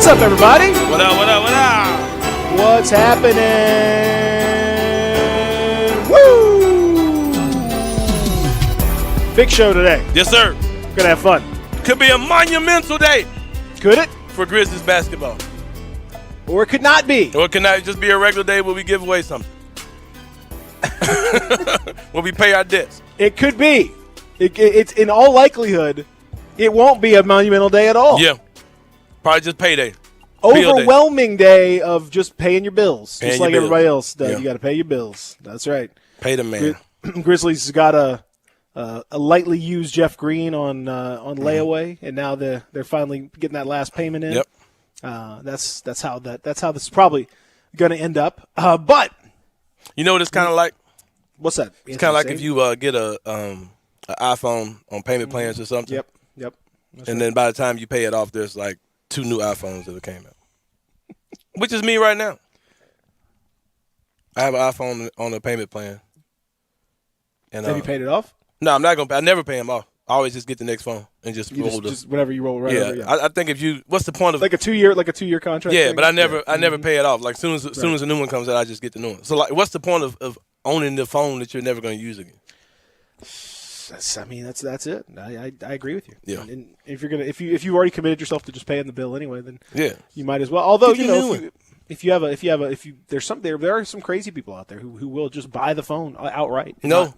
up, everybody? What up, what up, what up? What's happening? Woo! Big show today. Yes, sir. Gonna have fun. Could be a monumental day Could it? for Grizzlies basketball. Or it could not be. Or it could not just be a regular day where we give away something. Where we pay our debts. It could be. It's in all likelihood, it won't be a monumental day at all. Yeah. Probably just payday. Bill day. Overwhelming day of just paying your bills, Paying just your like bills. everybody else does. Yeah. You got to pay your bills. That's right. Pay the man. Grizzlies got a lightly used Jeff Green on layaway, and now they're finally getting that last payment in. Yep. That's how this is probably going to end up. But You know what it's kind of like? what's that? It's kind of like if you get an iPhone on payment plans or something. Yep. And then by the time you pay it off, there's like 2 new iPhones that came out. Which is me right now. I have an iPhone on a payment plan. And Have you paid it off? No, I'm not going to pay. I never pay them off. I always just get the next phone and just You roll just whatever you roll right yeah. over. Yeah. I think if you, what's the point of like a 2-year contract. yeah, thing? but I never pay it off. Like soon as a new one comes out, I just get the new one. So like, what's the point of owning the phone that you're never going to use again? That's it. I agree with you. Yeah. And if you've already committed yourself to just paying the bill anyway, then Yeah. you might as well. Although Get you the know, new there are some crazy people out there who will just buy the phone outright. No.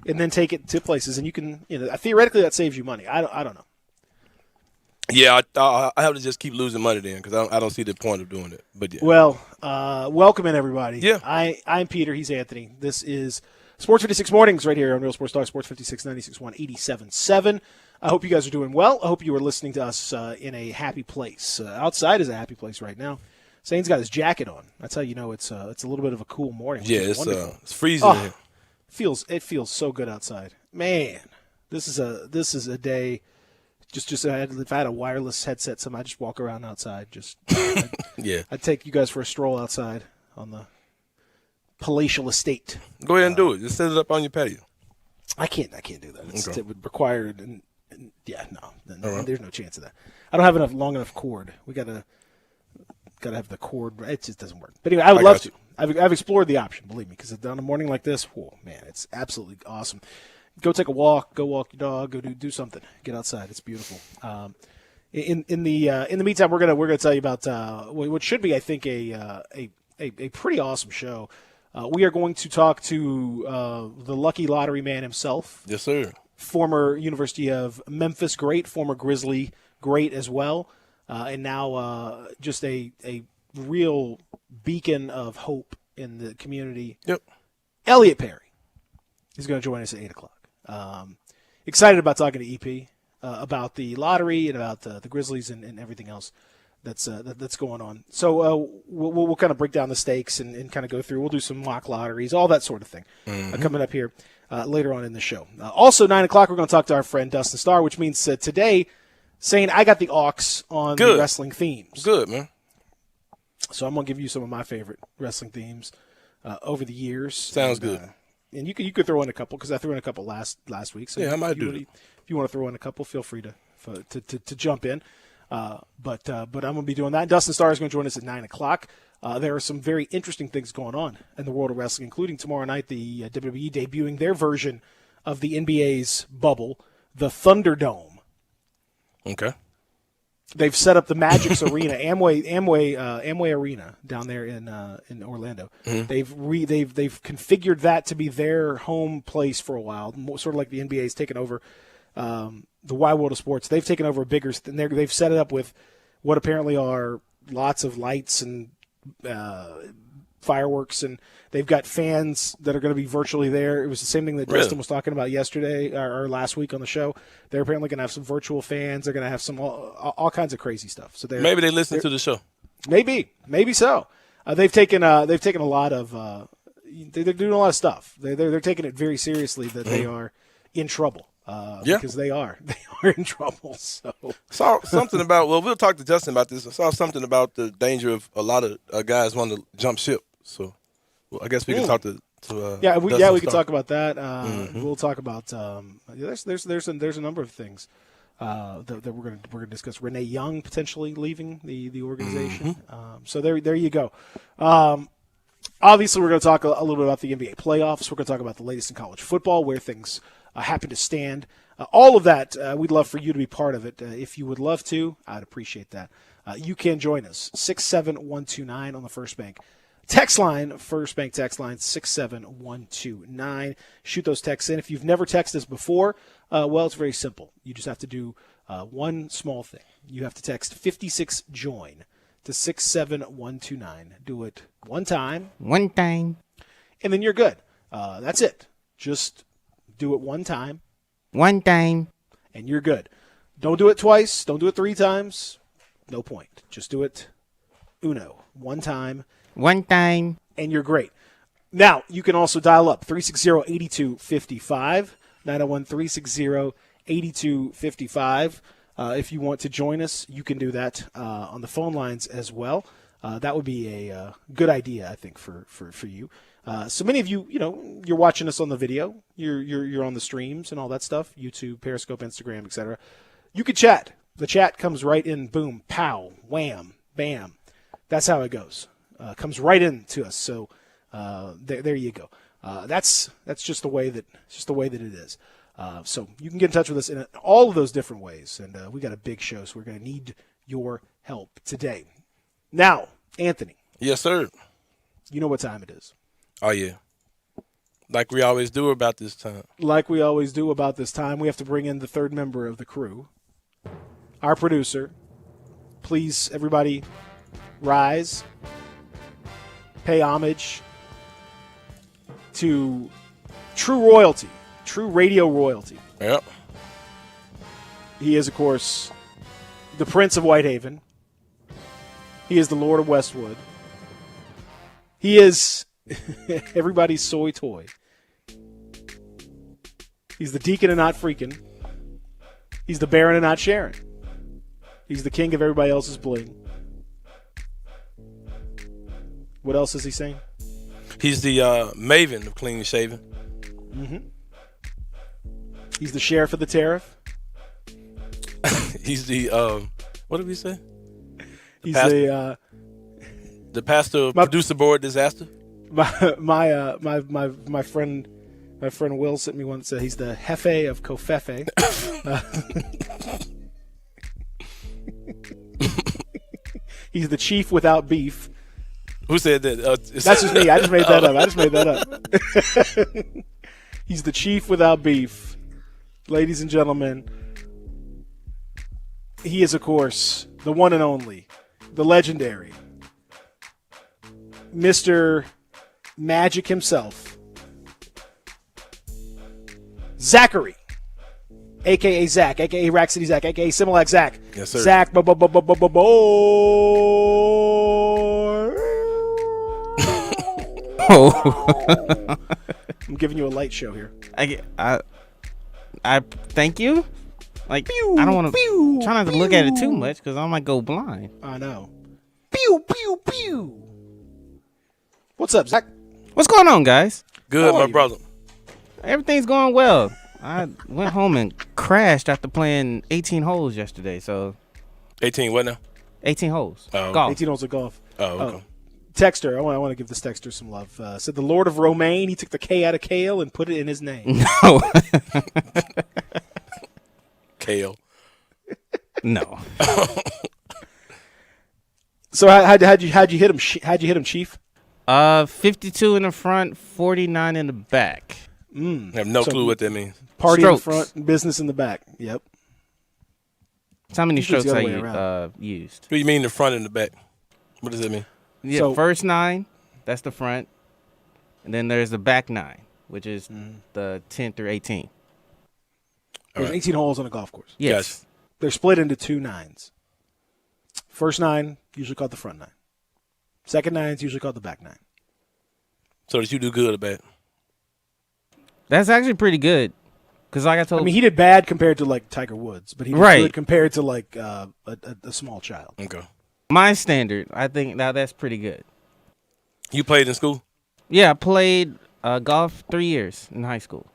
And then take it to places, and you can theoretically that saves you money. I don't know. Yeah, I have to just keep losing money then because I don't see the point of doing it. But yeah. Well, welcome in everybody. Yeah. I'm Peter. He's Anthony. This is Sports 56 Mornings right here on Real Sports Talk, Sports 56 96.1 87.7. I hope you guys are doing well. I hope you are listening to us in a happy place. Outside is a happy place right now. Zane's got his jacket on. That's how you know it's a little bit of a cool morning. Yeah, wonderful. it's freezing in here. It feels so good outside. Man, this is a day. If I had a wireless headset, I just walk around outside. Yeah. I'd take you guys for a stroll outside on the palatial estate. Go ahead and do it. Just set it up on your patio. I can't do that. Okay. It would require no, right. there's no chance of that. I don't have long enough cord. We gotta have the cord. It just doesn't work. But anyway, I would love to. you. I've explored the option. Believe me, because on a morning like this, oh man, it's absolutely awesome. Go take a walk. Go walk your dog. Go do something. Get outside. It's beautiful. In the meantime, we're gonna tell you about what should be, I think, a pretty awesome show. We are going to talk to the lucky lottery man himself. Yes, sir. Former University of Memphis great, former Grizzly great as well, and now just a real beacon of hope in the community. Yep. Elliot Perry is going to join us at 8 o'clock. Excited about talking to EP about the lottery and about the Grizzlies and everything else that's going on. So we'll kind of break down the stakes and kind of go through. We'll do some mock lotteries, all that sort of thing coming up here later on in the show. Also, 9 o'clock, we're going to talk to our friend Dustin Starr, which means today, saying I got the aux on the wrestling themes. Good, man. So I'm going to give you some of my favorite wrestling themes over the years. Sounds good. And you could throw in a couple because I threw in a couple last week. So yeah, I might do it. If you want to throw in a couple, feel free to jump in. But I'm going to be doing that. Dustin Starr is going to join us at 9 o'clock. There are some very interesting things going on in the world of wrestling, including tomorrow night the WWE debuting their version of the NBA's bubble, the Thunderdome. Okay. They've set up the Magic's arena, Amway Arena down there in Orlando. Mm-hmm. They've configured that to be their home place for a while, sort of like the NBA's taken over the wide world of sports. They've taken over a bigger. They've set it up with what apparently are lots of lights and fireworks, and they've got fans that are going to be virtually there. It was the same thing that Dustin was talking about yesterday or last week on the show. They're apparently going to have some virtual fans. They're going to have some all kinds of crazy stuff. So maybe they listen to the show. Maybe so. They've taken a lot of. They're doing a lot of stuff. They're taking it very seriously that they are in trouble. Because they are in trouble. So saw something about. Well, we'll talk to Justin about this. I saw something about the danger of a lot of guys wanting to jump ship. So, I guess we can talk to. We can talk about that. We'll talk about. There's a number of things that we're gonna discuss. Renee Young potentially leaving the organization. So there you go. Obviously, we're going to talk a little bit about the NBA playoffs. We're going to talk about the latest in college football, where things happen to stand. All of that, we'd love for you to be part of it. If you would love to, I'd appreciate that. You can join us, 67129 on the First Bank text line, First Bank text line, 67129. Shoot those texts in. If you've never texted us before, well, it's very simple. You just have to do one small thing. You have to text 56JOIN to 67129. Do it one time. One time. And then you're good. That's it. Just do it one time. One time. And you're good. Don't do it twice. Don't do it 3 times. No point. Just do it uno. One time. One time. And you're great. Now, you can also dial up 360-8255, 901-360-8255. If you want to join us, you can do that on the phone lines as well. That would be a good idea, I think, for you. So many of you, you're watching us on the video. You're on the streams and all that stuff, YouTube, Periscope, Instagram, etc. You could chat. The chat comes right in. Boom, pow, wham, bam. That's how it goes. Comes right in to us. So there you go. That's just the way that it is. So you can get in touch with us in all of those different ways, and we got a big show, so we're going to need your help today. Now, Anthony. Yes, sir. You know what time it is. Oh, yeah. Like we always do about this time. Like we always do about this time, we have to bring in the third member of the crew, our producer. Please, everybody, rise, pay homage to true royalty, true radio royalty. Yep. He is, of course, the Prince of Whitehaven. He is the Lord of Westwood. He is everybody's soy toy. He's the deacon and not freaking. He's the baron and not Sharon. He's the king of everybody else's bling. What else is he saying? He's the maven of clean shaven. Mm-hmm. He's the sheriff of the tariff. He's the what did we say? He's pastor. The pastor of producer board disaster. My friend Will sent me one that said he's the Hefe of Kofefe. He's the chief without beef. Who said that? That's just me. I just made that up. He's the chief without beef. Ladies and gentlemen, he is, of course, the one and only, the legendary Mr. Magic himself, Zachary, a.k.a. Zach, a.k.a. Rack City Zach, a.k.a. Similac Zach. Yes, sir. Zach, Oh. I'm giving you a light show here. I thank you. Like, I don't want to try not to look at it too much because I might go blind. I know. Pew, pew, pew. What's up, Zach? What's going on, guys? Good, How are my you? brother. Everything's going well. I went home and crashed after playing 18 holes yesterday. So 18 what now? 18 holes. Oh. Golf. 18 holes of golf. Oh, okay. Texter, I want to give this texter some love. Said the Lord of Romaine, he took the K out of Kale and put it in his name. No. Kale. No. So how'd you hit him? How'd you hit him, Chief? 52 in the front, 49 in the back. I have no clue what that means. Party Strokes. in the front, business in the back. Yep. That's how many Usually it's strokes the I other way used. What do you mean the front and the back? What does that mean? Yeah, So- first 9, that's the front. And then there's the back 9, which is the 10 through 18. There's right. 18 holes on a golf course. Yes. Gotcha. They're split into 2 nines. First 9, usually called the front 9. Second 9 is usually called the back 9. So did you do good or bad? That's actually pretty good. Because like I told I mean, he did bad compared to like Tiger Woods, but he did Right. good compared to like a small child. Okay. my standard, I think now that's pretty good. You played in school? Yeah, I played golf 3 years in high school.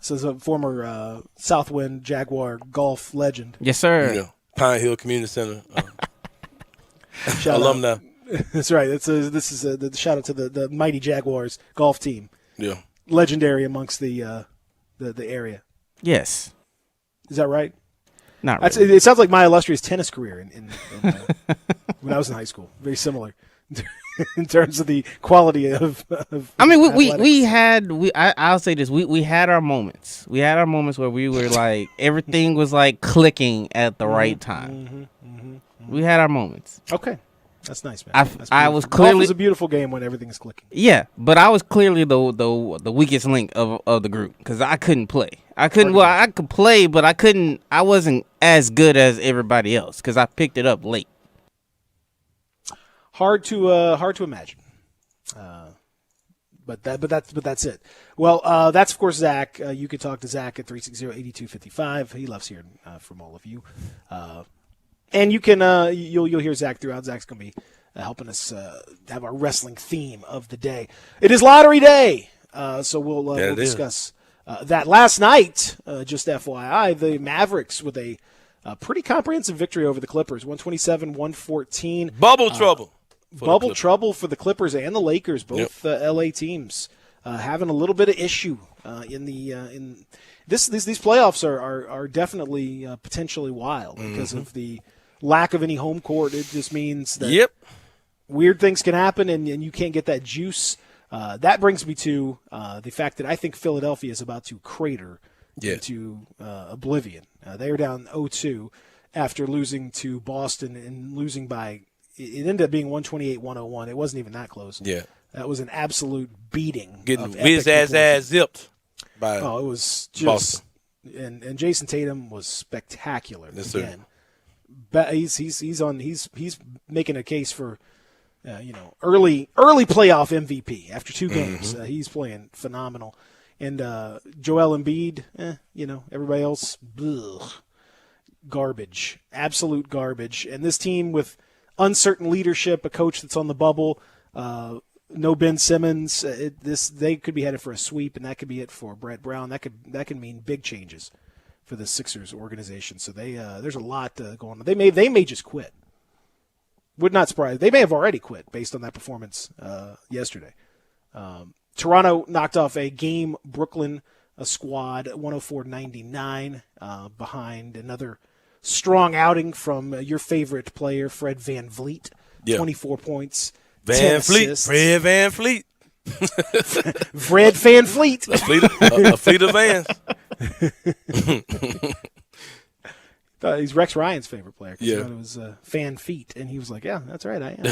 Sounds This is a former Southwind Jaguar golf legend. Yes, sir. Yeah. Pine Hill Community Center Shout out. alumni. That's right. This is the shout out to the mighty Jaguars golf team. Yeah. Legendary amongst the area. Yes. Is that right? Not That's, really. it sounds like my illustrious tennis career in when I was in high school. Very similar in terms of the quality of I mean, we athletics. I'll say this. We had our moments. We had our moments where we were like, everything was like clicking at the right time. We had our moments. Okay. That's nice, man. I That's was beautiful. Golf clearly- is a beautiful game when everything is clicking. Yeah, but I was clearly the weakest link of the group because I couldn't play. I couldn't. Well, I could play, but I couldn't. I wasn't as good as everybody else because I picked it up late. Hard to imagine. But that's it. Well, that's of course Zach. You can talk to Zach at 360-8255. He loves hearing from all of you. And you can you'll hear Zach throughout. Zach's gonna be helping us have our wrestling theme of the day. It is Lottery Day, so we'll discuss that. Last night, just FYI, the Mavericks with a pretty comprehensive victory over the Clippers, 127-114. Bubble trouble. Bubble trouble for the Clippers and the Lakers, both LA teams having a little bit of issue in these playoffs are definitely potentially wild because of the lack of any home court. It just means that weird things can happen and you can't get that juice. That brings me to the fact that I think Philadelphia is about to crater into oblivion. They were down 0-2 after losing to Boston and losing by – it ended up being 128-101. It wasn't even that close. Yeah. That was an absolute beating. Getting whiz-ass zipped by it was just Boston. And Jason Tatum was spectacular again. Sir. But he's making a case for early playoff MVP after 2 games. He's playing phenomenal. And Joel Embiid, everybody else, garbage, absolute garbage. And this team with uncertain leadership, a coach that's on the bubble, no Ben Simmons. They could be headed for a sweep, and that could be it for Brett Brown. That could mean big changes for the Sixers organization. So there's a lot going on. They may just quit. Would not surprise. They may have already quit based on that performance yesterday. Toronto knocked off a game Brooklyn squad 104-99 behind another strong outing from your favorite player, Fred VanVleet. 24 points, 10 assists. Fred VanVleet. Fred VanVleet. A fleet of vans. He's Rex Ryan's favorite player. Yeah. It was Fan Feet, and he was like, "Yeah, that's right, I am."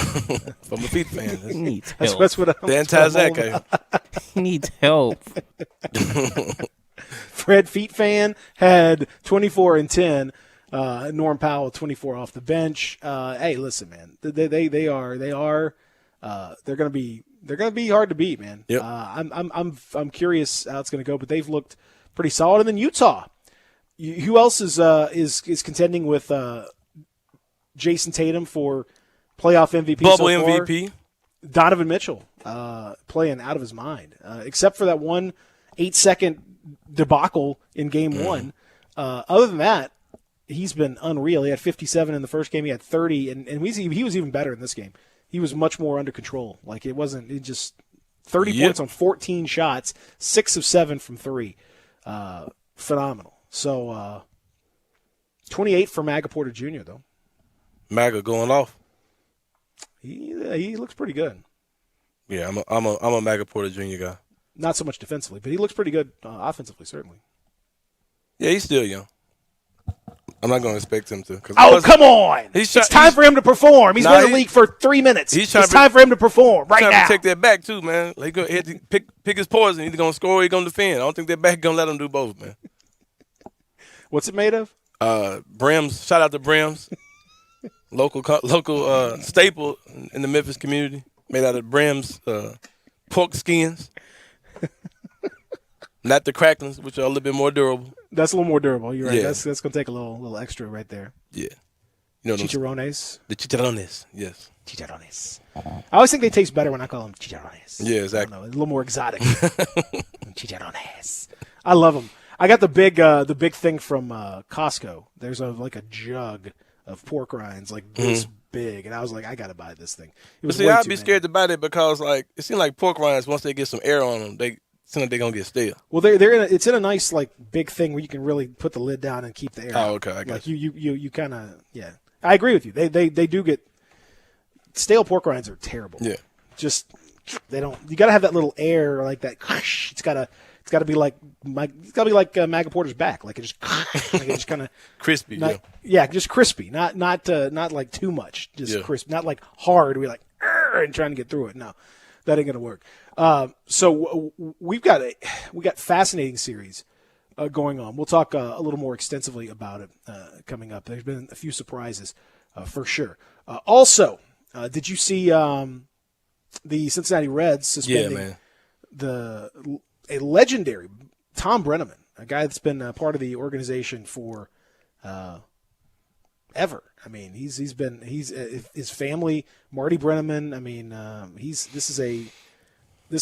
From a feet fan. He needs help. That's what I'm. The that's what I'm anti-Zach. all about. He needs help. Fred Feet fan had 24 and 10. Norm Powell 24 off the bench. Hey, listen, man, they're gonna be hard to beat, man. Yep. I'm curious how it's gonna go, but they've looked pretty solid. And then Utah. Who else is contending with Jason Tatum for playoff MVP? Bubble so far? MVP. Donovan Mitchell playing out of his mind, except for that 1 8-second debacle in Game 1. Other than that, he's been unreal. He had 57 in the first game. He had 30, and he was even better in this game. He was much more under control. Like it just 30 points on 14 shots, 6 of 7 from 3. Phenomenal. So 28 for Maga Porter Jr. though. Maga going off. He looks pretty good. Yeah, I'm a Maga Porter Jr. guy. Not so much defensively, but he looks pretty good offensively, certainly. Yeah, he's still young. I'm not going to expect him to. Come on! It's time for him to perform. He's been in the league for 3 minutes. It's time for him to perform right now. Trying to take that back too, man. He go ahead to pick his poison. He's going to score or he's going to defend. I don't think that back going to let him do both, man. What's it made of? Brims. Shout out to Brims. local staple in the Memphis community. Made out of Brims pork skins. Not the cracklings, which are a little bit more durable. That's a little more durable. You're right. Yeah. That's going to take a little extra right there. Yeah. You know Chicharrones. The chicharrones, yes. Chicharrones. I always think they taste better when I call them chicharrones. Yeah, exactly. I don't know, a little more exotic. Chicharrones. I love them. I got the big thing from Costco. There's like a jug of pork rinds like this big, and I was like, I gotta buy this thing. It But was see, way I'd too be many. scared to buy it because like it seems like pork rinds once they get some air on them, they seem like they're gonna get stale. Well, it's in a nice like big thing where you can really put the lid down and keep the air. Oh, out. okay, I got like you kind of yeah. I agree with you. They do get stale pork rinds are terrible. Yeah. Just they don't. You got to have that little air like that. It's got to be like Maga Porter's back. Like it just kind of Crispy, not, yeah, just crispy. Not like too much. Just crisp. Not like hard. We're like and trying to get through it. No, that ain't gonna work. So we got fascinating series going on. We'll talk a little more extensively about it coming up. There's been a few surprises for sure. Also, did you see the Cincinnati Reds suspending a legendary Tom Brenneman, a guy that's been a part of the organization for ever. I mean, he's his family, Marty Brenneman. I mean, this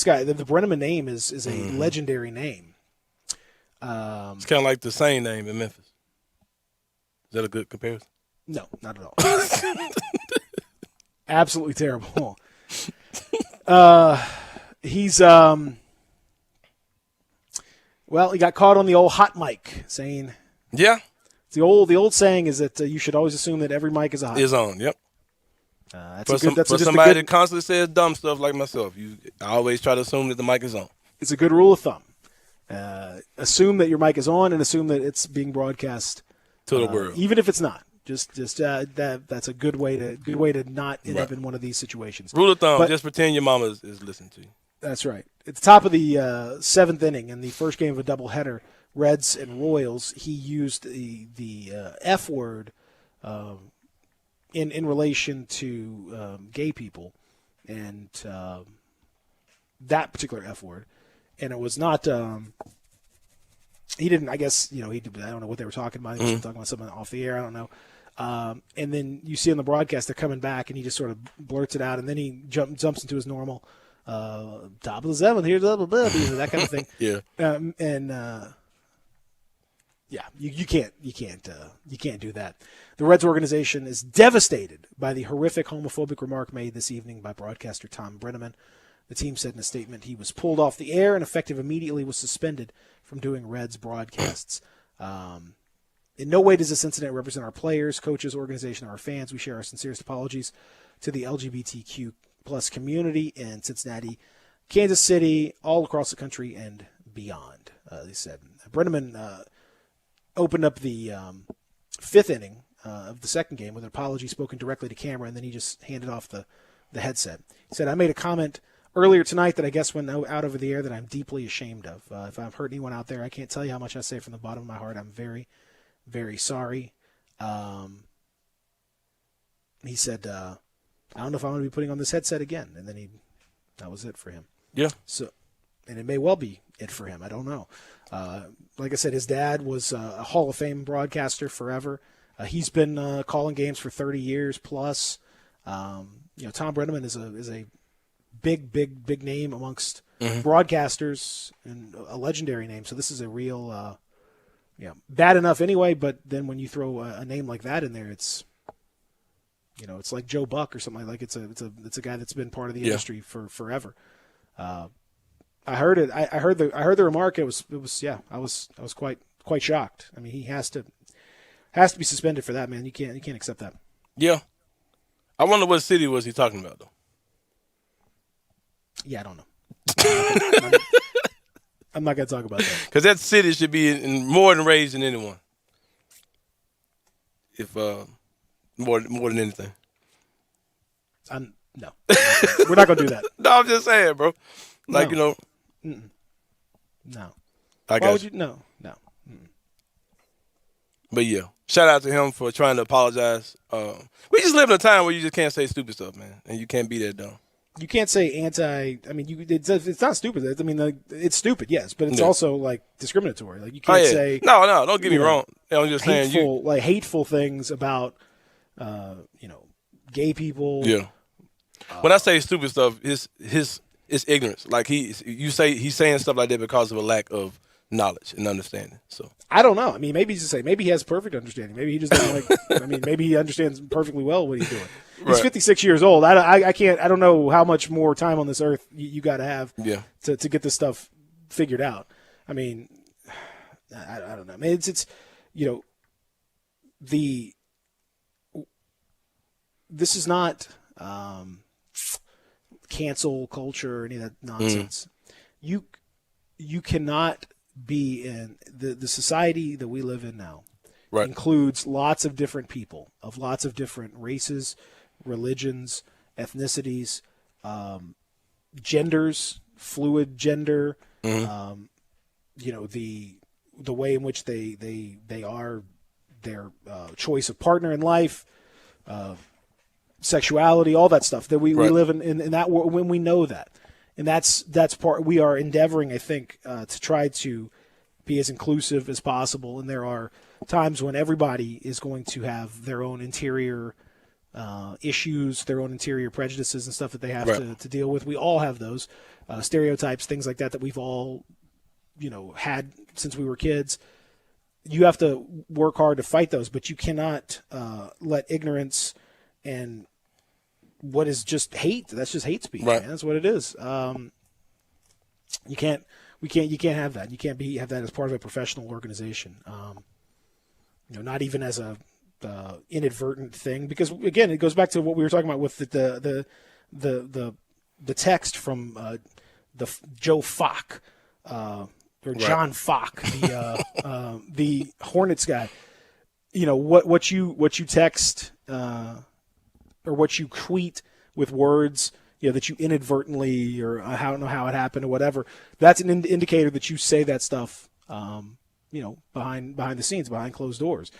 guy. The Brenneman name is a legendary name. It's kind of like the same name in Memphis. Is that a good comparison? No, not at all. Absolutely terrible. He's well, he got caught on the old hot mic saying Yeah, the old saying is that you should always assume that every mic is a hot. is on. Yep. That's For just somebody a that good, constantly says dumb stuff like myself, I always try to assume that the mic is on. it's a good rule of thumb. Assume that your mic is on and assume that it's being broadcast To the world. even if it's not. Just that's a good way to not end up in one of these situations. Rule of thumb, But- just pretend your mama is listening to you. That's right. At the top of the seventh inning in the first game of a doubleheader, Reds and Royals, he used the F word in relation to gay people, and that particular F word, and it was not. He didn't. I guess he. I don't know what they were talking about. He was talking about something off the air. I don't know. And then you see on the broadcast they're coming back, and he just sort of blurts it out, and then he jumps into his normal. Top of the seventh, here's blah, blah, blah, that kind of thing. Yeah. You can't do that. The Reds organization is devastated by the horrific homophobic remark made this evening by broadcaster Tom Brenneman. The team said in a statement he was pulled off the air and effective immediately was suspended from doing Reds broadcasts. In no way does this incident represent our players, coaches, organization, or our fans. We share our sincerest apologies to the LGBTQ plus community in Cincinnati, Kansas City, all across the country and beyond, they said. Brenneman opened up the fifth inning of the second game with an apology spoken directly to camera, and then he just handed off the headset. He said, I made a comment earlier tonight that I guess went out over the air that I'm deeply ashamed of. If I've hurt anyone out there, I can't tell you how much I say from the bottom of my heart. I'm very, very sorry. He said, I don't know if I'm going to be putting on this headset again. And then that was it for him. Yeah. So, and it may well be it for him. I don't know. Like I said, his dad was a Hall of Fame broadcaster forever. He's been calling games for 30 years plus. Tom Brenneman is a big name amongst broadcasters and a legendary name. So this is a real, bad enough anyway. But then when you throw a name like that in there, it's like Joe Buck or something like it's a guy that's been part of the industry for forever. I heard it. I heard the remark. It was I was quite shocked. I mean, he has to be suspended for that, man. You can't accept that. Yeah. I wonder what city was he talking about though. Yeah, I don't know. I'm not gonna talk about that. Because that city should be in more than raised than anyone. If more than anything. No, we're not gonna do that. No, I'm just saying, bro. Like No. No. I I Why got would you. you? No. But yeah, shout out to him for trying to apologize. We just live in a time where you just can't say stupid stuff, man, and you can't be that dumb. You can't say anti. I mean, it's not stupid. I mean, it's stupid, yes, but it's Yeah. also like discriminatory. Like you Oh can't yeah. say No, don't get me you know, wrong. I'm just saying hateful things about gay people. Yeah. When I say stupid stuff, it's ignorance. Like he's saying stuff like that because of a lack of knowledge and understanding. So I don't know. I mean, maybe he's just saying, maybe he has perfect understanding. Maybe he just doesn't like. I mean, maybe he understands perfectly well what he's doing. He's Right. 56 years old. I can't. I don't know how much more time on this earth you got to have to get this stuff figured out. I mean, I don't know. I mean, it's this is not cancel culture or any of that nonsense. You cannot be in the society that we live in now. Right. Includes lots of different people of lots of different races, religions, ethnicities, genders, fluid gender, the way in which they are, their choice of partner in life, sexuality, all that stuff that we live in that world when we know that. And that's part we are endeavoring, I think, to try to be as inclusive as possible. And there are times when everybody is going to have their own interior issues, their own interior prejudices and stuff that they have to deal with. We all have those stereotypes, things like that we've all, had since we were kids. You have to work hard to fight those, but you cannot let ignorance and what is just hate. That's just hate speech. Right. Man. That's what it is. You can't have that. You can't have that as part of a professional organization. Not even as a inadvertent thing, because again, it goes back to what we were talking about with the text from the Joe Falk or John Falk, the Hornets guy. What you text or what you tweet with words, that you inadvertently, or I don't know how it happened or whatever. That's an indicator that you say that stuff, behind the scenes, behind closed doors.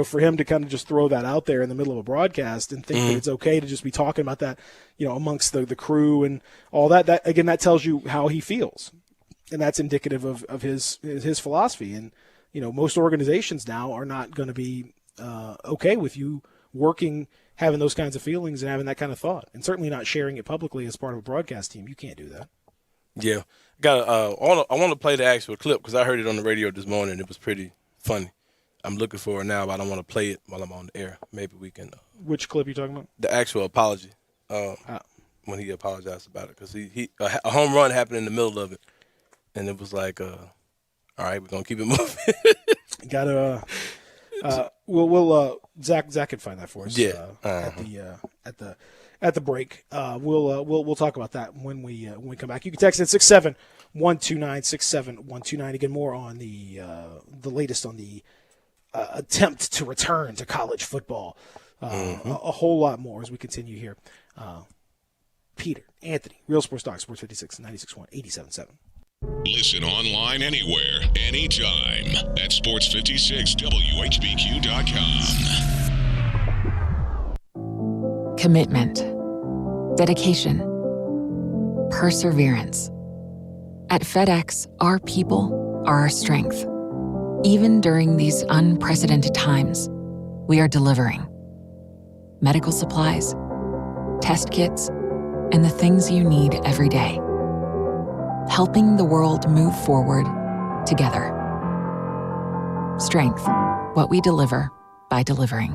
For him to kind of just throw that out there in the middle of a broadcast and think that it's okay to just be talking about that, amongst the crew and all that. That again, that tells you how he feels, and that's indicative of his philosophy. And most organizations now are not going to be okay with you having those kinds of feelings and having that kind of thought, and certainly not sharing it publicly as part of a broadcast team. You can't do that. Yeah, I want to play the actual clip because I heard it on the radio this morning. It was pretty funny. I'm looking for it now, but I don't want to play it while I'm on the air. Maybe we can. Which clip are you talking about? The actual apology when he apologized about it, because he a home run happened in the middle of it, and it was like, all right, we're gonna keep it moving. Gotta. We'll Zach can find that for us. Yeah. At the break. We'll talk about that when we come back. You can text it 67129, Again, more on the latest on the attempt to return to college football. A whole lot more as we continue here. Peter, Anthony, Real Sports Talk, Sports 56, 96.1, 87.7. Listen online anywhere, anytime at sports56whbq.com. Commitment, dedication, perseverance. At FedEx, our people are our strength. Even during these unprecedented times, we are delivering medical supplies, test kits, and the things you need every day. Helping the world move forward together. Strength, what we deliver by delivering.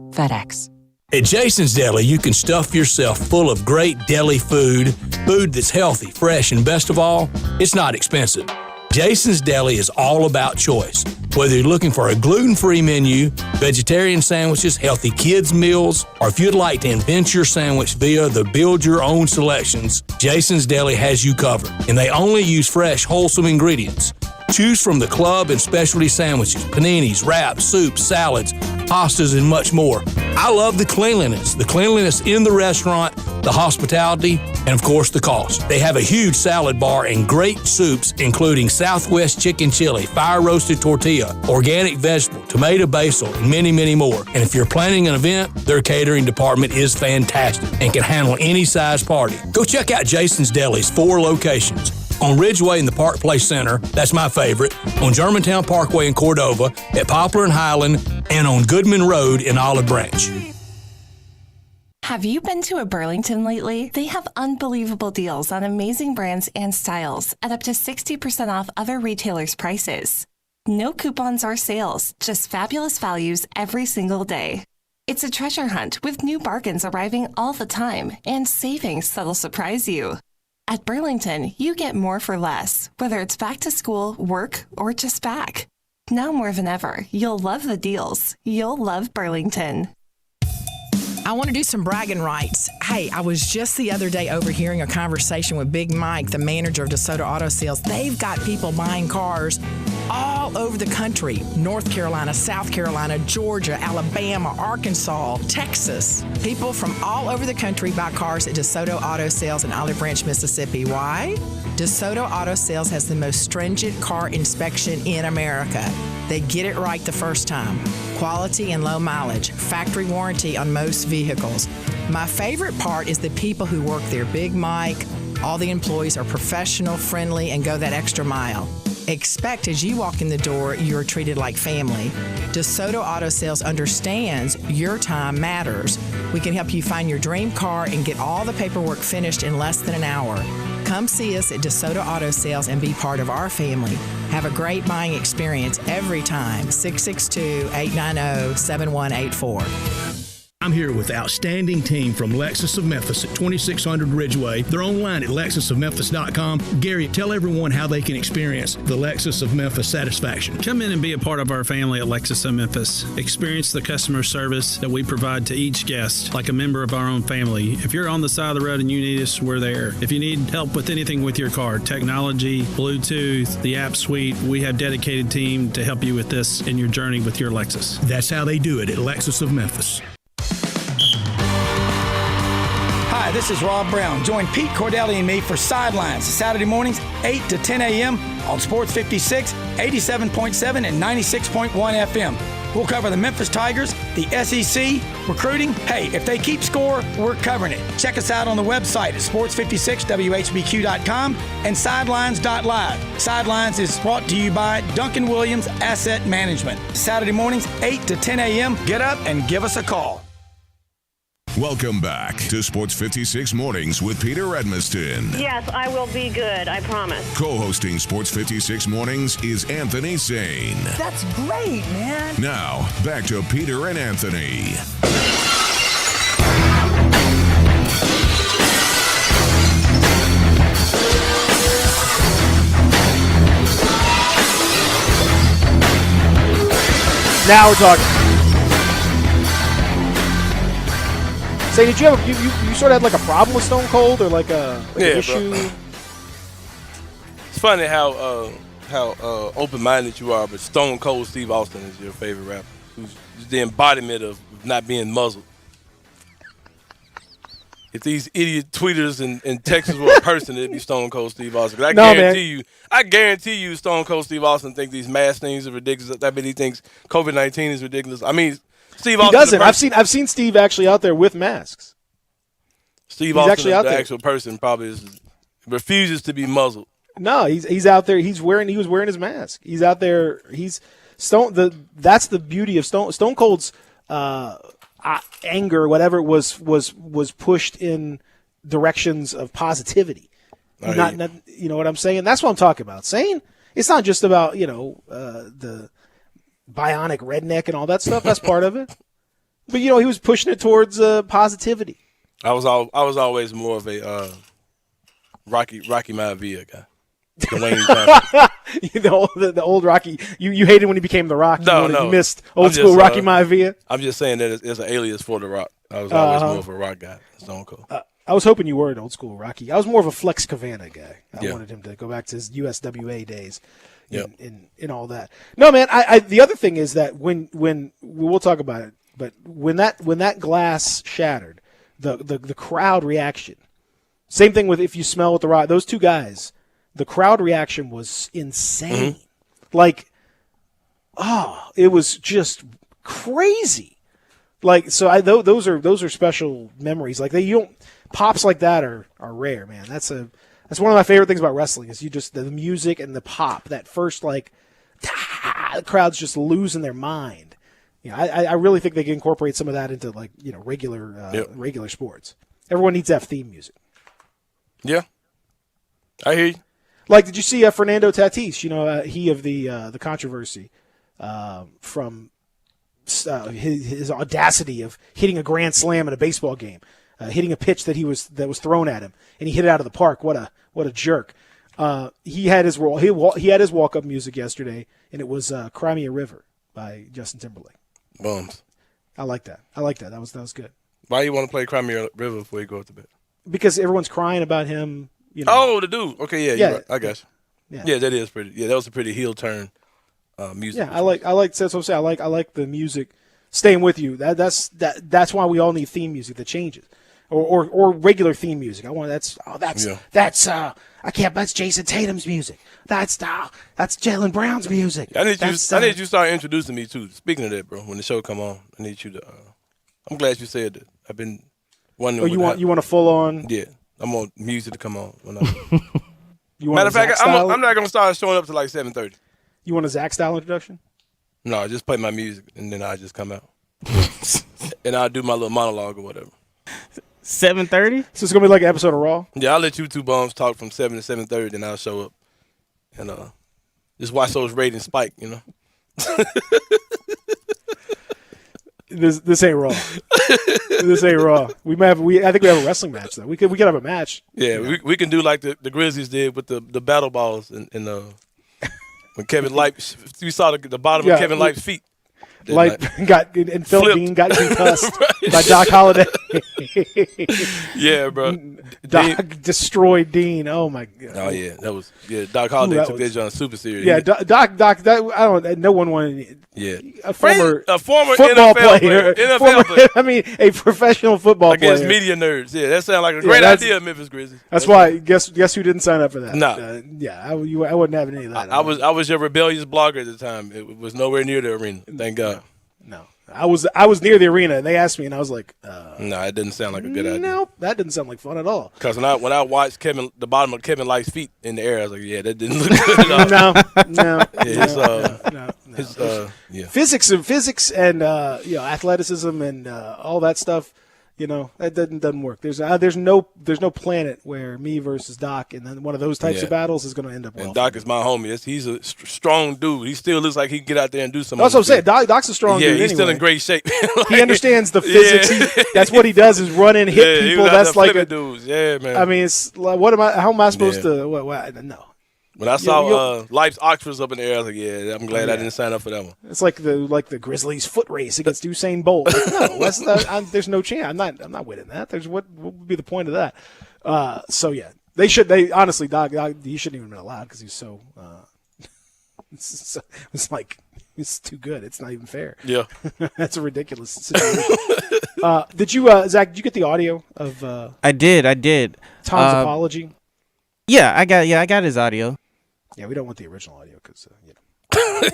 FedEx. At Jason's Deli, you can stuff yourself full of great deli food that's healthy, fresh, and best of all, it's not expensive. Jason's Deli is all about choice. Whether you're looking for a gluten-free menu, vegetarian sandwiches, healthy kids' meals, or if you'd like to invent your sandwich via the Build Your Own selections, Jason's Deli has you covered. And they only use fresh, wholesome ingredients. Choose from the club and specialty sandwiches, paninis, wraps, soups, salads, pastas, and much more. I love the cleanliness in the restaurant, the hospitality, and of course the cost. They have a huge salad bar and great soups, including Southwest chicken chili, fire roasted tortilla, organic vegetable, tomato basil, and many, many more. And if you're planning an event, their catering department is fantastic and can handle any size party. Go check out Jason's Deli's 4 locations. On Ridgeway in the Park Place Center, that's my favorite, on Germantown Parkway in Cordova, at Poplar and Highland, and on Goodman Road in Olive Branch. Have you been to a Burlington lately? They have unbelievable deals on amazing brands and styles at up to 60% off other retailers' prices. No coupons or sales, just fabulous values every single day. It's a treasure hunt with new bargains arriving all the time and savings that'll surprise you. At Burlington, you get more for less, whether it's back to school, work, or just back. Now more than ever, you'll love the deals. You'll love Burlington. I want to do some bragging rights. Hey, I was just the other day overhearing a conversation with Big Mike, the manager of DeSoto Auto Sales. They've got people buying cars all over the country. North Carolina, South Carolina, Georgia, Alabama, Arkansas, Texas. People from all over the country buy cars at DeSoto Auto Sales in Olive Branch, Mississippi. Why? DeSoto Auto Sales has the most stringent car inspection in America. They get it right the first time. Quality and low mileage, factory warranty on most vehicles. My favorite part is the people who work there. Big Mike, all the employees are professional, friendly, and go that extra mile. Expect as you walk in the door, you're treated like family. DeSoto Auto Sales understands your time matters. We can help you find your dream car and get all the paperwork finished in less than an hour. Come see us at DeSoto Auto Sales and be part of our family. Have a great buying experience every time. 662-890-7184. I'm here with outstanding team from Lexus of Memphis at 2600 Ridgeway. They're online at lexusofmemphis.com. Gary, tell everyone how they can experience the Lexus of Memphis satisfaction. Come in and be a part of our family at Lexus of Memphis. Experience the customer service that we provide to each guest like a member of our own family. If you're on the side of the road and you need us, we're there. If you need help with anything with your car, technology, Bluetooth, the app suite, we have dedicated team to help you with this in your journey with your Lexus. That's how they do it at Lexus of Memphis. Hi, this is Rob Brown. Join Pete Cordelli and me for Sidelines Saturday mornings, 8 to 10 a.m. on Sports 56, 87.7, and 96.1 FM. We'll cover the Memphis Tigers, the SEC, recruiting. Hey, if they keep score, we're covering it. Check us out on the website at sports56whbq.com and sidelines.live. Sidelines is brought to you by Duncan Williams Asset Management. Saturday mornings, 8 to 10 a.m. Get up and give us a call. Welcome back to Sports 56 Mornings with Peter Edmiston. Yes, I will be good, I promise. Co-hosting Sports 56 Mornings is Anthony Sane. That's great, man. Now, back to Peter and Anthony. Now we're talking. Say, did you have you sort of had like a problem with Stone Cold or like an issue? Bro. It's funny how open-minded you are, but Stone Cold Steve Austin is your favorite rapper, who's the embodiment of not being muzzled. If these idiot tweeters in Texas were a person, it'd be Stone Cold Steve Austin. I guarantee you, Stone Cold Steve Austin thinks these mask things are ridiculous. I bet he thinks COVID-19 is ridiculous. I mean, Steve Austin. He doesn't. I've seen Steve actually out there with masks. He's Austin, the actual person, probably refuses to be muzzled. No, he's out there. He was wearing his mask. He's out there. He's that's the beauty of Stone Cold's anger, whatever it was pushed in directions of positivity. Not, you know what I'm saying? That's what I'm talking about. Saying it's not just about the bionic redneck and all that stuff. That's part of it. But he was pushing it towards positivity. I was always more of a Rocky Maivia guy. Dwayne Johnson. the old Rocky. You hated when he became the Rock. No. You missed old school Rocky Maivia. I'm just saying that it's an alias for the Rock. I was always more of a Rock guy. Stone Cold. I was hoping you were an old school Rocky. I was more of a Flex Cavana guy. I wanted him to go back to his USWA days. In all that. No, man. The other thing is that when we'll talk about it, but when that glass shattered, the crowd reaction. Same thing with If You Smell What the Rock. Those two guys, the crowd reaction was insane. Mm-hmm. Like, it was just crazy. Like, so those are special memories. Like pops like that are rare, man. That's one of my favorite things about wrestling is the music and the pop. That first the crowd's just losing their mind. I really think they can incorporate some of that into like regular sports. Everyone needs to have theme music. Yeah, I hear you. Like, did you see Fernando Tatis? He of the controversy from his audacity of hitting a grand slam in a baseball game, hitting a pitch that was thrown at him, and he hit it out of the park. What a jerk! He had his walk up music yesterday, and it was "Cry Me a River" by Justin Timberlake. Bums. I like that. That was good. Why you want to play Cry Me a River before you go to bed? Because everyone's crying about him. Oh, the dude. Okay, yeah. You're right. I got you. Yeah, that is pretty. Yeah, that was a pretty heel turn music. Yeah, I like. That's what I'm saying. I like the music staying with you. That's why we all need theme music that changes, or regular theme music. That's Jason Tatum's music. That's Jaylen Brown's music. I need you to start introducing me too. Speaking of that, bro, when the show come on, I need you to. I'm glad you said that. I've been wondering. Oh, you want a full on? Yeah, I want music to come on. Matter of fact, I'm not gonna start showing up to like 7:30. You want a Zach style introduction? No, just play my music and then I just come out, and I'll do my little monologue or whatever. 7:30. So it's gonna be like an episode of Raw. Yeah, I'll let you two bums talk from 7 to 7:30, then I'll show up and just watch those ratings spike. This ain't Raw. This ain't Raw. I think we have a wrestling match though. We could have a match. Yeah, we can do like the Grizzlies did with the battle balls and when Kevin Light, we saw the bottom of Kevin Light's feet. Light and Phil Dean got concussed by Doc Holliday. Yeah, bro. Doc destroyed Dean. Oh my god. Oh yeah, Doc Holliday took that on super serious. Yeah, Doc. No one wanted. Yeah, a former football player. NFL player. I mean, a professional football player against media nerds. Yeah, that sounds like a great idea, Memphis Grizzlies. That's why. Guess who didn't sign up for that? No. I wasn't having any of that. I was your rebellious blogger at the time. It was nowhere near the arena. Thank God. No. I was near the arena, and they asked me, and I was like, no, it didn't sound like a good idea. No, that didn't sound like fun at all. Because when I watched the bottom of Kevin Light's feet in the air, I was like, yeah, that didn't look good at all. No. Physics and athleticism and all that stuff. That doesn't work. There's no planet where me versus Doc and then one of those types of battles is going to end up well. And Doc is my homie. He's a strong dude. He still looks like he can get out there and do something. That's what I'm saying. Doc's a strong dude. Yeah, he's anyway. still in great shape. He understands the physics. That's what he does is run in, hit people. That's like dudes. Yeah, man. I mean, it's how am I supposed to? No. When I saw Life's Oxfords up in the air, I was like, yeah, I'm glad I didn't sign up for that one. It's like the Grizzlies foot race against Usain Bolt. No, there's no chance. I'm not winning that. What would be the point of that? So yeah, they honestly, Doc, he shouldn't even been allowed because he's so. It's too good. It's not even fair. Yeah, that's a ridiculous situation. Did you, Zach? Did you get the audio of? I did. Tom's apology. Yeah, I got his audio. Yeah, we don't want the original audio because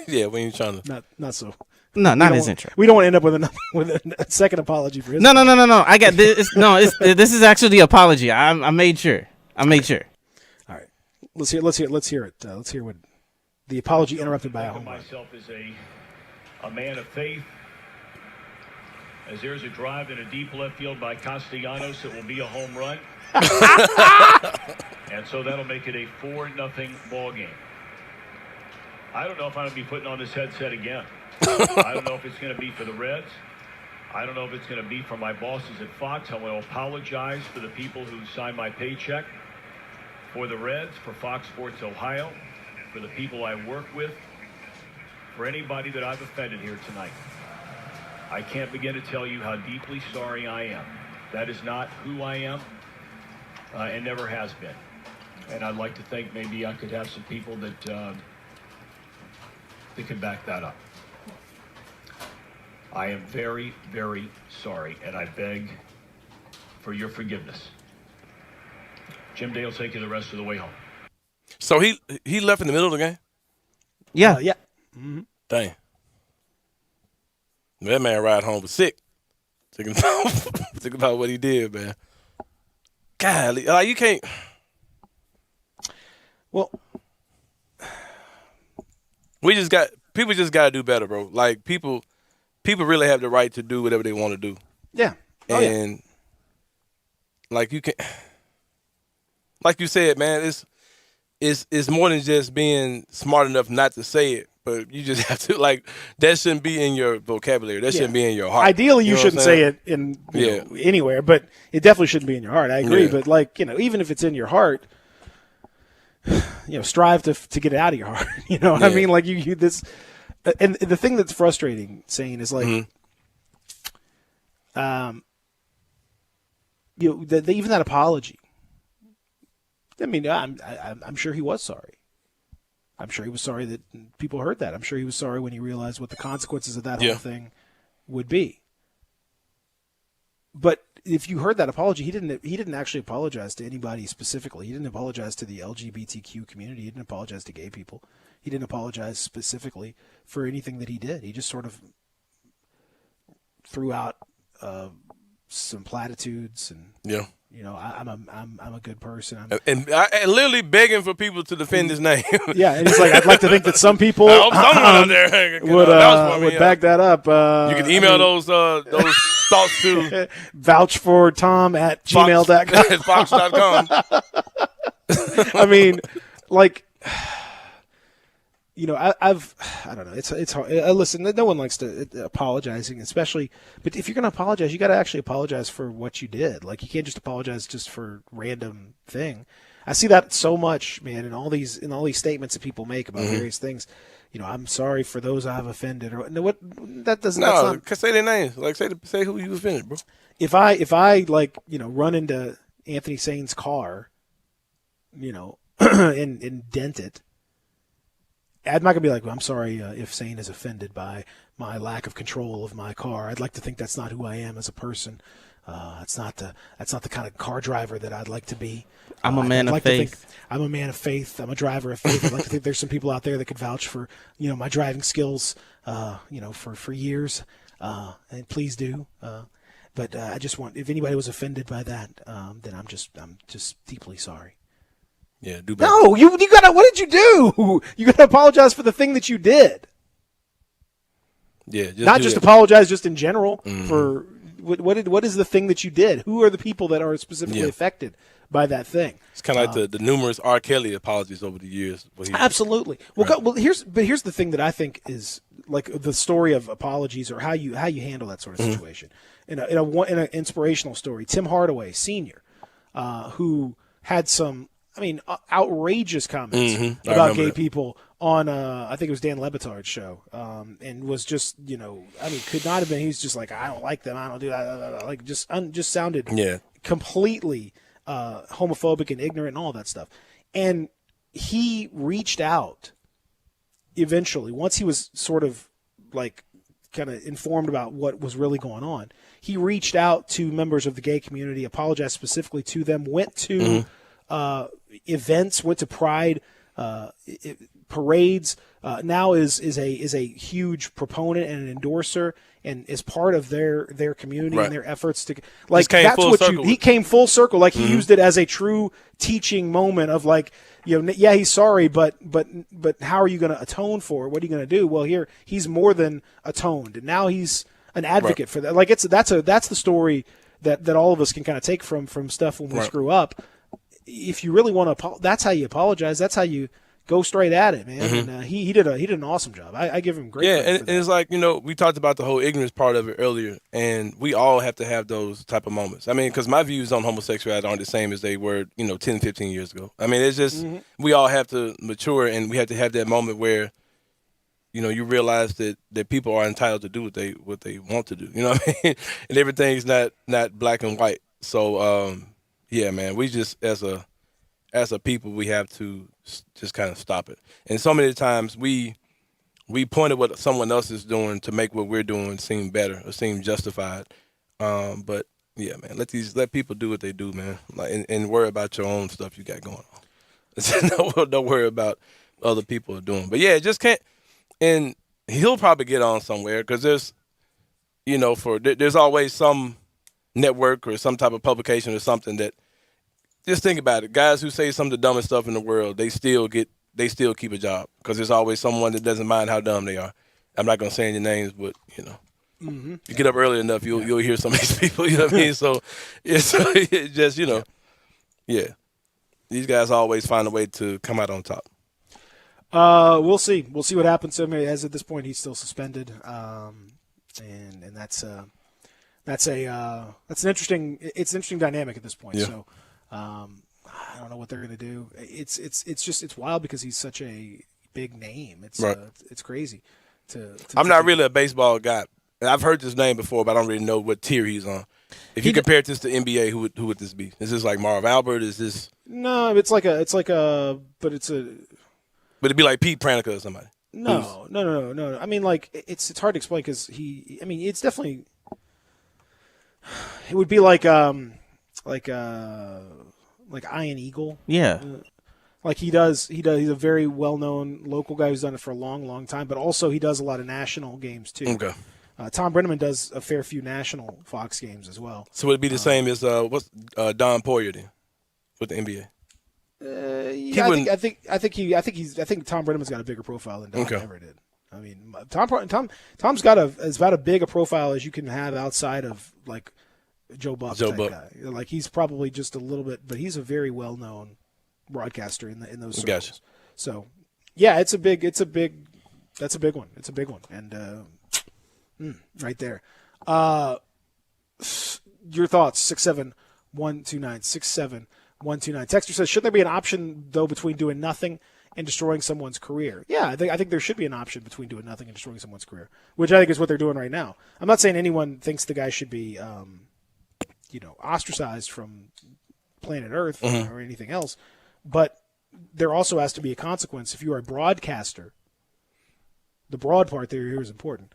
yeah, we ain't trying to. Not so. No, not his intro. We don't want to end up with a second apology for his. No. I got this. This is actually the apology. I made sure. All right, let's hear it. Let's hear what the apology interrupted by a home run. Myself as a man of faith. As there's a drive in a deep left field by Castellanos, it will be a home run. And so that'll make it a 4-0 ball game. I don't know if I'm going to be putting on this headset again. I don't know if it's going to be for the Reds. I don't know if it's going to be for my bosses at Fox. I want to apologize for the people who signed my paycheck, for the Reds, for Fox Sports Ohio, for the people I work with, for anybody that I've offended here tonight. I can't begin to tell you how deeply sorry I am. That is not who I am, and never has been. And I'd like to think maybe I could have some people that can back that up. I am very, very sorry, and I beg for your forgiveness. Jim Day will take you the rest of the way home. So he left in the middle of the game? Yeah. Yeah. Mm-hmm. Dang. That man ride home was sick. Think about what he did, man. Golly, you can't. Well, people just got to do better, bro. Like people people really have the right to do whatever they want to do. Yeah. And like you said, man, it's more than just being smart enough not to say it, but you just have to, like, that shouldn't be in your vocabulary. That shouldn't be in your heart. Ideally, you know shouldn't say it in anywhere, but it definitely shouldn't be in your heart. I agree, but like, even if it's in your heart, strive to get it out of your heart. You know what I mean? Like you this, and the thing that's frustrating, Sane, is like, even that apology. I mean, I'm sure he was sorry. I'm sure he was sorry that people heard that. I'm sure he was sorry when he realized what the consequences of that whole thing would be. But if you heard that apology, he didn't actually apologize to anybody specifically. He didn't apologize to the LGBTQ community. He didn't apologize to gay people. He didn't apologize specifically for anything that he did. He just sort of threw out some platitudes and I'm a good person. And literally begging for people to defend his name. Yeah, and he's like, I'd like to think that some people someone out there would back that up. You can email those thoughts to vouchfortom@gmail.com. Fox.com. I mean, like, I don't know. It's hard. Listen, no one likes to apologizing, especially. But if you're going to apologize, you got to actually apologize for what you did. Like, you can't just apologize just for random thing. I see that so much, man, in all these statements that people make about various things. I'm sorry for those I've offended, or what that doesn't. No, say their names. Like, say who you offended, bro. If I like run into Anthony Sane's car, and dent it. I'm not going to be like, well, I'm sorry if Sane is offended by my lack of control of my car. I'd like to think that's not who I am as a person. That's not the kind of car driver that I'd like to be. I'm a man of faith. I'm a man of faith. I'm a driver of faith. I'd like to think there's some people out there that could vouch for, my driving skills, for years. And please do. But I just want, if anybody was offended by that, then I'm just deeply sorry. Yeah, do better. No, you gotta. What did you do? You gotta apologize for the thing that you did. Yeah, not just apologize, just in general for what is the thing that you did? Who are the people that are specifically affected by that thing? It's kind of like the numerous R. Kelly apologies over the years. Absolutely. Well, here's the thing that I think is like the story of apologies, or how you handle that sort of situation. In an inspirational story, Tim Hardaway Sr., who had some, outrageous comments about gay people on, I think it was Dan Le Batard's show, and was just, could not have been. He was just like, I don't like them. I don't do that. Like, just sounded completely homophobic and ignorant and all that stuff. And he reached out eventually, once he was sort of like kind of informed about what was really going on. He reached out to members of the gay community, apologized specifically to them, went to events, went to Pride parades. Now is a huge proponent and an endorser, and is part of their community and their efforts to like. That's what he came full circle. Like, he used it as a true teaching moment of like, he's sorry, but how are you going to atone for it? What are you going to do? Well, here he's more than atoned, and now he's an advocate for that. Like, that's the story that all of us can kind of take from stuff when we screw up. If you really want to, that's how you apologize. That's how you go straight at it, man. And he did an awesome job. I give him great. Yeah, and it's like, we talked about the whole ignorance part of it earlier, and we all have to have those type of moments. Because my views on homosexuality aren't the same as they were, 10, 15 years ago. It's just we all have to mature, and we have to have that moment where, you realize that people are entitled to do what they want to do. You know what I mean? And everything's not black and white. So yeah, man, we just as a people, we have to just kind of stop it. And so many times we point at what someone else is doing to make what we're doing seem better or seem justified. But yeah, man, let people do what they do, man. Like, and worry about your own stuff you got going on. Don't worry about other people are doing. But yeah, just can't. And he'll probably get on somewhere, because there's, there's always some network or some type of publication or something that, just think about it. Guys who say some of the dumbest stuff in the world, they still keep a job, because there's always someone that doesn't mind how dumb they are. I'm not going to say any names, but, Mm-hmm. You get up early enough, you'll hear some of these people. You know what I mean? So it's just yeah. These guys always find a way to come out on top. We'll see. We'll see what happens to him. As at this point, he's still suspended, and that's an interesting. It's an interesting dynamic at this point. Yeah. So I don't know what they're going to do. It's wild because he's such a big name. It's crazy. I'm not really a baseball guy. I've heard this name before, but I don't really know what tier he's on. If you compare this to NBA, who would this be? Is this like Marv Albert? Is this? No, but it'd be like Pete Pranica or somebody. No. I mean, like it's hard to explain because it's definitely. It would be like Ian Eagle. Yeah. Like he's a very well-known local guy who's done it for a long, long time, but also he does a lot of national games too. Okay. Tom Brenneman does a fair few national Fox games as well. So would it be the same as what's Don Poirier then with the NBA? I think Tom Brenneman's got a bigger profile than Don ever did. I mean, Tom's got as about a big a profile as you can have outside of like Joe Buck type guy. Like he's probably just a little bit, but he's a very well-known broadcaster in those circles. Gotcha. So, yeah, that's a big one. It's a big one, and right there. Your thoughts? 67129 67129. Texter says, should there be an option though between doing nothing and destroying someone's career? Yeah, I think there should be an option between doing nothing and destroying someone's career, which I think is what they're doing right now. I'm not saying anyone thinks the guy should be, ostracized from planet Earth or anything else, but there also has to be a consequence. If you are a broadcaster, the broad part there here is important.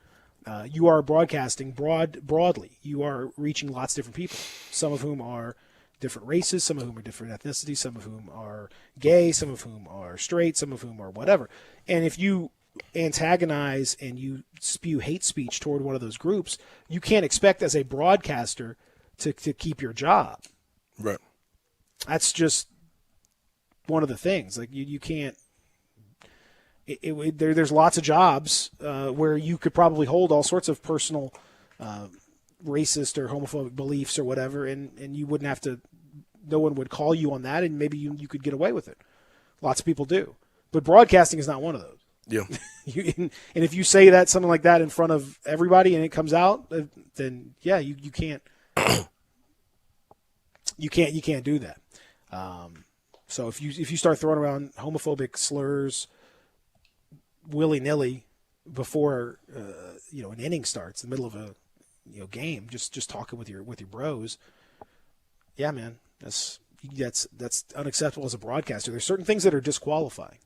You are broadcasting broadly. You are reaching lots of different people, some of whom are different races, some of whom are different ethnicities, some of whom are gay, some of whom are straight, some of whom are whatever. And if you antagonize and you spew hate speech toward one of those groups, you can't expect as a broadcaster to keep your job. Right. That's just one of the things. Like you can't. There's lots of jobs where you could probably hold all sorts of personal racist or homophobic beliefs or whatever, and you wouldn't have to. No one would call you on that, and maybe you could get away with it. Lots of people do, but broadcasting is not one of those. Yeah. And if you say something like that in front of everybody and it comes out, then yeah, you can't. You can't do that. So if you start throwing around homophobic slurs willy-nilly before an inning starts, in the middle of a game, just talking with your bros, yeah, man, that's unacceptable as a broadcaster. There's certain things that are disqualifying.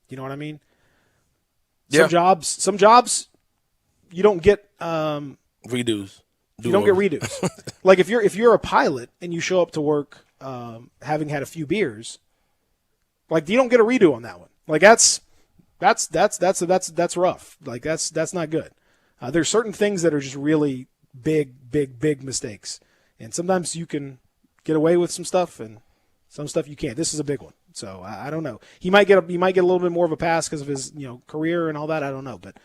You know what I mean? Yeah. Some jobs you don't get redos. You don't get redos. Like if you're a pilot and you show up to work having had a few beers, like you don't get a redo on that one. Like that's rough. Like that's not good. There's certain things that are just really big mistakes, and sometimes you can get away with some stuff, and some stuff you can't. This is a big one. So I don't know. He might get a little bit more of a pass because of his career and all that. I don't know, but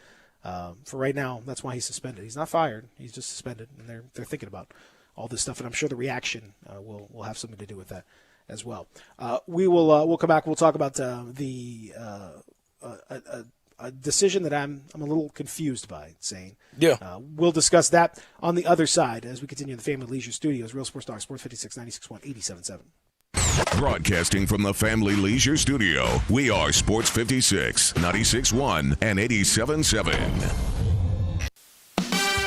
for right now, that's why he's suspended. He's not fired. He's just suspended, and they're thinking about all this stuff, and I'm sure the reaction will have something to do with that as well. We'll come back. We'll talk about a decision that I'm a little confused by. Saying we'll discuss that on the other side as we continue in the Family Leisure Studios. Real Sports Talk, Sports 56, 96.1, 87.7. Broadcasting from the Family Leisure Studio, we are Sports 56, 96.1, and 87.7.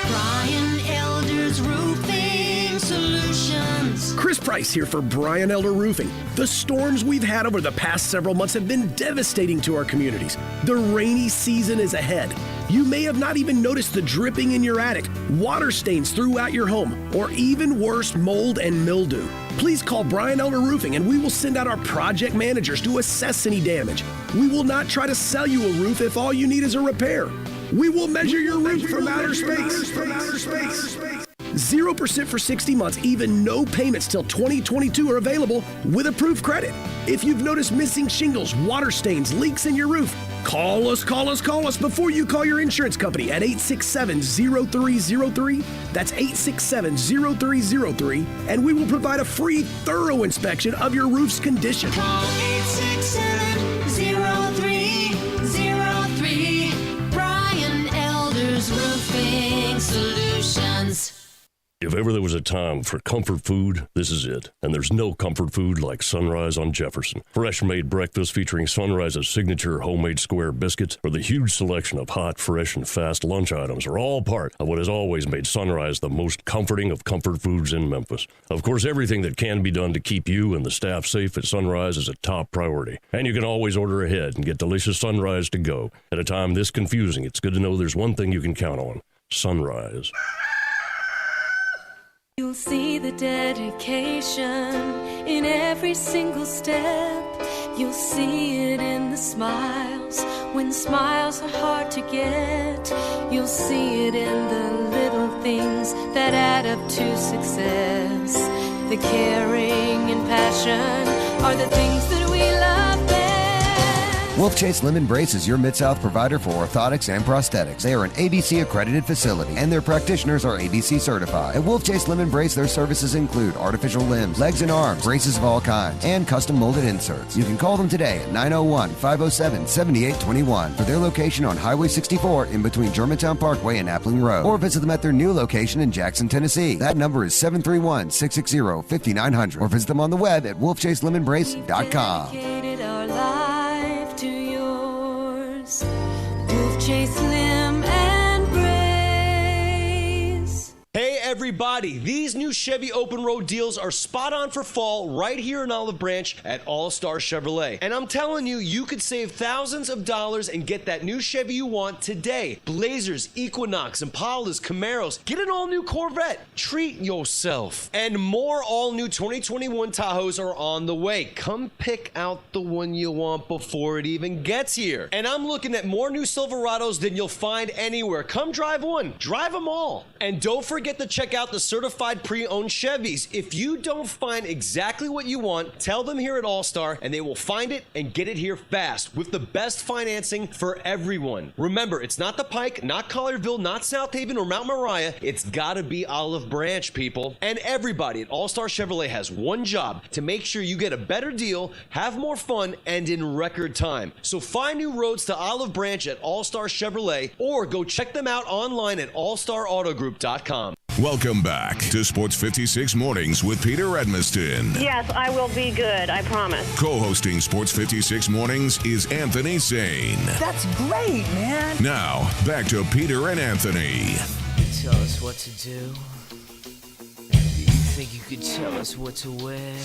Brian Elder's Roofing Solutions. Chris Price here for Brian Elder Roofing. The storms we've had over the past several months have been devastating to our communities. The rainy season is ahead. You may have not even noticed the dripping in your attic, water stains throughout your home, or even worse, mold and mildew. Please call Brian Elder Roofing and we will send out our project managers to assess any damage. We will not try to sell you a roof if all you need is a repair. We will measure your roof from outer space. 0% for 60 months, even no payments till 2022 are available with approved credit. If you've noticed missing shingles, water stains, leaks in your roof, Call us before you call your insurance company at 867-0303. That's 867-0303, and we will provide a free, thorough inspection of your roof's condition. Call 867-0303. Brian Elders Roofing Solutions. If ever there was a time for comfort food, this is it. And there's no comfort food like Sunrise on Jefferson. Fresh made breakfast featuring Sunrise's signature homemade square biscuits or the huge selection of hot, fresh, and fast lunch items are all part of what has always made Sunrise the most comforting of comfort foods in Memphis. Of course, everything that can be done to keep you and the staff safe at Sunrise is a top priority. And you can always order ahead and get delicious Sunrise to go. At a time this confusing, it's good to know there's one thing you can count on: Sunrise. You'll see the dedication in every single step. You'll see it in the smiles, when smiles are hard to get. You'll see it in the little things that add up to success. The caring and passion are the things that we love best. Wolf Chase Lemon Brace is your Mid-South provider for orthotics and prosthetics. They are an ABC-accredited facility, and their practitioners are ABC certified. At Wolf Chase Lemon Brace, their services include artificial limbs, legs and arms, braces of all kinds, and custom molded inserts. You can call them today at 901-507-7821 for their location on Highway 64 in between Germantown Parkway and Appling Road, or visit them at their new location in Jackson, Tennessee. That number is 731-660-5900, or visit them on the web at wolfchaselemonbrace.com. Dedicated our life to yours. Wolf Chase Limb and Brace. Hey everybody, these new Chevy Open Road deals are spot on for fall right here in Olive Branch at All Star Chevrolet. And I'm telling you, you could save thousands of dollars and get that new Chevy you want today. Blazers, Equinox, Impalas, Camaros, get an all-new Corvette. Treat yourself. And more all-new 2021 Tahoes are on the way. Come pick out the one you want before it even gets here. And I'm looking at more new Silverados than you'll find anywhere. Come drive one. Drive them all. And don't forget to check out the certified pre-owned Chevys. If you don't find exactly what you want, tell them here at All-Star and they will find it and get it here fast with the best financing for everyone. Remember, it's not the Pike, not Collierville, not South Haven or Mount Moriah. It's gotta be Olive Branch, people. And everybody at All-Star Chevrolet has one job: to make sure you get a better deal, have more fun, and in record time. So find new roads to Olive Branch at All-Star Chevrolet or go check them out online at allstarautogroup.com. Welcome back to Sports 56 Mornings with Peter Edmiston. Yes, I will be good, I promise. Co-hosting Sports 56 Mornings is Anthony Sane. That's great, man. Now, back to Peter and Anthony. Tell us what to do. You think you could tell us what to wear?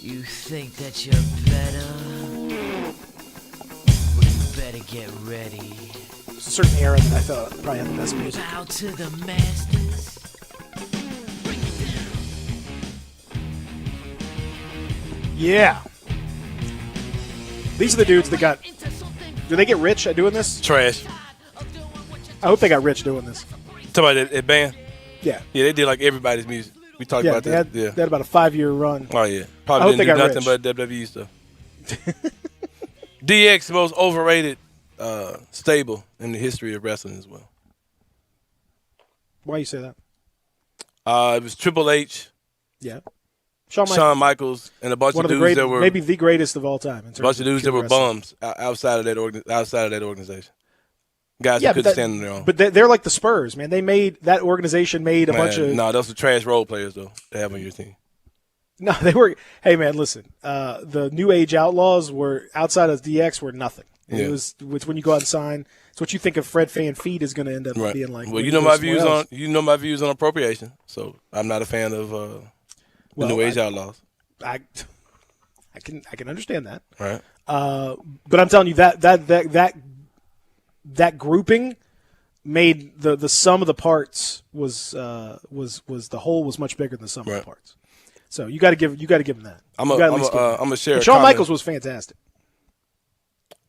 You think that you're better? Well, you better get ready. It's a certain era that I thought probably had the best music. Bow to the masters. Yeah. These are the dudes that got... Do they get rich at doing this? Trash. I hope they got rich doing this. Talking about that band? Yeah. Yeah, they did like everybody's music. We talked about that. They had about a 5-year run. Oh, yeah. I Probably hope they didn't do got nothing but WWE stuff. DX, the most overrated stable in the history of wrestling as well. Why you say that? It was Triple H. Yeah. Shawn Michaels and a bunch of dudes that were maybe the greatest of all time. A bunch of dudes that were bums outside of that organization. Guys who couldn't stand on their own. But they're like the Spurs, man. That organization made a bunch of... No, those are trash role players, though, to have on your team. No, they were... Hey, man, listen. The New Age Outlaws were, outside of DX, were nothing. Yeah. It's when you go out and sign. It's what you think of Fred Van Feet is going to end up being like. Well, you know my views on appropriation, so I'm not a fan of the New Age Outlaws. I can understand that. Right. But I'm telling you that grouping made the sum of the parts was the whole was much bigger than the sum of the parts. So you got to give them that. I'm a share. Shawn Michaels was fantastic.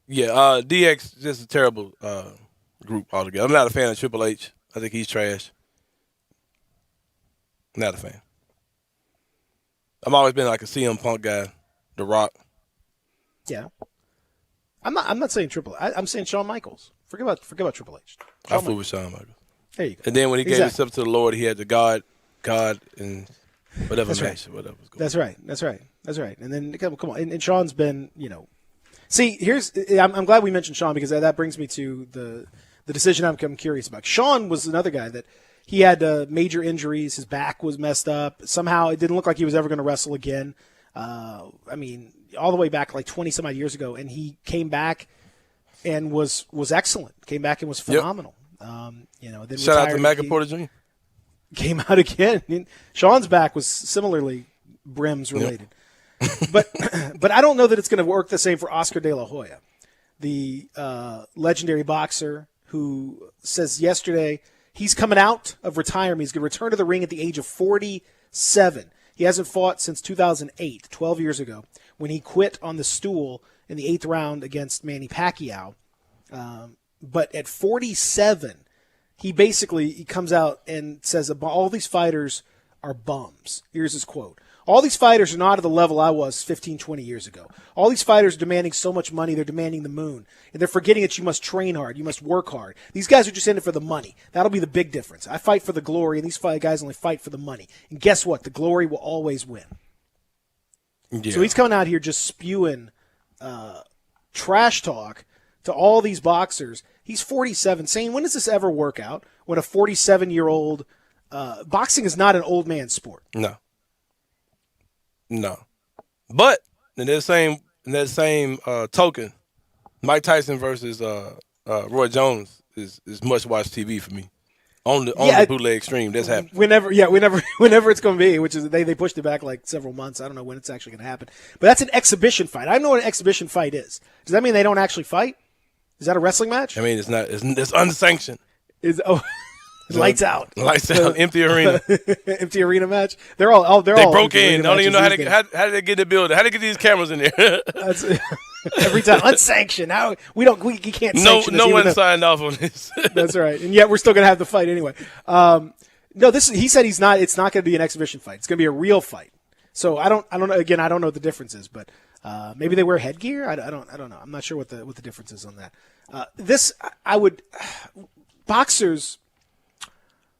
Yeah, DX just a terrible group altogether. I'm not a fan of Triple H. I think he's trash. Not a fan. I've always been like a CM Punk guy, The Rock. Yeah. I'm not saying Triple H. I'm saying Shawn Michaels. Forget about Triple H. I flew with Shawn Michaels. There you go. And then when he gave himself to the Lord, he had to God, and whatever That's match, right. whatever was going. That's right. And then come on, and Sean's been, See, I'm glad we mentioned Sean because that brings me to the decision I'm curious about. Sean was another guy that he had major injuries. His back was messed up. Somehow it didn't look like he was ever going to wrestle again. All the way back like 20-some-odd years ago, and he came back and was excellent. Came back and was phenomenal. Then Shout out to retired. Maca Porter Jr. Came out again. I mean, Sean's back was similarly Brims related. But I don't know that it's going to work the same for Oscar De La Hoya, the legendary boxer who says yesterday he's coming out of retirement. He's going to return to the ring at the age of 47. He hasn't fought since 2008, 12 years ago, when he quit on the stool in the 8th round against Manny Pacquiao. But at 47, he comes out and says all these fighters are bums. Here's his quote. All these fighters are not at the level I was 15, 20 years ago. All these fighters are demanding so much money, they're demanding the moon. And they're forgetting that you must train hard, you must work hard. These guys are just in it for the money. That'll be the big difference. I fight for the glory, and these guys only fight for the money. And guess what? The glory will always win. Yeah. So he's coming out here just spewing trash talk to all these boxers. He's 47, saying, when does this ever work out? When a 47-year-old boxing is not an old man sport. No. But in that same token, Mike Tyson versus Roy Jones is much watched TV for me. On the bootleg stream, that's happening. Whenever it's going to be, which is they pushed it back like several months. I don't know when it's actually going to happen. But that's an exhibition fight. I don't know what an exhibition fight is. Does that mean they don't actually fight? Is that a wrestling match? I mean, it's not. It's unsanctioned. Lights out. Lights out. Empty arena. Empty arena match. They broke in. I don't even know how did they get the building. How did they get these cameras in there? That's every time unsanctioned. Now we can't sanction no this, one signed off on this. That's right. And yet we're still gonna have the fight anyway. He said it's not going to be an exhibition fight. It's going to be a real fight. So I don't know. Again, I don't know what the difference is, but maybe they wear headgear. I don't know. I'm not sure what the difference is on that.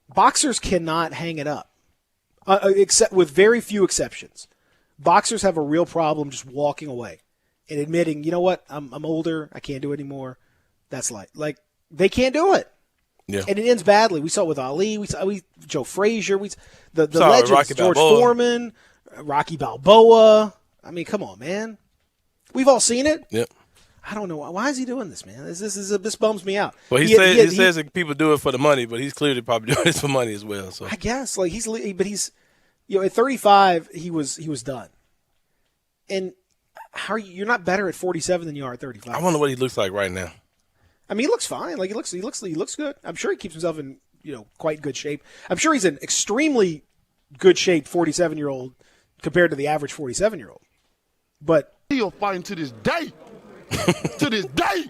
Boxers cannot hang it up, except with very few exceptions. Boxers have a real problem just walking away and admitting, you know what, I'm older, I can't do it anymore. That's like they can't do it. Yeah. And it ends badly. We saw it with Ali. We saw Joe Frazier. The Sorry, legends, George Foreman, Rocky Balboa. I mean, come on, man. We've all seen it. Yep. I don't know why is he doing this, man. This bums me out. Well, he says that people do it for the money, but he's clearly probably doing this for money as well. So I guess he's at 35 he was done. And you're not better at 47 than you are at 35. I wonder what he looks like right now. I mean, he looks fine. Like he looks good. I'm sure he keeps himself in quite good shape. I'm sure he's in extremely good shape 47-year-old compared to the average 47-year-old. But he'll fighting to this day. To this day.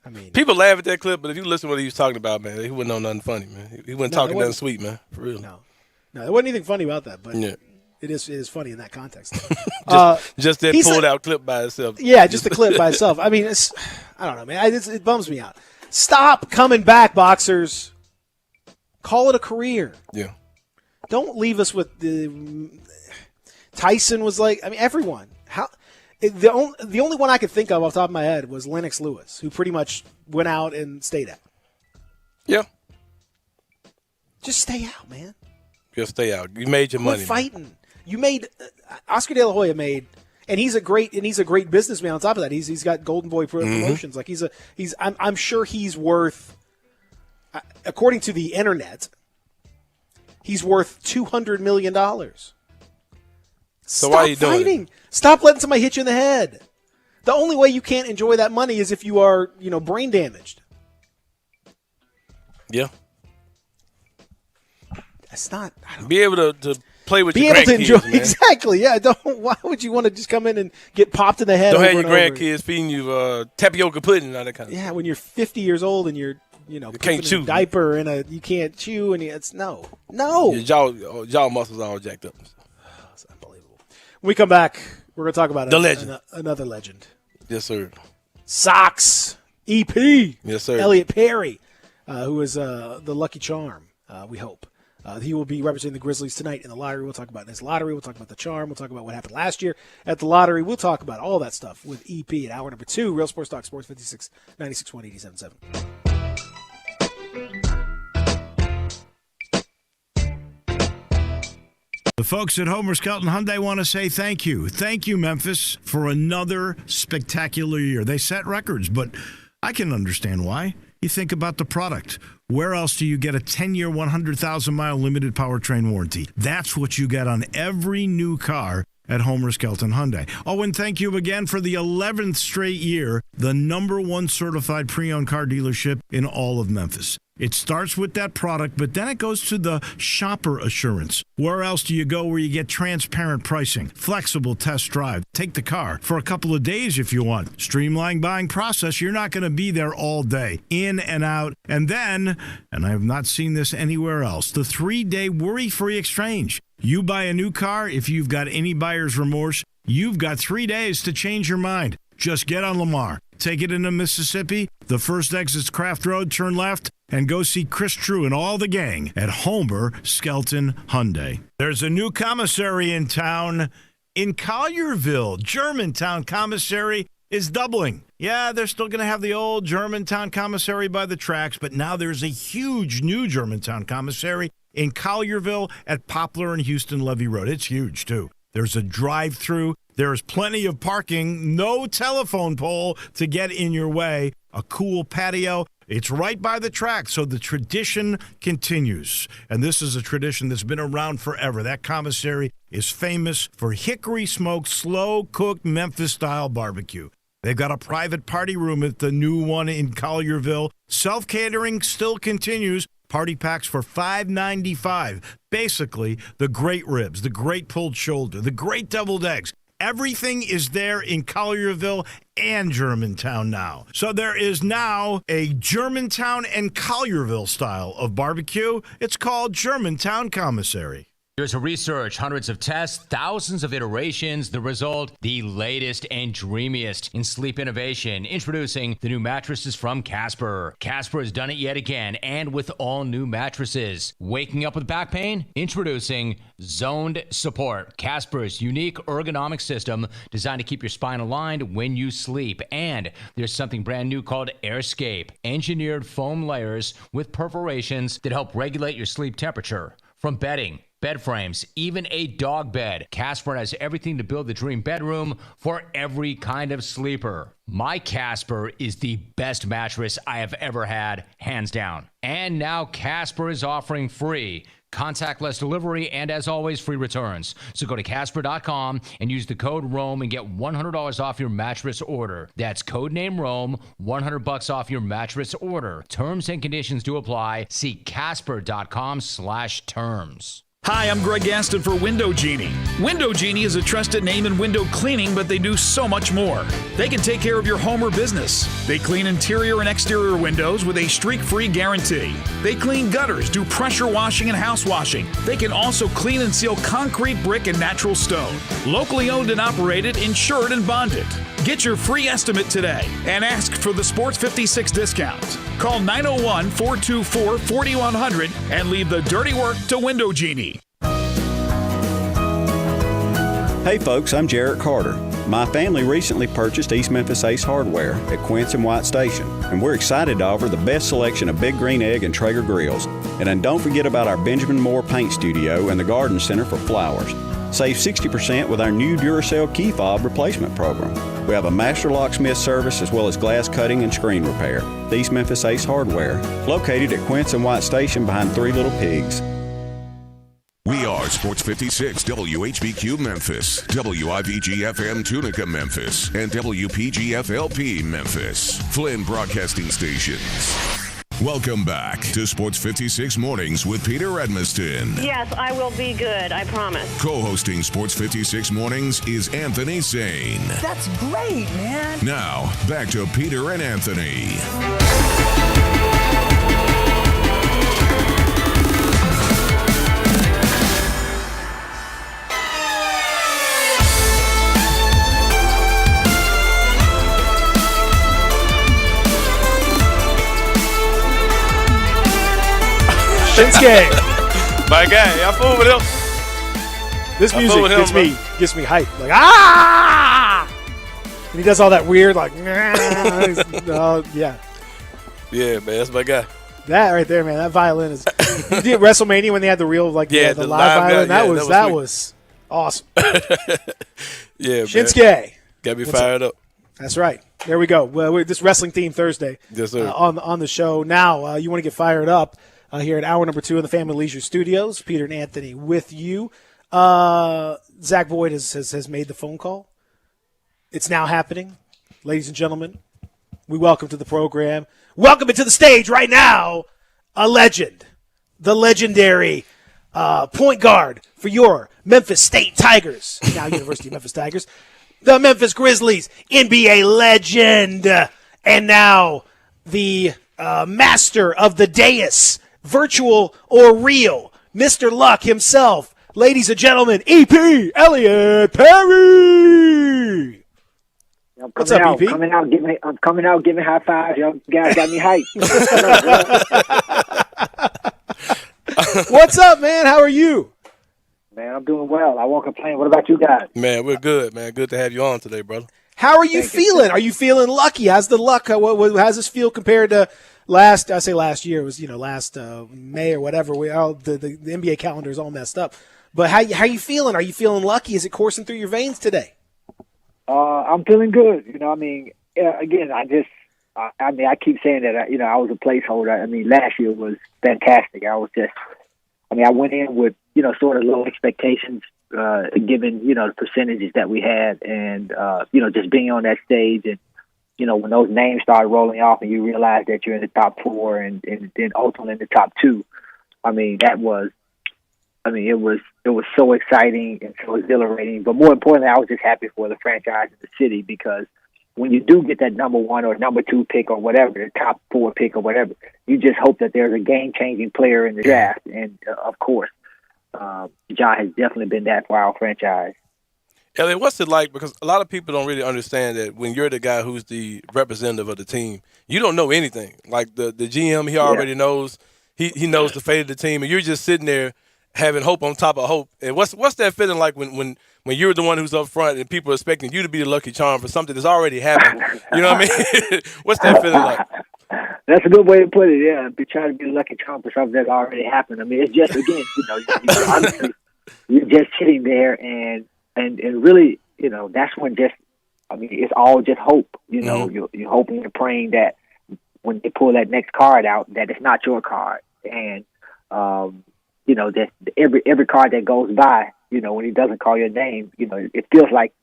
I mean, people laugh at that clip, but if you listen to what he was talking about, man, he wouldn't know nothing funny, man. He wasn't talking nothing sweet, man. For real. No, there wasn't anything funny about that, but yeah. It is funny in that context. just that pulled out clip by itself. Yeah, just the clip by itself. I mean, I don't know, man. It bums me out. Stop coming back, boxers. Call it a career. Yeah. Don't leave us with the. Tyson was like, I mean, everyone. The only one I could think of off the top of my head was Lennox Lewis, who pretty much went out and stayed out. Yeah. Just stay out, man. Just stay out. You made your money. Quit fighting. You made Oscar De La Hoya made, and he's a great businessman. On top of that, he's got Golden Boy Promotions. Like I'm sure he's worth, according to the internet, he's worth $200 million. So Stop why are you doing fighting. it? Stop letting somebody hit you in the head. The only way you can't enjoy that money is if you are, brain damaged. Yeah. That's not. Be able to play with be your able to enjoy grandkids, man. exactly. Yeah. Why would you want to just come in and get popped in the head? Don't have over your and over? grandkids feeding you tapioca pudding and all that kind of Yeah, stuff. when you're 50 years old and you're can't chew. a diaper and you can't chew and it's no. Your jaw muscles all jacked up. It's unbelievable. When we come back, We're going to talk about The legend. Another legend. Yes, sir. Sox EP. Yes, sir. Elliot Perry, who is the lucky charm, we hope. He will be representing the Grizzlies tonight in the lottery. We'll talk about this lottery. We'll talk about the charm. We'll talk about what happened last year at the lottery. We'll talk about all that stuff with EP at hour number 2. Real Sports Talk, Sports 56, 96.1, 87.7. The folks at Homer Skelton Hyundai want to say thank you. Thank you, Memphis, for another spectacular year. They set records, but I can understand why. You think about the product. Where else do you get a 10-year, 100,000-mile limited powertrain warranty? That's what you get on every new car at Homer Skelton Hyundai. Oh, and thank you again for the 11th straight year, the number 1 certified pre-owned car dealership in all of Memphis. It starts with that product, but then it goes to the shopper assurance. Where else do you go where you get transparent pricing, flexible test drive, take the car for a couple of days if you want, streamlined buying process? You're not going to be there all day, in and out. And then, and I have not seen this anywhere else, the 3-day worry-free exchange. You buy a new car, if you've got any buyer's remorse, you've got 3 days to change your mind. Just get on Lamar, take it into Mississippi, the first exit's Craft Road, turn left, and go see Chris True and all the gang at Homer Skelton Hyundai. There's a new commissary in town in Collierville. Germantown Commissary is doubling. Yeah, they're still going to have the old Germantown Commissary by the tracks, but now there's a huge new Germantown Commissary in Collierville at Poplar and Houston Levee Road. It's huge, too. There's a drive-through. There's plenty of parking, no telephone pole to get in your way, a cool patio. It's right by the track, so the tradition continues. And this is a tradition that's been around forever. That commissary is famous for hickory-smoked, slow-cooked Memphis-style barbecue. They've got a private party room at the new one in Collierville. Self-catering still continues. Party packs for $5.95. Basically, the great ribs, the great pulled shoulder, the great deviled eggs. Everything is there in Collierville and Germantown now. So there is now a Germantown and Collierville style of barbecue. It's called Germantown Commissary. Years of research, hundreds of tests, thousands of iterations. The result, the latest and dreamiest in sleep innovation. Introducing the new mattresses from Casper. Casper has done it yet again, and with all new mattresses. Waking up with back pain? Introducing Zoned Support. Casper's unique ergonomic system designed to keep your spine aligned when you sleep. And there's something brand new called AirScape. Engineered foam layers with perforations that help regulate your sleep temperature. From bedding, bed frames, even a dog bed, Casper has everything to build the dream bedroom for every kind of sleeper. My Casper is the best mattress I have ever had, hands down. And now Casper is offering free contactless delivery and, as always, free returns. So go to Casper.com and use the code ROAM and get $100 off your mattress order. That's codename ROAM, $100 off your mattress order. Terms and conditions do apply. See Casper.com/terms. Hi, I'm Greg Gaston for Window Genie. Window Genie is a trusted name in window cleaning, but they do so much more. They can take care of your home or business. They clean interior and exterior windows with a streak-free guarantee. They clean gutters, do pressure washing and house washing. They can also clean and seal concrete, brick, and natural stone. Locally owned and operated, insured and bonded. Get your free estimate today and ask for the Sports 56 discount. Call 901-424-4100 and leave the dirty work to Window Genie. Hey folks, I'm Jarrett Carter. My family recently purchased East Memphis Ace Hardware at Quince and White Station, and we're excited to offer the best selection of Big Green Egg and Traeger grills. And then don't forget about our Benjamin Moore Paint Studio and the Garden Center for flowers. Save 60% with our new Duracell key fob replacement program. We have a master locksmith service as well as glass cutting and screen repair. The East Memphis Ace Hardware, located at Quince and White Station behind Three Little Pigs. We are Sports 56 WHBQ Memphis, WIVG-FM Tunica Memphis, and WPG-FLP Memphis, Flynn Broadcasting Stations. Welcome back to Sports 56 Mornings with Peter Edmiston. Yes, I will be good, I promise. Co-hosting Sports 56 Mornings is Anthony Sane. That's great, man. Now, back to Peter and Anthony. Shinsuke. My guy. I fool with him. This I music fool with him, gets me hyped. Like, ah! And he does all that weird, like, yeah. Yeah, man, that's my guy. That right there, man. That violin is. You did WrestleMania when they had the real, like, the live violin. guy, That was awesome. Yeah, man. Shinsuke. Got me fired up. That's right. There we go. Well, this wrestling theme Thursday. Yes, sir. On the show now. You want to get fired up here at hour number 2 in the Family Leisure Studios. Peter and Anthony with you. Zach Boyd has made the phone call. It's now happening, ladies and gentlemen. We welcome to the program. Welcome into the stage right now, a legend, the legendary point guard for your Memphis State Tigers, now University of Memphis Tigers, the Memphis Grizzlies, NBA legend, and now the master of the dais, virtual or real, Mr. Luck himself, ladies and gentlemen, E.P. Elliott Perry. What's up, EP? I'm coming out, giving high fives. Y'all guys got me hyped. What's up, man? How are you? Man, I'm doing well. I won't complain. What about you guys? Man, we're good, man. Good to have you on today, brother. How are you feeling? Are you feeling lucky? How's the luck? How's this feel compared to last year? It was, last May or whatever. The NBA calendar is all messed up. But how you feeling? Are you feeling lucky? Is it coursing through your veins today? I'm feeling good. Again, I keep saying that, I was a placeholder. Last year was fantastic. I went in with, sort of low expectations, given, the percentages that we had and, just being on that stage and, when those names started rolling off and you realize that you're in the top 4 and then ultimately in the top 2, it was so exciting and so exhilarating. But more importantly, I was just happy for the franchise and the city because when you do get that number 1 or number 2 pick or whatever, the top 4 pick or whatever, you just hope that there's a game-changing player in the draft. And, of course, Ja has definitely been that for our franchise. Elliot, what's it like? Because a lot of people don't really understand that when you're the guy who's the representative of the team, you don't know anything. Like the GM, he already knows. He knows the fate of the team, and you're just sitting there having hope on top of hope. And what's that feeling like when you're the one who's up front and people are expecting you to be the lucky charm for something that's already happened? You know what I mean? What's that feeling like? That's a good way to put it, yeah. Be trying to be the lucky charm for something that's already happened. It's just, again, honestly, you're just sitting there and really, that's when it's all just hope. You're hoping and praying that when they pull that next card out, that it's not your card. And, that every card that goes by, when he doesn't call your name, it feels like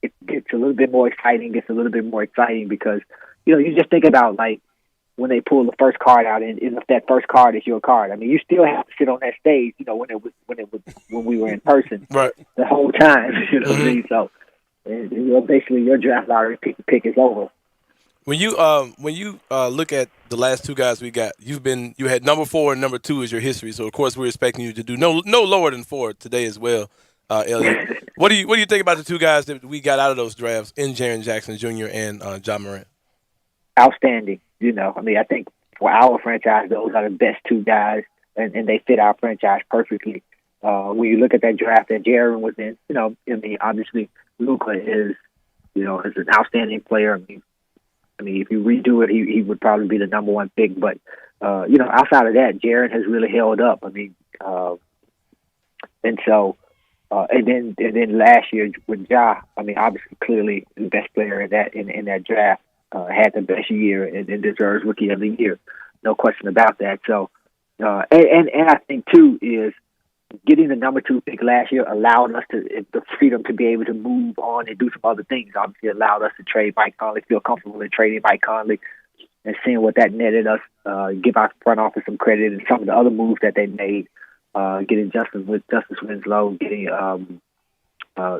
it gets a little bit more exciting, because, you just think about, like, when they pull the first card out and if that first card is your card. You still have to sit on that stage, when we were in person right. the whole time, what I mean? So, basically your draft lottery pick is over. When you look at the last 2 guys we got, you had number 4 and number 2 as your history. So of course we're expecting you to do no lower than 4 today as well, Elliot. What do you think about the 2 guys that we got out of those drafts in Jaren Jackson Jr. and Ja Morant? Outstanding. I think for our franchise, those are the best 2 guys, and they fit our franchise perfectly. When you look at that draft that Jaren was in, obviously Luka is an outstanding player. If you redo it, he would probably be the number 1 pick. But, outside of that, Jaren has really held up. And then last year with Ja, obviously clearly the best player in that draft, had the best year and deserves Rookie of the Year. No question about that. So, and I think too is getting the number 2 pick last year allowed us the freedom to be able to move on and do some other things. Obviously allowed us to trade Mike Conley, feel comfortable in trading Mike Conley and seeing what that netted us, give our front office some credit and some of the other moves that they made, getting Justice Winslow, getting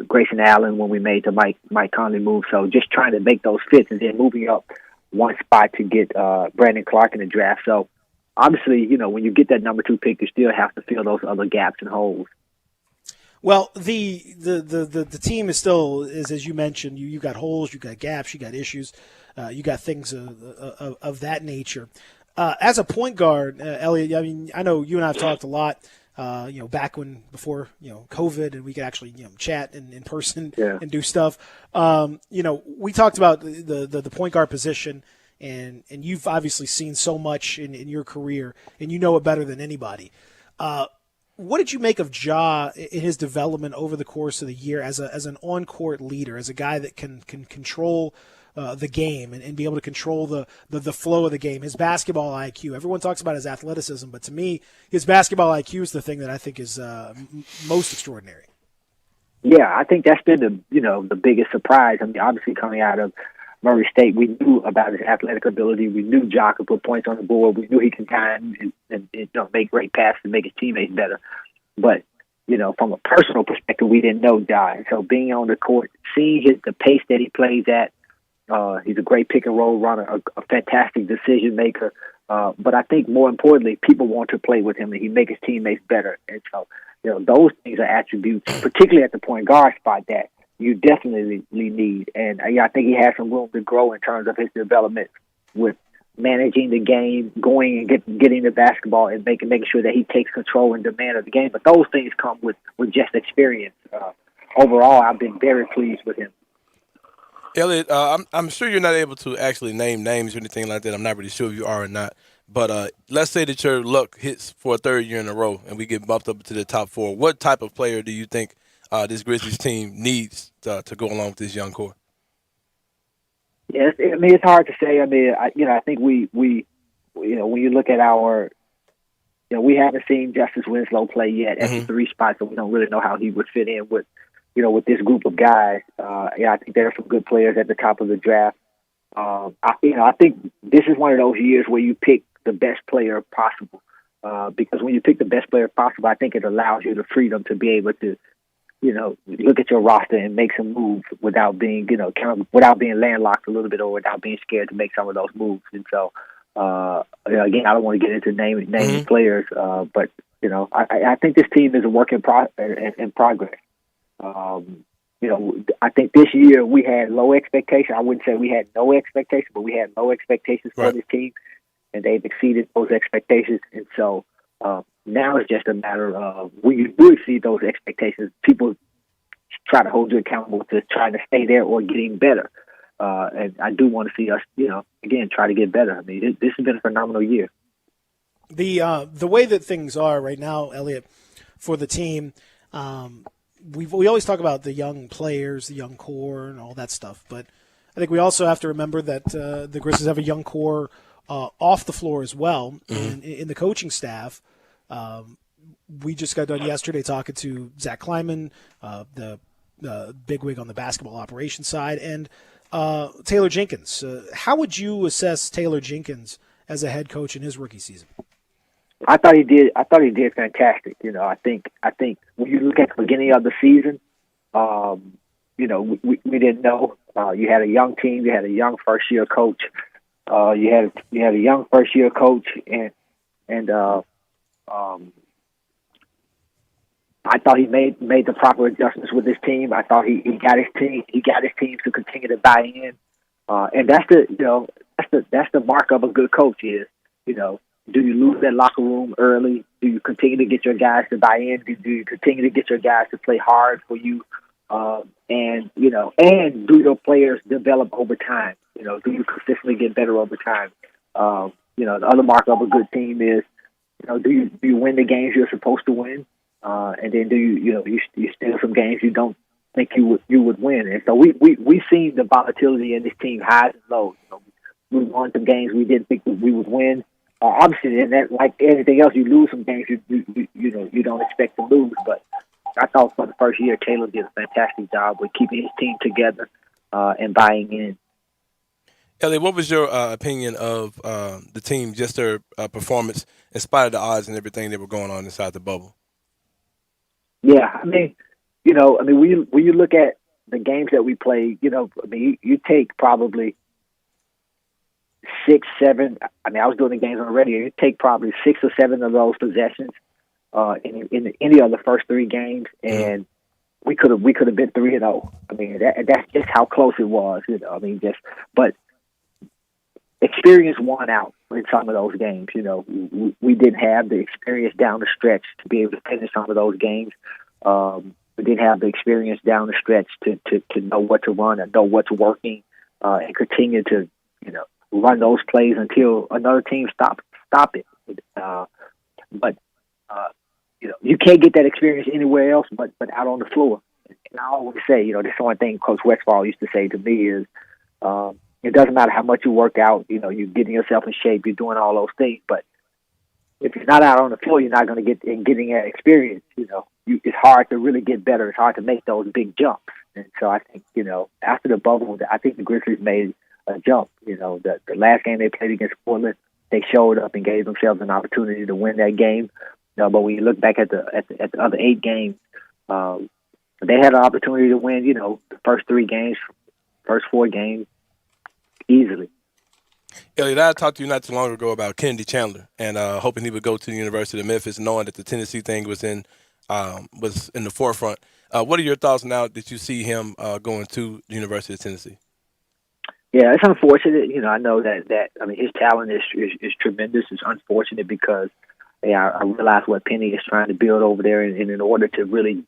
Grayson Allen when we made the Mike Conley move. So just trying to make those fits and then moving up 1 spot to get Brandon Clark in the draft. So obviously, when you get that number 2 pick, you still have to fill those other gaps and holes. Well, the team is still, as you mentioned, you got holes, you got gaps, you got issues, you got things of that nature. As a point guard, Elliot, I mean, I know you and I have talked a lot, back before COVID, and we could actually, chat in person and do stuff. We talked about the point guard position, and you've obviously seen so much in your career, and you know it better than anybody. What did you make of Ja in his development over the course of the year as an on-court leader, as a guy that can control the game and be able to control the flow of the game, his basketball IQ? Everyone talks about his athleticism, but to me, his basketball IQ is the thing that I think is most extraordinary. Yeah, I think that's been the biggest surprise. I mean, obviously coming out of Murray State, we knew about his athletic ability. We knew Ja could put points on the board. We knew he could time and make great passes and make his teammates better. But from a personal perspective, we didn't know Ja. And so being on the court, seeing the pace that he plays at, he's a great pick and roll runner, a fantastic decision maker. But I think more importantly, people want to play with him, and he makes his teammates better. And so, those things are attributes, particularly at the point guard spot, that you definitely need. And I think he has some room to grow in terms of his development with managing the game, going and getting the basketball, and making sure that he takes control and demand of the game. But those things come with just experience. Overall, I've been very pleased with him. Elliot, I'm sure you're not able to actually name names or anything like that. I'm not really sure if you are or not. But let's say that your luck hits for a third year in a row and we get bumped up to the top 4. What type of player do you think this Grizzlies team needs to go along with this young core? Yes, I mean, it's hard to say. I mean, I think we when you look at our, we haven't seen Justice Winslow play yet at the 3 spot, so we don't really know how he would fit in with this group of guys. I think there are some good players at the top of the draft. I think this is one of those years where you pick the best player possible, because when you pick the best player possible, I think it allows you the freedom to be able to, look at your roster and make some moves without being, without being landlocked a little bit or without being scared to make some of those moves. And so, again, I don't want to get into naming players, but I think this team is a work in progress. I think this year we had low expectations. I wouldn't say we had no expectations, but we had low expectations for this team, and they've exceeded those expectations. And so now it's just a matter of when you do exceed those expectations, people try to hold you accountable to trying to stay there or getting better. And I do want to see us, again, try to get better. I mean, this has been a phenomenal year. The way that things are right now, Elliot, for the team, we always talk about the young players, the young core, and all that stuff. But I think we also have to remember that the Grizzlies have a young core off the floor as well in the coaching staff. We just got done yesterday talking to Zach Kleiman, the bigwig on the basketball operations side, and Taylor Jenkins. How would you assess Taylor Jenkins as a head coach in his rookie season? I thought he did fantastic. I think when you look at the beginning of the season, we didn't know. You had a young team. You had a young first year coach. You had a young first year coach, and I thought he made the proper adjustments with his team. I thought he got his team to continue to buy in, and that's the mark of a good coach is, do you lose that locker room early? Do you continue to get your guys to buy in? Do you continue to get your guys to play hard for you? And do your players develop over time? Do you consistently get better over time? The other mark of a good team is, do you win the games you're supposed to win? And then do you steal some games you don't think you would win? And so we've seen the volatility in this team, highs and lows. We won some games we didn't think we would win. Obviously, and that, like anything else, you lose some games you don't expect to lose. But I thought for the first year, Taylor did a fantastic job with keeping his team together and buying in. Elliot, what was your opinion of the team, just their performance, in spite of the odds and everything that were going on inside the bubble? Yeah, I mean, when you look at the games that we played, you take probably 6, 7. I mean, I was doing the games on the radio. You take probably 6 or 7 of those possessions in any of the first 3 games, and we could have been 3-0. I mean, that's just how close it was. But experience won out. in some of those games. You know, we didn't have the experience down the stretch to be able to finish some of those games. We didn't have the experience down the stretch to know what to run and know what's working, and continue to, you know, run those plays until another team stop it. But you know, you can't get that experience anywhere else but out on the floor. And I always say, you know, this one thing Coach Westphal used to say to me is, it doesn't matter how much you work out, you know, you're getting yourself in shape, you're doing all those things, but if you're not out on the floor, you're not going to getting that experience. You know, it's hard to really get better. It's hard to make those big jumps. And so I think, you know, after the bubble, I think the Grizzlies made a jump. You know, the last game they played against Portland, they showed up and gave themselves an opportunity to win that game. But when you look back at the other 8 games, they had an opportunity to win, you know, the first 3 games, first 4 games easily. Elliot, I talked to you not too long ago about Kennedy Chandler and hoping he would go to the University of Memphis, knowing that the Tennessee thing was in the forefront. What are your thoughts now that you see him going to the University of Tennessee? Yeah, it's unfortunate. You know, I know that I mean, his talent is tremendous. It's unfortunate because I realize what Penny is trying to build over there, and in order to really,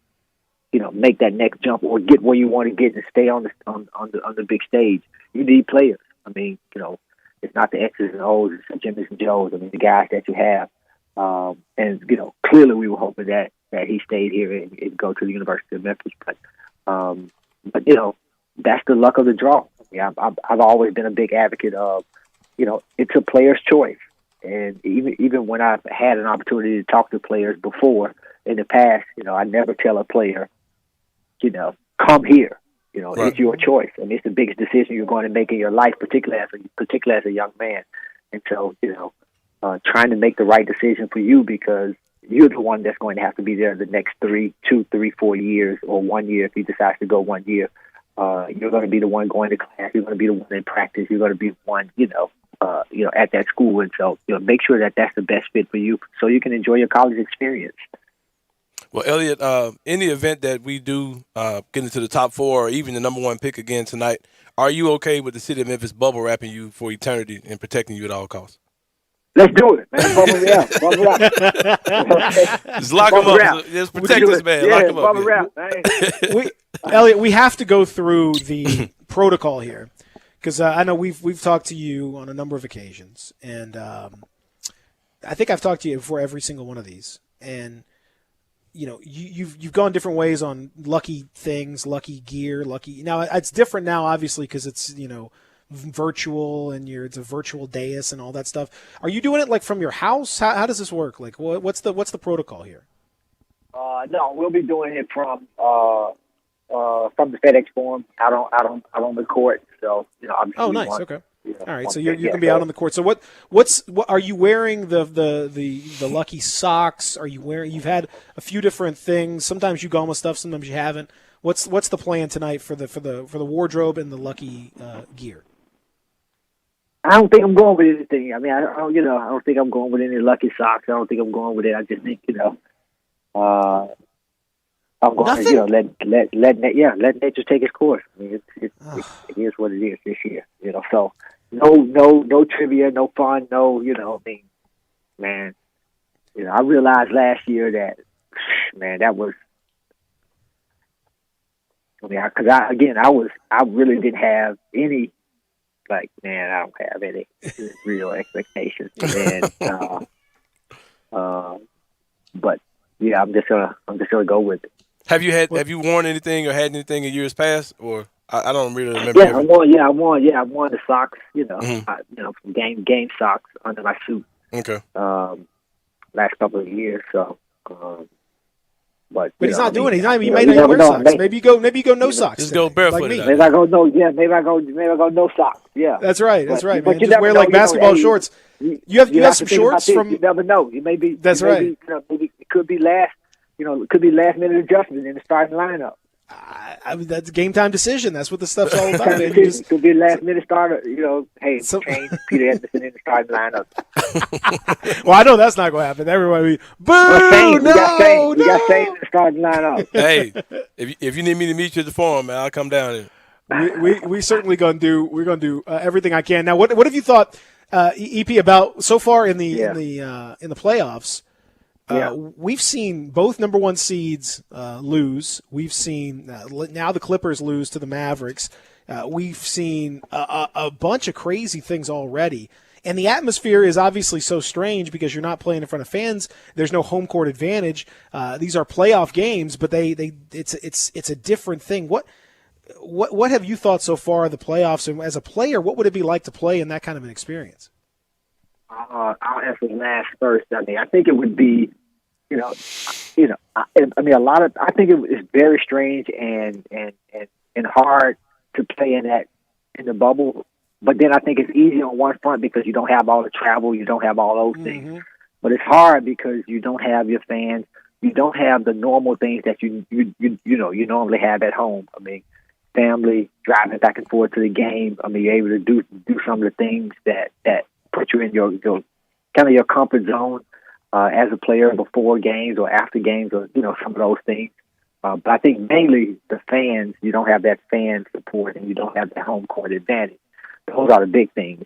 you know, make that next jump or get where you want to get and stay on the big stage, you need players. I mean, you know, it's not the X's and O's, it's the Jimmys and Joes. I mean, the guys that you have. And, you know, clearly we were hoping that he stayed here and go to the University of Memphis. But you know, that's the luck of the draw. Yeah, I've always been a big advocate of, you know, it's a player's choice. And even when I've had an opportunity to talk to players before in the past, you know, I never tell a player, you know, come here. You know, It's your choice. I mean, it's the biggest decision you're going to make in your life, particularly as a young man. And so, you know, trying to make the right decision for you because you're the one that's going to have to be there the next 2, 3, 4 years, or 1 year if he decides to go 1 year. You're going to be the one going to class. You're going to be the one in practice. You're going to be one, you know, at that school. And so, you know, make sure that that's the best fit for you so you can enjoy your college experience. Well, Elliot, in the event that we do get into the top 4 or even the number 1 pick again tonight, are you okay with the city of Memphis bubble wrapping you for eternity and protecting you at all costs? Let's do it, man. Bubble wrap. Just lock them up. Just protect us, man. Yeah, lock them up. Bubble wrap. Elliot, we have to go through the protocol here because I know we've talked to you on a number of occasions, and I think I've talked to you before every single one of these, and you know, you've gone different ways on lucky things, lucky gear, lucky. Now it's different now, obviously, because it's, you know, virtual and it's a virtual dais and all that stuff. Are you doing it like from your house? How does this work? Like, what's the protocol here? No, we'll be doing it from the FedEx Forum out on the court. So, you know, obviously. Oh, nice. Okay. All right, so you're going to be out on the court. So what are you wearing the lucky socks? Are you wearing? You've had a few different things. Sometimes you go with stuff, sometimes you haven't. What's the plan tonight for the wardrobe and the lucky gear? I don't think I'm going with anything. I mean, I don't think I'm going with any lucky socks. I don't think I'm going with it. I just think, you know, I'm going to, you know, let nature take its course. I mean, it is what it is this year. You know, so no trivia, no fun, no, you know. I mean, man, you know, I realized last year that, man, that was. I mean, I really didn't have any. Like, man, I don't have any real expectations. And, but yeah, I'm just gonna go with it. Have you worn anything or had anything in years past, or I don't really remember? Yeah, I won the socks. You know, from game socks under my suit. Okay. Last couple of years, so. But he's not doing it. He's not. He may not wear socks. Maybe you go no socks. Just go barefoot. Like me. Maybe I go no. Yeah, maybe I go no socks. Yeah. That's right. Man. But just wear like basketball shorts. You have some shorts from. You never know. You may be. That's right. Maybe it could be last. You know, it could be last minute adjustment in the starting lineup. I mean, that's a game time decision. That's what the stuff's all about. Man. It could be last minute starter. You know, hey, change Peter Anderson in the starting lineup. Well, I know that's not going to happen. Everybody, boo! You got Shane in the starting lineup. Hey, if you need me to meet you at the Forum, man, I'll come down here. We certainly gonna do. We're gonna do everything I can. Now, what have you thought? EP, about so far in the playoffs. We've seen both number one seeds lose. We've seen now the Clippers lose to the Mavericks. We've seen a bunch of crazy things already. And the atmosphere is obviously so strange because you're not playing in front of fans. There's no home court advantage. These are playoff games, but it's a different thing. What have you thought so far of the playoffs? And as a player, what would it be like to play in that kind of an experience? I'll answer last first. I mean, I think it would be, I think it's very strange and hard to play in the bubble. But then I think it's easy on one front because you don't have all the travel, you don't have all those things. But it's hard because you don't have your fans, you don't have the normal things that you normally have at home. I mean, family, driving back and forth to the game. I mean, you're able to do some of the things that put you in your kind of your comfort zone as a player before games or after games, or some of those things. But I think mainly the fans, you don't have that fan support and you don't have the home court advantage. Those are the big things.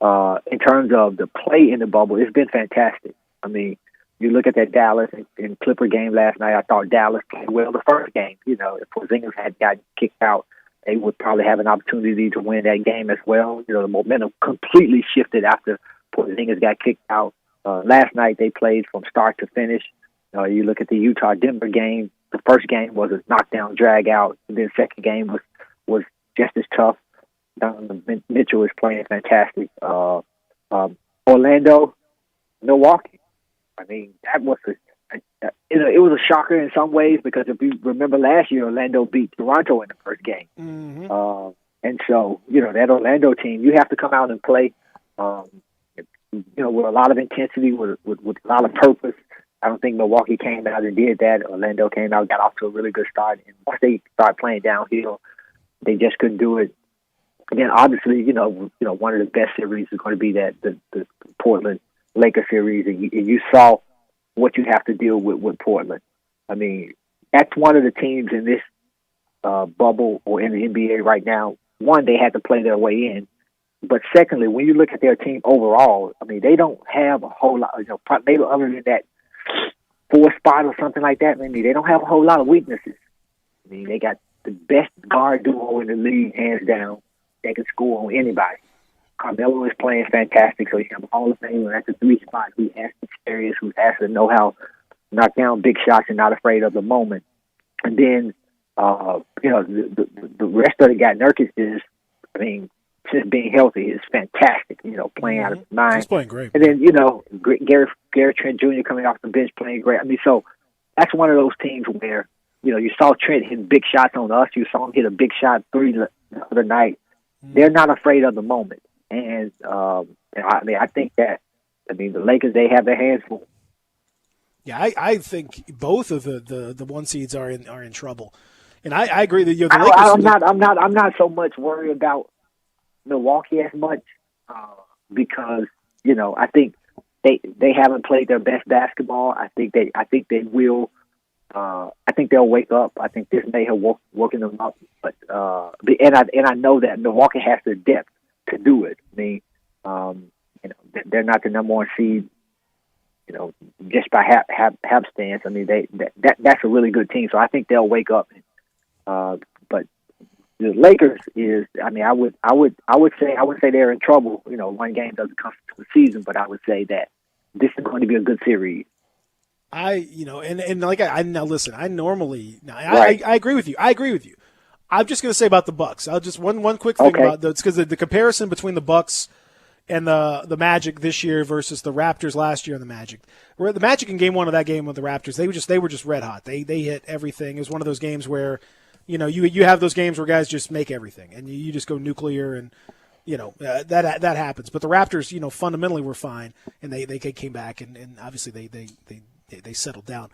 In terms of the play in the bubble, it's been fantastic. I mean, you look at that Dallas and Clipper game last night, I thought Dallas played well the first game. If Porzingis had gotten kicked out, they would probably have an opportunity to win that game as well. The momentum completely shifted after Porzingis got kicked out. Last night they played from start to finish. You look at the Utah-Denver game, the first game was a knockdown, drag out. And then the second game was just as tough. Donovan Mitchell is playing fantastic. Orlando, Milwaukee. I mean, that was it was a shocker in some ways because if you remember last year, Orlando beat Toronto in the first game. And so, that Orlando team, you have to come out and play, with a lot of intensity, with a lot of purpose. I don't think Milwaukee came out and did that. Orlando came out, got off to a really good start. And once they started playing downhill, they just couldn't do it. Again, obviously, one of the best series is going to be the Portland Lakers series, and you saw what you have to deal with Portland. I mean, that's one of the teams in this bubble or in the NBA right now. One, they had to play their way in, but secondly, when you look at their team overall, I mean, they don't have a whole lot. Maybe other than that 4th spot or something like that, maybe they don't have a whole lot of weaknesses. I mean, they got the best guard duo in the league, hands down. They can score on anybody. Carmelo is playing fantastic, so you have a Hall of Famer at the 3 spot who has experience, who has to know how to knock down big shots and not afraid of the moment. And then, the rest of the guy, Nurkic, is, I mean, just being healthy is fantastic, playing out of his mind. He's playing great. And then, Gary Trent Jr. coming off the bench playing great. I mean, so that's one of those teams where, you saw Trent hit big shots on us. You saw him hit a big shot 3 the other night. They're not afraid of the moment. And, I think that, the Lakers, they have their hands full. Yeah, I think both of the one seeds are in trouble. And I agree that the Lakers. I'm not so much worried about Milwaukee as much because I think they haven't played their best basketball. I think they will. I think they'll wake up. I think this may have woken them up. But and I know that Milwaukee has the depth to do it. I mean, they're not the number one seed. Just by hapstance. I mean, that's a really good team. So I think they'll wake up. But the Lakers is. I mean, I would say they're in trouble. One game doesn't constitute a season, but I would say that this is going to be a good series. I now listen. I normally, Right. I agree with you. I'm just going to say about the Bucks. I'll just one quick thing about those because the comparison between the Bucks and the Magic this year versus the Raptors last year and the Magic. Where the Magic in game 1 of that game with the Raptors, they were just red hot. They hit everything. It was one of those games where, you have those games where guys just make everything and you just go nuclear and. That happens. But the Raptors, fundamentally were fine and they came back and obviously they settled down.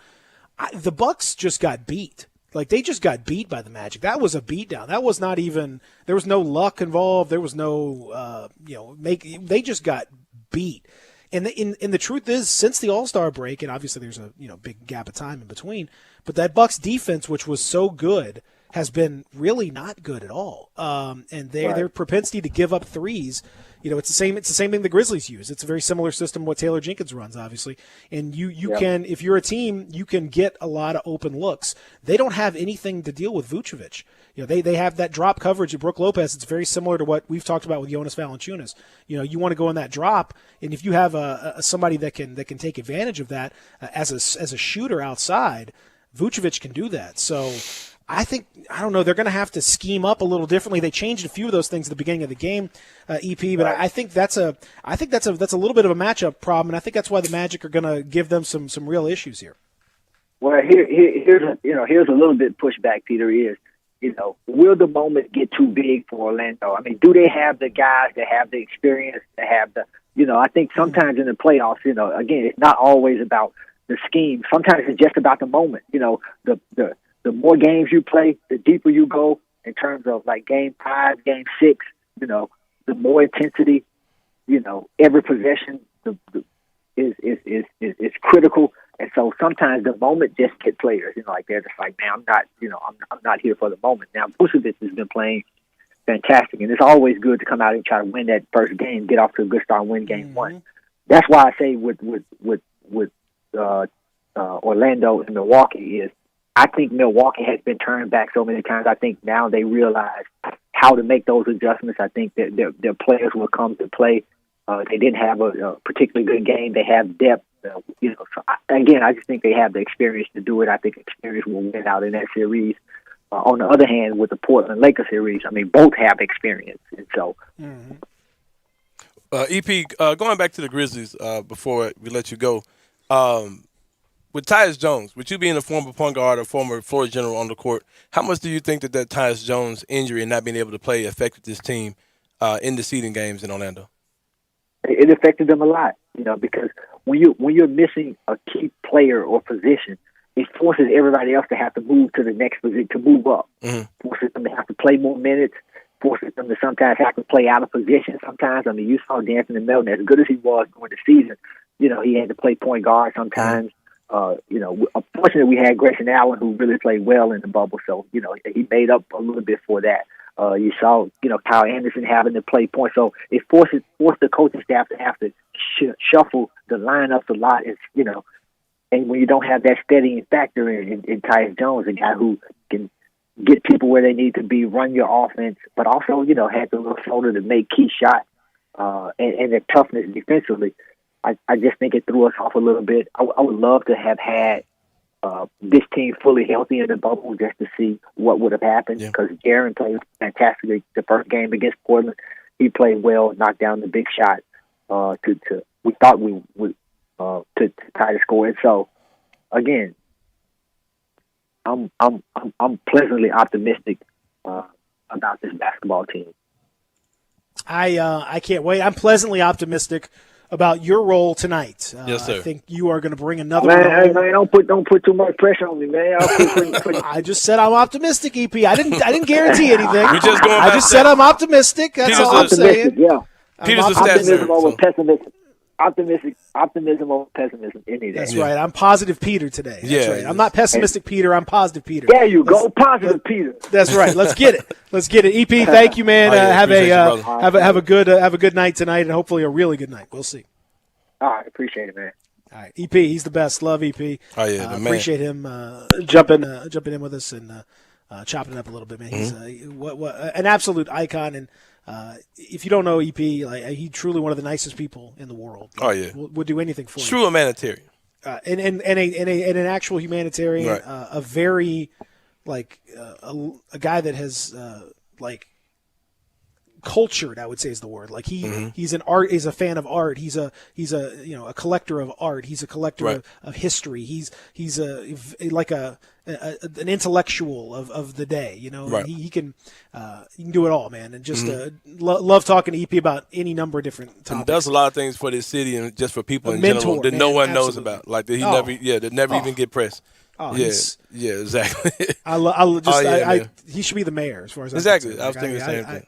The Bucks just got beat. Like they just got beat by the Magic. That was a beatdown. That was not even. There was no luck involved. There was no. They just got beat. And the truth is, since the All-Star break, and obviously there's a big gap of time in between, but that Bucks defense, which was so good, has been really not good at all. And their propensity to give up threes, it's the same thing the Grizzlies use. It's a very similar system what Taylor Jenkins runs, obviously. And you can, if you're a team, you can get a lot of open looks. They don't have anything to deal with Vucevic. They have that drop coverage at Brook Lopez. It's very similar to what we've talked about with Jonas Valanciunas. You want to go in that drop, and if you have somebody that can take advantage of that as a shooter outside, Vucevic can do that. So I don't know, they're going to have to scheme up a little differently. They changed a few of those things at the beginning of the game, EP, but I think that's a little bit of a matchup problem, and I think that's why the Magic are going to give them some real issues here. Well, here's a little bit pushback, Peter, is, will the moment get too big for Orlando? I mean, do they have the guys that have the experience, that have the, I think sometimes in the playoffs, again, it's not always about the scheme. Sometimes it's just about the moment. The more games you play, the deeper you go in terms of like game 5, game 6, the more intensity, every possession is critical. And so sometimes the moment just gets players, like they're just like, man, I'm not here for the moment. Now, Vucevic has been playing fantastic, and it's always good to come out and try to win that first game, get off to a good start, and win game 1. That's why I say with Orlando and Milwaukee is, I think Milwaukee has been turned back so many times. I think now they realize how to make those adjustments. I think that their players will come to play. They didn't have a particularly good game. They have depth. I just think they have the experience to do it. I think experience will win out in that series. On the other hand, with the Portland Lakers series, I mean, both have experience. And so, EP, going back to the Grizzlies before we let you go, with Tyus Jones, with you being a former point guard or former floor general on the court, how much do you think that Tyus Jones injury and not being able to play affected this team in the seeding games in Orlando? It affected them a lot, because when you're missing a key player or position, it forces everybody else to have to move to the next position, to move up. Forces them to have to play more minutes, forces them to sometimes have to play out of position sometimes. I mean, you saw D'Anthony Melton, as good as he was during the season, he had to play point guard sometimes. Unfortunately, we had Grayson Allen, who really played well in the bubble, so, he made up a little bit for that. You saw, Kyle Anderson having to play point. So it forced the coaching staff to have to shuffle the lineups a lot. And when you don't have that steadying factor in Tyus Jones, a guy who can get people where they need to be, run your offense, but also, had the little shoulder to make key shots and the toughness defensively, I just think it threw us off a little bit. I would love to have had this team fully healthy in the bubble just to see what would have happened, because Jaren played fantastically the first game against Portland. He played well, knocked down the big shot we thought we would to tie the score. And so again, I'm pleasantly optimistic about this basketball team. I can't wait. I'm pleasantly optimistic about your role tonight. Yes, sir. I think you are going to bring another man, don't put too much pressure on me, man. I just said I'm optimistic, EP. I didn't guarantee anything. We're just going I just said I'm optimistic. That's all I'm saying. Yeah. Peter's optimism over pessimism. Optimism over pessimism any day. That's right. I'm positive Peter today. That's right. I'm not pessimistic Peter. I'm positive Peter. There you go. Positive Peter. That's right. Let's get it. EP, thank you, man. Have a good night tonight, and hopefully a really good night. We'll see. All right. Appreciate it, man. All right. EP, he's the best. Love EP. Oh yeah, the man. Appreciate him jumping in with us and chopping it up a little bit, man. He's an absolute icon, and if you don't know EP, he's truly one of the nicest people in the world. Oh yeah, would do anything for you. True humanitarian, and an actual humanitarian. Right. A very a guy that has cultured, I would say is the word. Like he's a fan of art. He's a a collector of art. He's a collector of history. He's an intellectual of the day. Right. He can do it all, man. And just love talking to EP about any number of different topics. And does a lot of things for this city and just for people in mentor, general that no one knows about. Like that that never even get pressed. Oh, yeah, exactly. He should be the mayor as far as exactly. I was thinking the same thing.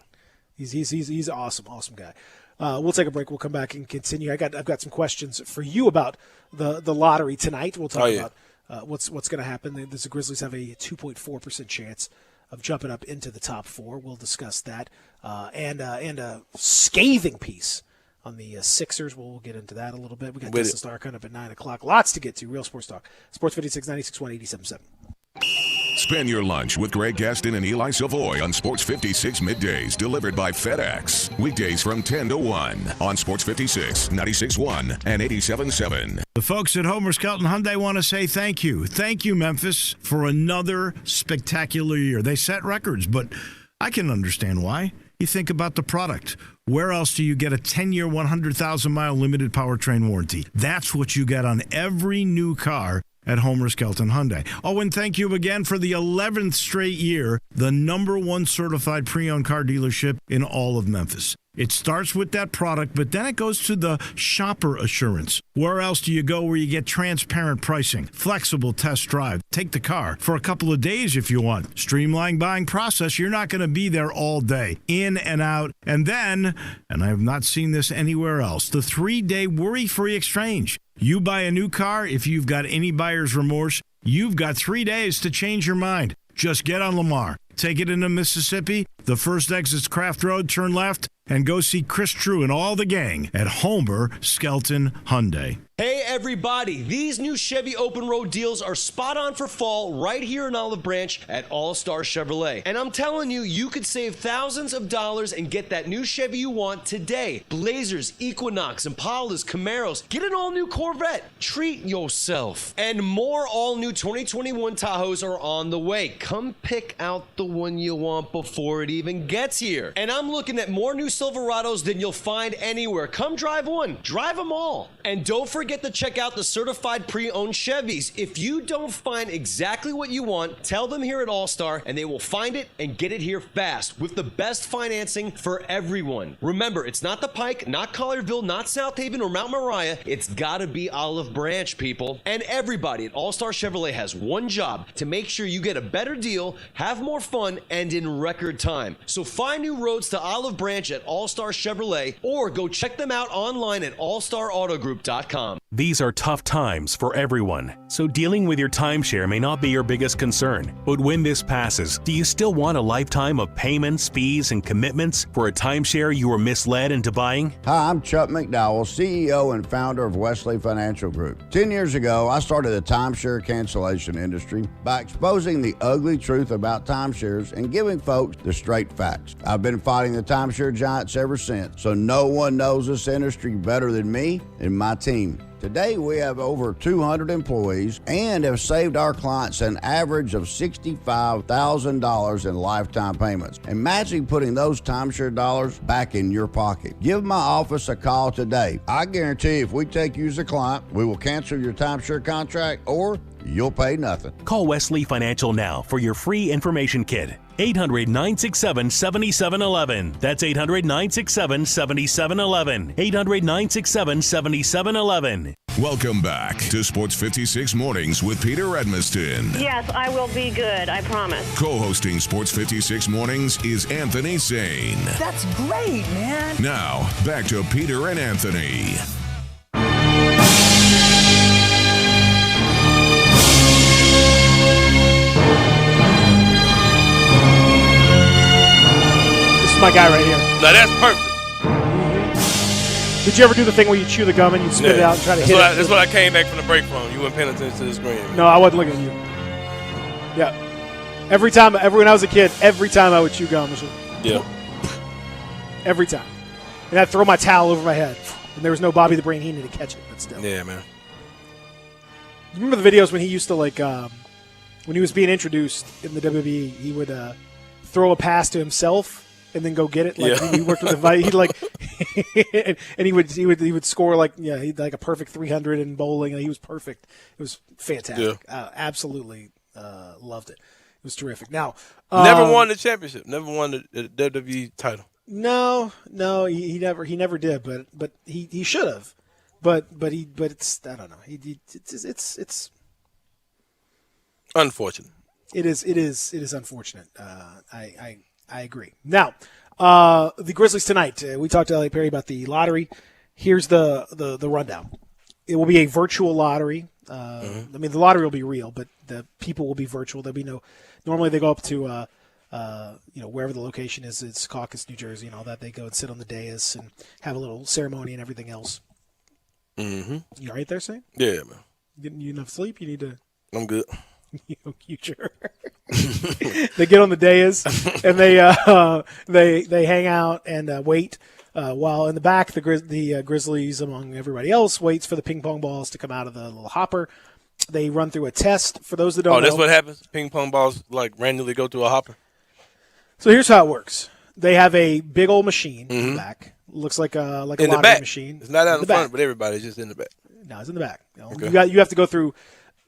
He's an awesome guy. We'll take a break. We'll come back and continue. I've got some questions for you about the lottery tonight. We'll talk about what's going to happen. The Grizzlies have a 2.4% chance jumping up into the top 4. We'll discuss that and a scathing piece on the Sixers. We'll get into that a little bit. We got Justin Starr coming up at 9 o'clock. Lots to get to. Real Sports Talk. Sports 56, 96.1, 87.7. Spend your lunch with Greg Gaston and Eli Savoy on Sports 56 middays, delivered by FedEx. Weekdays from 10 to 1 on Sports 56, 96.1, and 87.7. The folks at Homer Skelton Hyundai want to say thank you. Thank you, Memphis, for another spectacular year. They set records, but I can understand why. You think about the product. Where else do you get a 10-year, 100,000-mile limited powertrain warranty? That's what you get on every new car at Homer Skelton Hyundai. Oh, and thank you again for the 11th straight year, the #1 certified pre-owned car dealership in all of Memphis. It starts with that product, but then it goes to the shopper assurance. Where else do you go where you get transparent pricing, flexible test drive, take the car for a couple of days if you want, streamlined buying process? You're not going to be there all day, in and out. And then, and I have not seen this anywhere else, the 3-day worry-free exchange. You buy a new car, if you've got any buyer's remorse, you've got 3 days to change your mind. Just get on Lamar, take it into Mississippi, the first exit's Craft Road, turn left, and go see Chris True and all the gang at Homer Skelton Hyundai. Hey everybody, these new Chevy Open Road deals are spot on for fall right here in Olive Branch at All Star Chevrolet. And I'm telling you, you could save thousands of dollars and get that new Chevy you want today. Blazers, Equinox, Impalas, Camaros, get an all-new Corvette. Treat yourself. And more all-new 2021 Tahoes are on the way. Come pick out the one you want before it even gets here. And I'm looking at more new Silverados than you'll find anywhere. Come drive one. Drive them all. And don't forget to check out the certified pre-owned Chevys. If you don't find exactly what you want, tell them here at All-Star and they will find it and get it here fast with the best financing for everyone. Remember, it's not the Pike, not Collierville, not South Haven or Mount Moriah. It's gotta be Olive Branch, people. And everybody at All-Star Chevrolet has one job: to make sure you get a better deal, have more fun, and in record time. So find new roads to Olive Branch at All-Star Chevrolet or go check them out online at allstarautogroup.com. These are tough times for everyone, so dealing with your timeshare may not be your biggest concern. But when this passes, do you still want a lifetime of payments, fees, and commitments for a timeshare you were misled into buying? Hi, I'm Chuck McDowell, CEO and founder of Wesley Financial Group. 10 years ago, I started the timeshare cancellation industry by exposing the ugly truth about timeshares and giving folks the straight facts. I've been fighting the timeshare giants ever since, so no one knows this industry better than me and my team. Today, we have over 200 employees and have saved our clients an average of $65,000 in lifetime payments. Imagine putting those timeshare dollars back in your pocket. Give my office a call today. I guarantee if we take you as a client, we will cancel your timeshare contract or you'll pay nothing. Call Wesley Financial now for your free information kit. 800-967-7711. That's 800-967-7711. 800-967-7711. Welcome back to Sports 56 Mornings with Peter Edmiston. Yes, I will be good, I promise. Co-hosting Sports 56 Mornings is Anthony Sane. That's great, man. Now, back to Peter and Anthony. My guy right here. Now that's perfect. Did you ever do the thing where you chew the gum and you spit it out and try to hit it? That's what I came back from the break from. You weren't paying attention to the screen. No, I wasn't looking at you. Yeah. When I was a kid, every time I would chew gum, it was yeah. Every time. And I'd throw my towel over my head. And there was no Bobby the Brain Heenan to catch it, but still. Yeah, man. You remember the videos when he used to, like, when he was being introduced in the WWE, he would throw a pass to himself and then go get it. Like he worked with the he'd like, and he would score he'd like a perfect 300 in bowling. He was perfect. It was fantastic. Yeah. Absolutely loved it. It was terrific. Now, never won the championship. Never won the WWE title. No, he never did. But he should have. But it's I don't know. It's unfortunate. It is unfortunate. I agree. Now, the Grizzlies tonight. We talked to Elliot Perry about the lottery. Here's the rundown. It will be a virtual lottery. I mean, the lottery will be real, but the people will be virtual. There'll be no. Normally, they go up to wherever the location is, it's Secaucus, New Jersey, and all that. They go and sit on the dais and have a little ceremony and everything else. Mm-hmm. You all right there, Sam? Yeah, man. Getting you enough sleep? You need to. I'm good. You sure? They get on the dais and they hang out and wait. While in the back, the Grizzlies, among everybody else, waits for the ping pong balls to come out of the little hopper. They run through a test. For those that don't know. Oh, that's what happens? Ping pong balls like randomly go through a hopper? So here's how it works. They have a big old machine in the back. Looks like a lottery machine. It's not out in the front, back. but everybody's just in the back. No, it's in the back. Okay. You have to go through,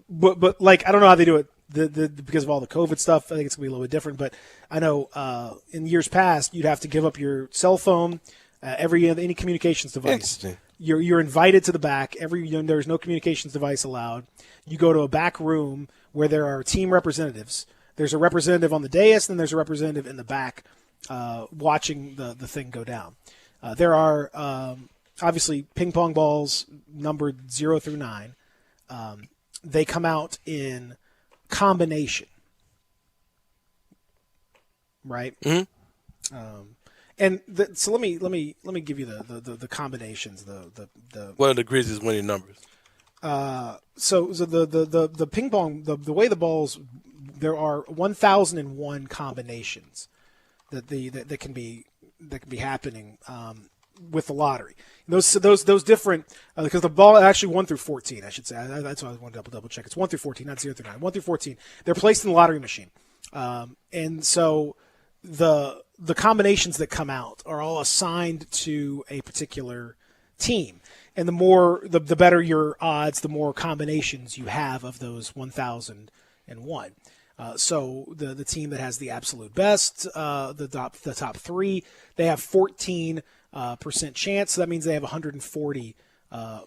but like I don't know how they do it because of all the COVID stuff. I think it's gonna be a little bit different. But I know in years past you'd have to give up your cell phone, any communications device. You're invited to the back. There's no communications device allowed. You go to a back room where there are team representatives. There's a representative on the dais, and there's a representative in the back watching the thing go down. There are obviously ping pong balls numbered 0 through 9. They come out in combination, right? Mm-hmm. So let me give you the combinations. What are the Grizzlies' winning numbers? So the ping pong the way the balls, there are 1,001 combinations that can be happening with the lottery. Those different because the ball actually 1 through 14, I should say. That's why I want to double check. It's 1 through 14, not 0 through 9. 1 through 14. They're placed in the lottery machine, and so the combinations that come out are all assigned to a particular team. And the better your odds, the more combinations you have of those 1,001. So the team that has the absolute best, the top 3, they have 14% chance. So that means they have 140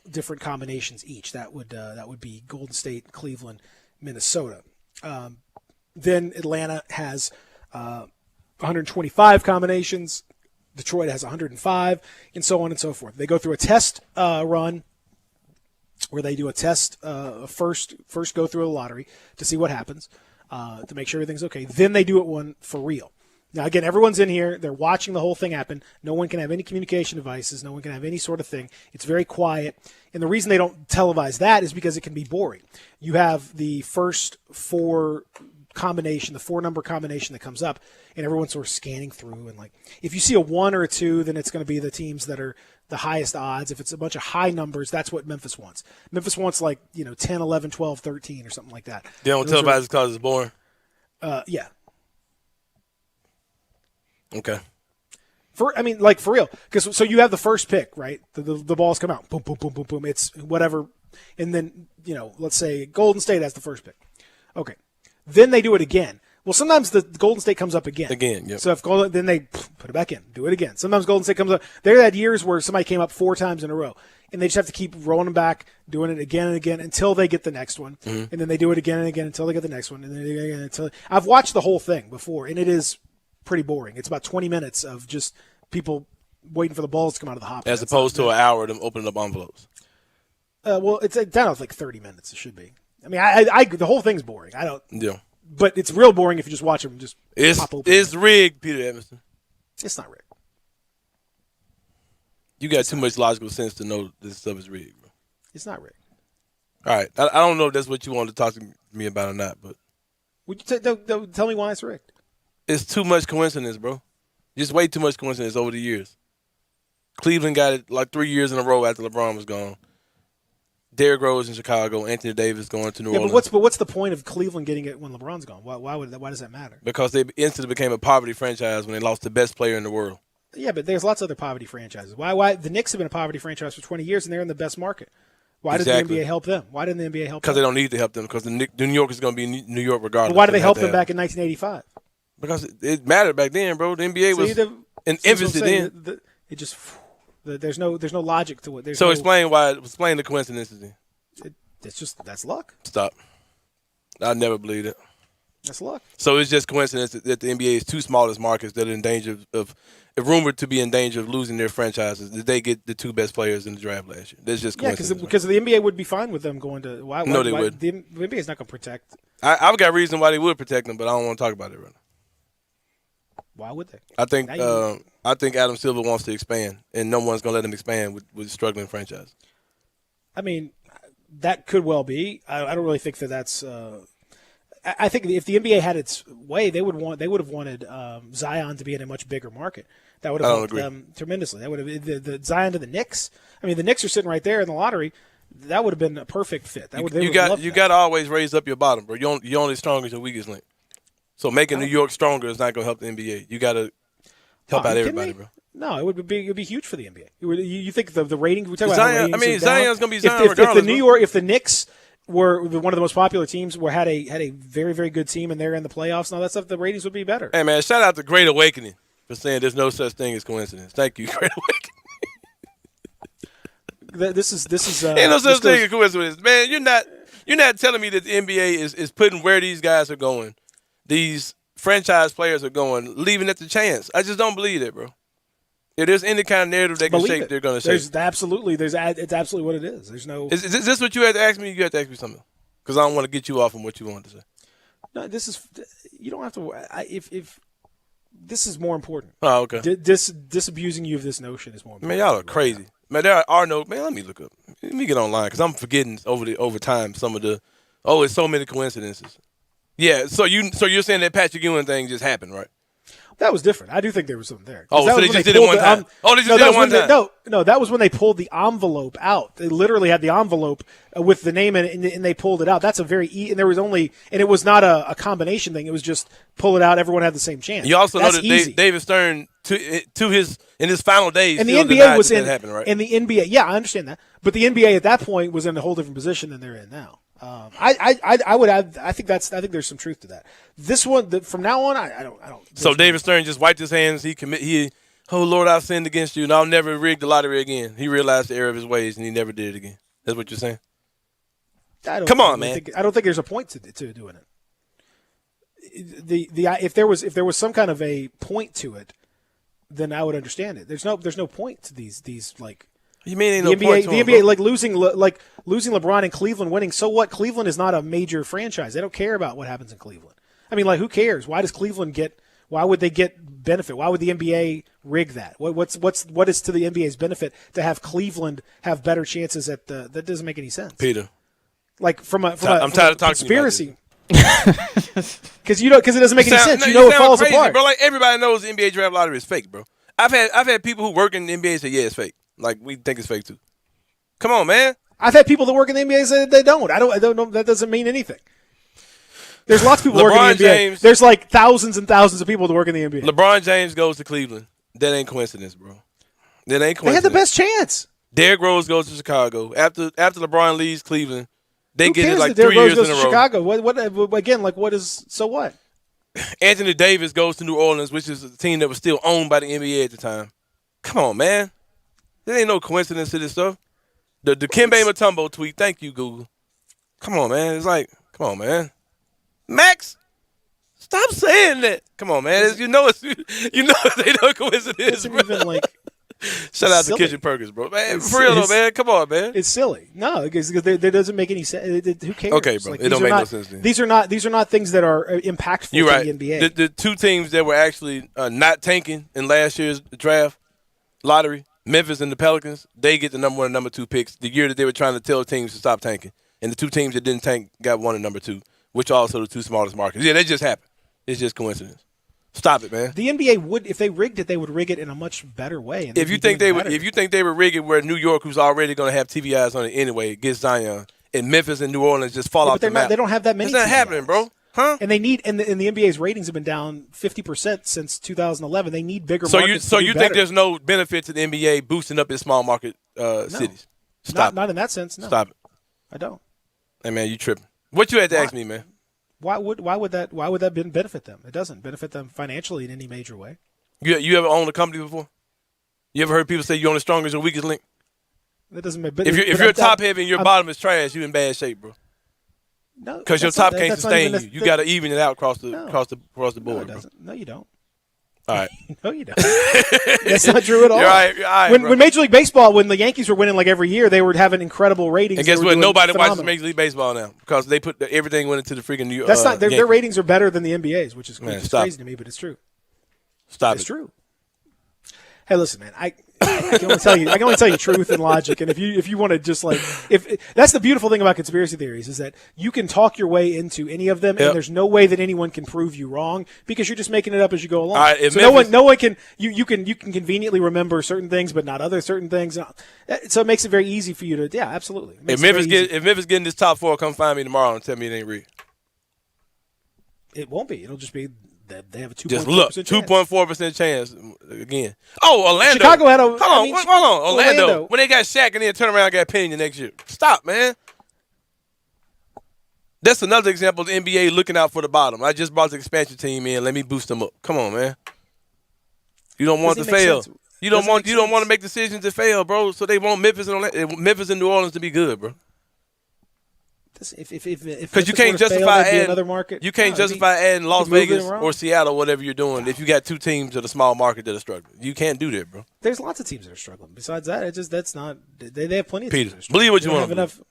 different combinations each. That would be Golden State, Cleveland, Minnesota. Then Atlanta has 125 combinations. Detroit has 105, and so on and so forth. They go through a test run where they do a test first go through a lottery to see what happens, to make sure everything's okay. Then they do it one for real. Now, again, everyone's in here. They're watching the whole thing happen. No one can have any communication devices. No one can have any sort of thing. It's very quiet. And the reason they don't televise that is because it can be boring. You have the first 4 combination, the 4-number combination that comes up, and everyone's sort of scanning through. And like, if you see a 1 or a 2, then it's going to be the teams that are the highest odds. If it's a bunch of high numbers, that's what Memphis wants. Memphis wants 10, 11, 12, 13 or something like that. They don't televise it because it's boring? Yeah. Okay. For real. So you have the first pick, right? The balls come out. Boom, boom, boom, boom, boom. It's whatever. And then, let's say Golden State has the first pick. Okay. Then they do it again. Well, sometimes the Golden State comes up again. Yep. So then they put it back in, do it again. Sometimes Golden State comes up. There had years where somebody came up 4 times in a row, and they just have to keep rolling them back, doing it again and again until they get the next one. Mm-hmm. And then they do it again and again until they get the next one. And then again until I've watched the whole thing before, and it is pretty boring. It's about 20 minutes of just people waiting for the balls to come out of the hopper. As opposed to an hour of them opening up envelopes. Well, it's down to like 30 minutes. It should be. I mean, I the whole thing's boring. I don't. Yeah. But it's real boring if you just watch them just pop open. It's rigged, Peter Emerson. It's not rigged. You got too much logical sense to know this stuff is rigged, bro. It's not rigged. All right. I don't know if that's what you wanted to talk to me about or not, but. Would you tell me why it's rigged? It's too much coincidence, bro. Just way too much coincidence over the years. Cleveland got it like 3 years in a row after LeBron was gone. Derrick Rose in Chicago, Anthony Davis going to New Orleans. But what's the point of Cleveland getting it when LeBron's gone? Why does that matter? Because they instantly became a poverty franchise when they lost the best player in the world. Yeah, but there's lots of other poverty franchises. Why the Knicks have been a poverty franchise for 20 years and they're in the best market? Why did the NBA help them? Why didn't the NBA help them? Because they don't need to help them. Because New York is going to be New York regardless. But why did they help them back in 1985? Because it mattered back then, bro. The NBA was an emphasis then. It just there's no logic to it. Explain the coincidences then. That's luck. Stop. I never believed it. That's luck. So it's just coincidence that the NBA's 2 smallest markets that are in danger of rumored to be in danger of losing their franchises. Did they get the 2 best players in the draft last year? That's just coincidence. Yeah, because the NBA would be fine with them going to. Why they would. The NBA is not going to protect. I've got reason why they would protect them, but I don't want to talk about it right now. Why would they? I think Adam Silver wants to expand, and no one's going to let him expand with a struggling franchise. I mean, that could well be. I don't really think that's. I think if the NBA had its way, they would have wanted Zion to be in a much bigger market. That would have helped them tremendously. That would have the Zion to the Knicks. I mean, the Knicks are sitting right there in the lottery. That would have been a perfect fit. You got to always raise up your bottom, bro. You're only strong as your weakest link. So making New York stronger is not going to help the NBA. You got to help out everybody, bro. No, it would be huge for the NBA. You think the ratings? We talk about Zion. ratings Zion's going to be Zion regardless. If the Knicks were one of the most popular teams, had a very, very good team, and they're in the playoffs and all that stuff, the ratings would be better. Hey man, shout out to Great Awakening for saying there's no such thing as coincidence. Thank you, Great Awakening. This is ain't no such thing as coincidence, man. You're not telling me that the NBA is putting where these guys are going, these franchise players are going, leaving it to chance. I just don't believe that, bro. If there's any kind of narrative they can shape, they're going to shape. It's absolutely what it is. There's no. Is this what you had to ask me? You had to ask me something, because I don't want to get you off on what you wanted to say. No, you don't have to. If this is more important. Oh, okay. Disabusing you of this notion is more important. Man, y'all are crazy. Man, there are no. Man, let me look up. Let me get online because I'm forgetting over time some of the. Oh, it's so many coincidences. Yeah. So you're saying that Patrick Ewing thing just happened, right? That was different. I do think there was something there. Oh, so they just did it one time. They just did it one time. No, that was when they pulled the envelope out. They literally had the envelope with the name in it, and they pulled it out. That's a very and there was only, and it was not a combination thing. It was just pull it out. Everyone had the same chance. You also know that David Stern in his final days, and the NBA was in. That happened, right? And the NBA, yeah, I understand that, but the NBA at that point was in a whole different position than they're in now. I think there's some truth to that. This one, from now on, I don't. So David Stern just wiped his hands. Oh Lord, I've sinned against you, and I'll never rig the lottery again. He realized the error of his ways, and he never did it again. That's what you're saying. Come on, man. I don't think there's a point to doing it. If there was some kind of a point to it, then I would understand it. There's no point to these like. You mean ain't the no point to the him, NBA bro? losing LeBron and Cleveland winning? So what? Cleveland is not a major franchise. They don't care about what happens in Cleveland. I mean, like, who cares? Why does Cleveland get? Why would they get benefit? Why would the NBA rig that? What is to the NBA's benefit to have Cleveland have better chances at the? That doesn't make any sense. Peter, like I'm tired of talking conspiracy. Because it doesn't make any sense. No, it falls crazy, apart, bro. Like, everybody knows the NBA draft lottery is fake, bro. I've had people who work in the NBA say, yeah, it's fake. Like, we think it's fake too. Come on, man. I've had people that work in the NBA say they don't. I don't know. That doesn't mean anything. There's lots of people working in the NBA. James, there's like thousands and thousands of people that work in the NBA. LeBron James goes to Cleveland. That ain't coincidence, bro. That ain't coincidence. They had the best chance. Derrick Rose goes to Chicago. After LeBron leaves Cleveland, they get it like Derrick 3 Rose years goes in a to row. Chicago. What again? Like, what is so what? Anthony Davis goes to New Orleans, which is a team that was still owned by the NBA at the time. Come on, man. There ain't no coincidence to this stuff. The Dikembe Mutombo tweet, thank you, Google. Come on, man. It's like, come on, man. Max, stop saying that. Come on, man. It ain't no coincidence, bro. Even like shout out to Kitchen Perkins, bro. Man, for real though, man. Come on, man. It's silly. No, because that doesn't make any sense. Who cares? Okay, bro. Like, it don't make no sense. Then. These are not things that are impactful You're right. to the NBA. The two teams that were actually not tanking in last year's draft lottery, Memphis and the Pelicans, they get the number 1 and number 2 picks the year that they were trying to tell teams to stop tanking. And the two teams that didn't tank got 1 and number 2, which are also the two smallest markets. Yeah, that just happened. It's just coincidence. Stop it, man. The NBA would, if they rigged it, they would rig it in a much better way. And if you think they would rig it where New York, who's already going to have TV eyes on it anyway, gets Zion, and Memphis and New Orleans just fall off the map. They don't have that many. It's not TV happening, eyes. bro. Huh? And they need, and the NBA's ratings have been down 50% since 2011. They need bigger markets. So you think there's no benefit to the NBA boosting up its small market cities? Not in that sense. No. Stop it. I don't. Hey man, you tripping? What you had to ask me, man? Why would that benefit them? It doesn't benefit them financially in any major way. You ever owned a company before? You ever heard people say you're only strong as your weakest link? That doesn't make. If you're top heavy and your bottom is trash, you in bad shape, bro. No, because your top can't sustain you. You got to even it out across the board. No, it doesn't. No, you don't. All right. No, you don't. That's not true at all. You're right, when Major League Baseball, when the Yankees were winning like every year, they were having incredible ratings. And guess what? Nobody watches Major League Baseball now because they put everything went into the freaking New York. That's not their ratings are better than the NBA's, which is crazy stop. to me, but it's true. Stop It's it. true. Hey, listen, man. I can only tell you. I can only tell you truth and logic. And if you want to just like, if that's the beautiful thing about conspiracy theories is that you can talk your way into any of them, Yep. and there's no way that anyone can prove you wrong because you're just making it up as you go along. All right, if so Memphis- no one can. You can conveniently remember certain things, but not other certain things. So it makes it very easy for you to. Yeah, absolutely. It makes If it very easy. Memphis getting this top 4, come find me tomorrow and tell me it ain't real. It won't be. It'll just be that they have a 2.4% Just look, chance. 2.4% chance again. Oh, Orlando. Chicago had a. Hold on. Orlando. When they got Shaq and then turn around and got Pena next year. Stop, man. That's another example of the NBA looking out for the bottom. I just brought the expansion team in. Let me boost them up. Come on, man. You don't want Doesn't to it make fail. sense? You don't Doesn't want make sense? to make decisions that fail, bro. So they want Memphis and New Orleans to be good, bro. If Because you Memphis can't were to fail, justify that'd be adding another market. You can't No, it'd justify adding Las you move it Vegas around. or Seattle, whatever you're doing, if you got 2 teams of the small market that are struggling. You can't do that, bro. There's lots of teams that are struggling. Besides that, that's not. They have plenty of teams. Peter, that are struggling. believe what They you don't want to have enough.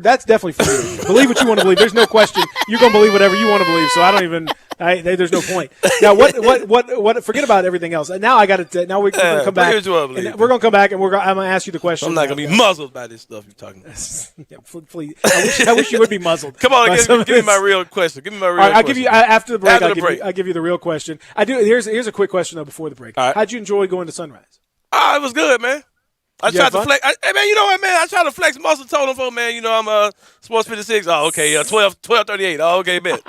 That's definitely for you. Believe what you want to believe. There's no question. You're gonna believe whatever you want to believe. So I don't even. There's no point. Now what? Forget about everything else. Now I got to. Now we're gonna come back. believe what you want to believe. And we're gonna come back and I'm gonna ask you the question. I'm not going to be muzzled by this stuff you're talking about. Yeah, please. I wish you would be muzzled. Come on, by give some me of this. my real question. Give me my real All right, I'll question. give you after the break. After the break. I'll give you the real question. I do. Here's a quick question though before the break. All right. How'd you enjoy going to Sunrise? It was good, man. I You tried had to fun? flex. Hey, man, you know what, man? I tried to flex muscle. Told them, man, you know, I'm Sports 56. Oh, okay, 12:38. Oh, okay, bet.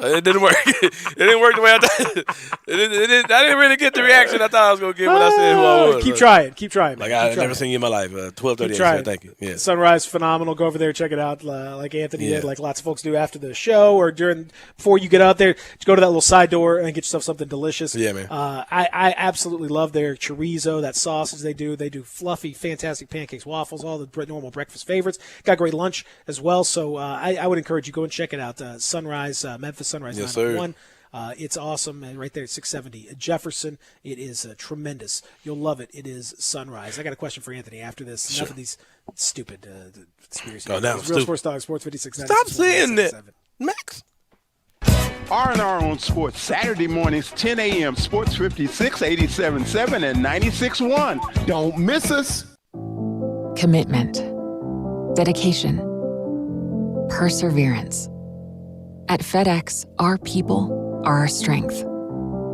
It didn't work. It didn't work the way I thought. I didn't really get the reaction I thought I was going to get when I said who I was. Keep trying. Keep trying. Like, man. I've Keep never trying. seen you in my life. 12:38. Keep trying. So thank you. Yeah. Sunrise, phenomenal. Go over there, check it out. Like Anthony Yeah. did, like lots of folks do after the show or before you get out there. Just go to that little side door and get yourself something delicious. Yeah, man. I absolutely love their chorizo, that sausage they do. They do fluffy, fantastic pancakes, waffles, all the normal breakfast favorites. Got great lunch as well. So I would encourage you go and check it out. Sunrise, Memphis Sunrise Yes, 901. It's awesome, and right there at 670 Jefferson. It is tremendous. You'll love it. It is Sunrise. I got a question for Anthony after this. Sure. Enough of these stupid conspiracy. Oh, now Real I'm stupid. Sports Dog, Sports 56. Stop saying that, Max. R&R on Sports, Saturday mornings, 10 a.m. Sports 56, 87.7, and 96.1. Don't miss us. Commitment, dedication, perseverance. At FedEx, our people are our strength.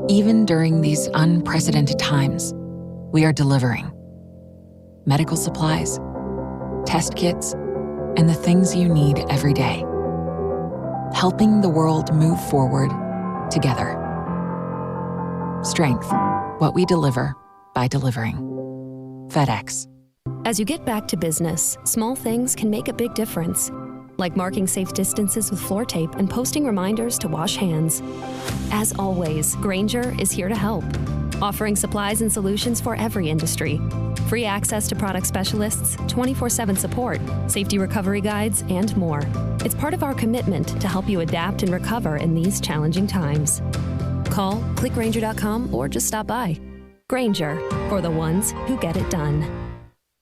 Even during these unprecedented times, we are delivering medical supplies, test kits, and the things you need every day. Helping the world move forward together. Strength, what we deliver by delivering. FedEx. As you get back to business, small things can make a big difference. Like marking safe distances with floor tape and posting reminders to wash hands. As always, Grainger is here to help, offering supplies and solutions for every industry. Free access to product specialists, 24/7 support, safety recovery guides, and more. It's part of our commitment to help you adapt and recover in these challenging times. Call, click Grainger.com, or just stop by. Grainger, for the ones who get it done.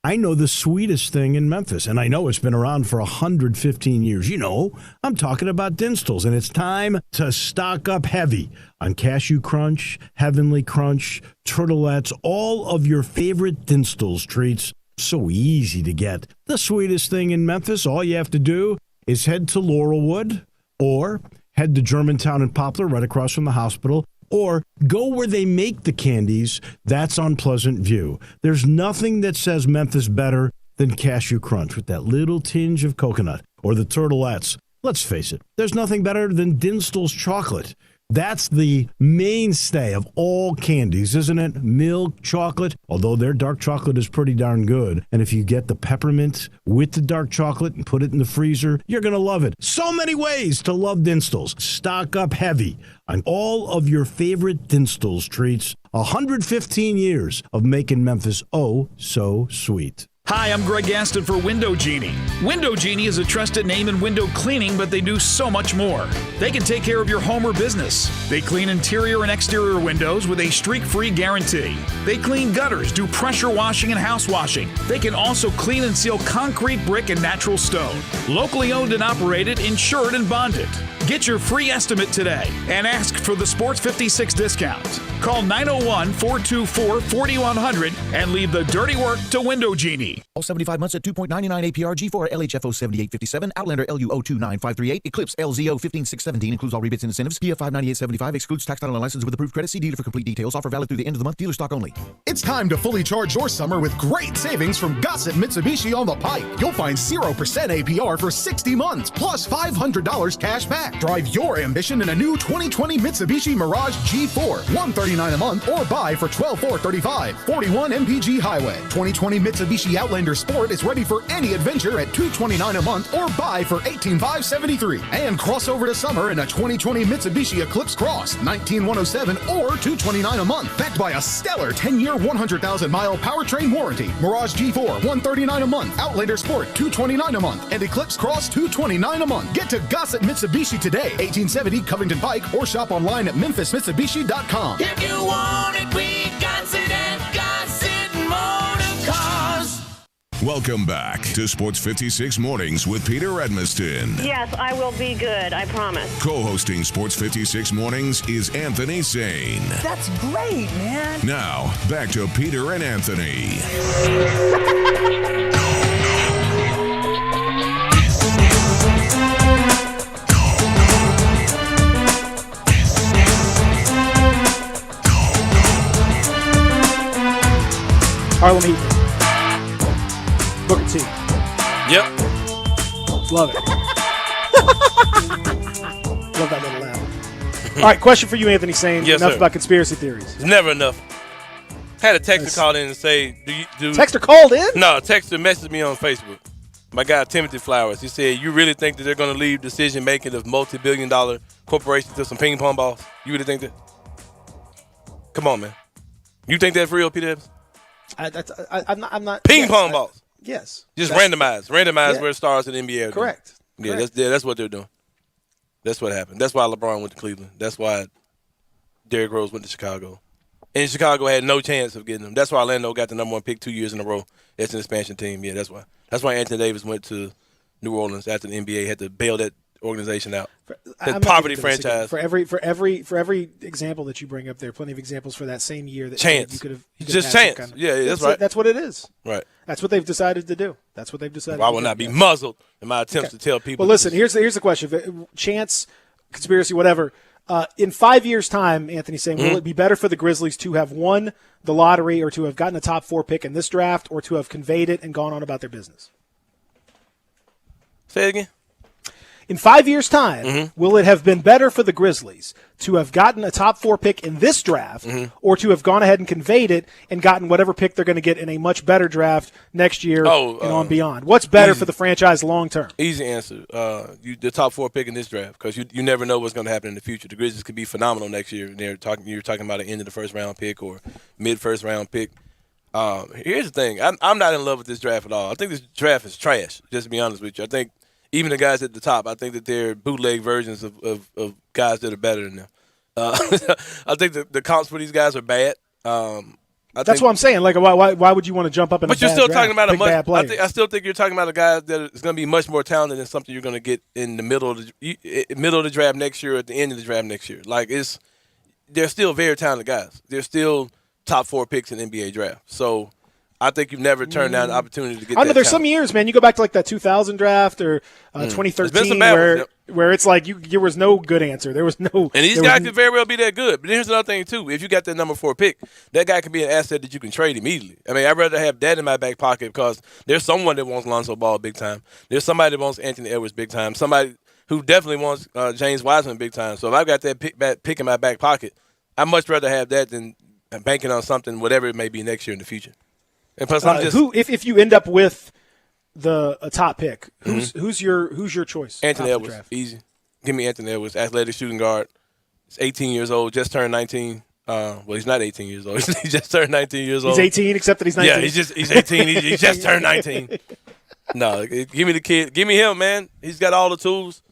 I know the sweetest thing in Memphis, and I know it's been around for 115 years. You know, I'm talking about Dinstall's, and it's time to stock up heavy on Cashew Crunch, Heavenly Crunch, Turtlettes, all of your favorite Dinstall's treats. So easy to get. The sweetest thing in Memphis, all you have to do is head to Laurelwood or head to Germantown and Poplar right across from the hospital, or go where they make the candies. That's on Pleasant View. There's nothing that says Memphis better than Cashew Crunch with that little tinge of coconut, or the Turtlettes. Let's face it, there's nothing better than Dinstall's chocolate. That's the mainstay of all candies, isn't it? Milk chocolate, although their dark chocolate is pretty darn good. And if you get the peppermint with the dark chocolate and put it in the freezer, you're going to love it. So many ways to love Dinstall's. Stock up heavy on all of your favorite Dinstall's treats. 115 years of making Memphis oh so sweet. Hi, I'm Greg Gaston for Window Genie. Window Genie is a trusted name in window cleaning, but they do so much more. They can take care of your home or business. They clean interior and exterior windows with a streak-free guarantee. They clean gutters, do pressure washing and house washing. They can also clean and seal concrete, brick, and natural stone. Locally owned and operated, insured and bonded. Get your free estimate today and ask for the Sports 56 discount. Call 901-424-4100 and leave the dirty work to Window Genie. All 75 months at 2.99 APR, G4 LHFO 7857, Outlander LUO 29538, Eclipse LZO 15617 includes all rebates and incentives. PF 59875 excludes tax, title, and license with approved credit. See dealer for complete details. Offer valid through the end of the month. Dealer stock only. It's time to fully charge your summer with great savings from Gossett Mitsubishi on the Pike. You'll find 0% APR for 60 months, plus $500 cash back. Drive your ambition in a new 2020 Mitsubishi Mirage G4, $139 a month, or buy for $12,435, 41 MPG Highway. 2020 Mitsubishi Outlander Sport is ready for any adventure at $229 a month, or buy for $18,573. And cross over to summer in a 2020 Mitsubishi Eclipse Cross, $19,107 or $229 a month, backed by a stellar 10-year, 100,000-mile powertrain warranty. Mirage G4, $139 a month, Outlander Sport, $229 a month, and Eclipse Cross, $229 a month. Get to Gossett Mitsubishi today, 1870 Covington Pike, or shop online at memphismitsubishi.com. If you want it, we got it at Gossett Motor Cars. Welcome back to Sports 56 Mornings with Peter Edmiston. Yes, I will be good. I promise. Co-hosting Sports 56 Mornings is Anthony Sane. That's great, man. Now, back to Peter and Anthony. Harlem Heat. Booker T. Yep. Love it. Love that little laugh. All right, question for you, Anthony Sane. Yes, enough sir. about conspiracy theories. It's never enough. Had a texter call in and say, Texter called in? No, texter messaged me on Facebook. My guy, Timothy Flowers. He said, you really think that they're going to leave decision-making of multi-billion-dollar corporations to some ping pong balls? You really think that? Come on, man. You think that's real, Peter Evans? I'm not. Ping pong balls. Yes. Just That's- randomize yeah. where stars in the NBA are doing. Correct. Yeah, that's what they're doing. That's what happened. That's why LeBron went to Cleveland. That's why Derrick Rose went to Chicago. And Chicago had no chance of getting them. That's why Orlando got the number 1 pick 2 years in a row. It's an expansion team. Yeah, that's why. That's why Anthony Davis went to New Orleans after the NBA had to bail that organization out. I'm The not poverty gonna do this again. franchise. For every example that you bring up, there are plenty of examples for that same year that Chance. you could have Just had some chance. kind of- Yeah, that's right. That's what it is. Right. That's what they've decided to do. That's what they've decided. I to will do. not be Yeah. muzzled in my attempts to tell people. Well, listen. Here's the question: chance, conspiracy, whatever. In 5 years' time, Anthony saying, will it be better for the Grizzlies to have won the lottery, or to have gotten a top 4 pick in this draft, or to have conveyed it and gone on about their business? Say it again. In 5 years' time, will it have been better for the Grizzlies to have gotten a top 4 pick in this draft, or to have gone ahead and conveyed it and gotten whatever pick they're going to get in a much better draft next year and on beyond? What's better for the franchise long term? Easy answer. The top 4 pick in this draft, because you never know what's going to happen in the future. The Grizzlies could be phenomenal next year. You're talking about an end of the first round pick or mid first round pick. Here's the thing. I'm not in love with this draft at all. I think this draft is trash, just to be honest with you. I think even the guys at the top, I think that they're bootleg versions of guys that are better than them. I think the comps for these guys are bad. That's what I'm saying. Like, why would you want to jump up in But a you're bad still draft? talking about Big bad player. I still think you're talking about a guy that is going to be much more talented than something you're going to get in the middle of the draft next year or at the end of the draft next year. Like, they're still very talented guys. They're still top 4 picks in the NBA draft. So I think you've never turned down the opportunity to get. I know that there's talent. some years, man. You go back to like that 2000 draft or There's been 2013, some bad ones, where it's like there was no good answer. There was no. And these there guys was could very well be that good. But here's another thing, too. If you got that number 4 pick, that guy could be an asset that you can trade immediately. I mean, I'd rather have that in my back pocket because there's someone that wants Lonzo Ball big time. There's somebody that wants Anthony Edwards big time. Somebody who definitely wants James Wiseman big time. So if I've got that pick in my back pocket, I'd much rather have that than banking on something, whatever it may be next year in the future. And plus, I'm just if you end up with a top pick, who's your choice? Anthony off the Edwards, draft? easy. Give me Anthony Edwards, athletic shooting guard. He's 18 years old, just turned 19. Well, he's not 18 years old. He just turned 19 years old. He's 18, except that he's 19. Yeah, he's 18. He just turned 19. No, give me the kid. Give me him, man. He's got all the tools.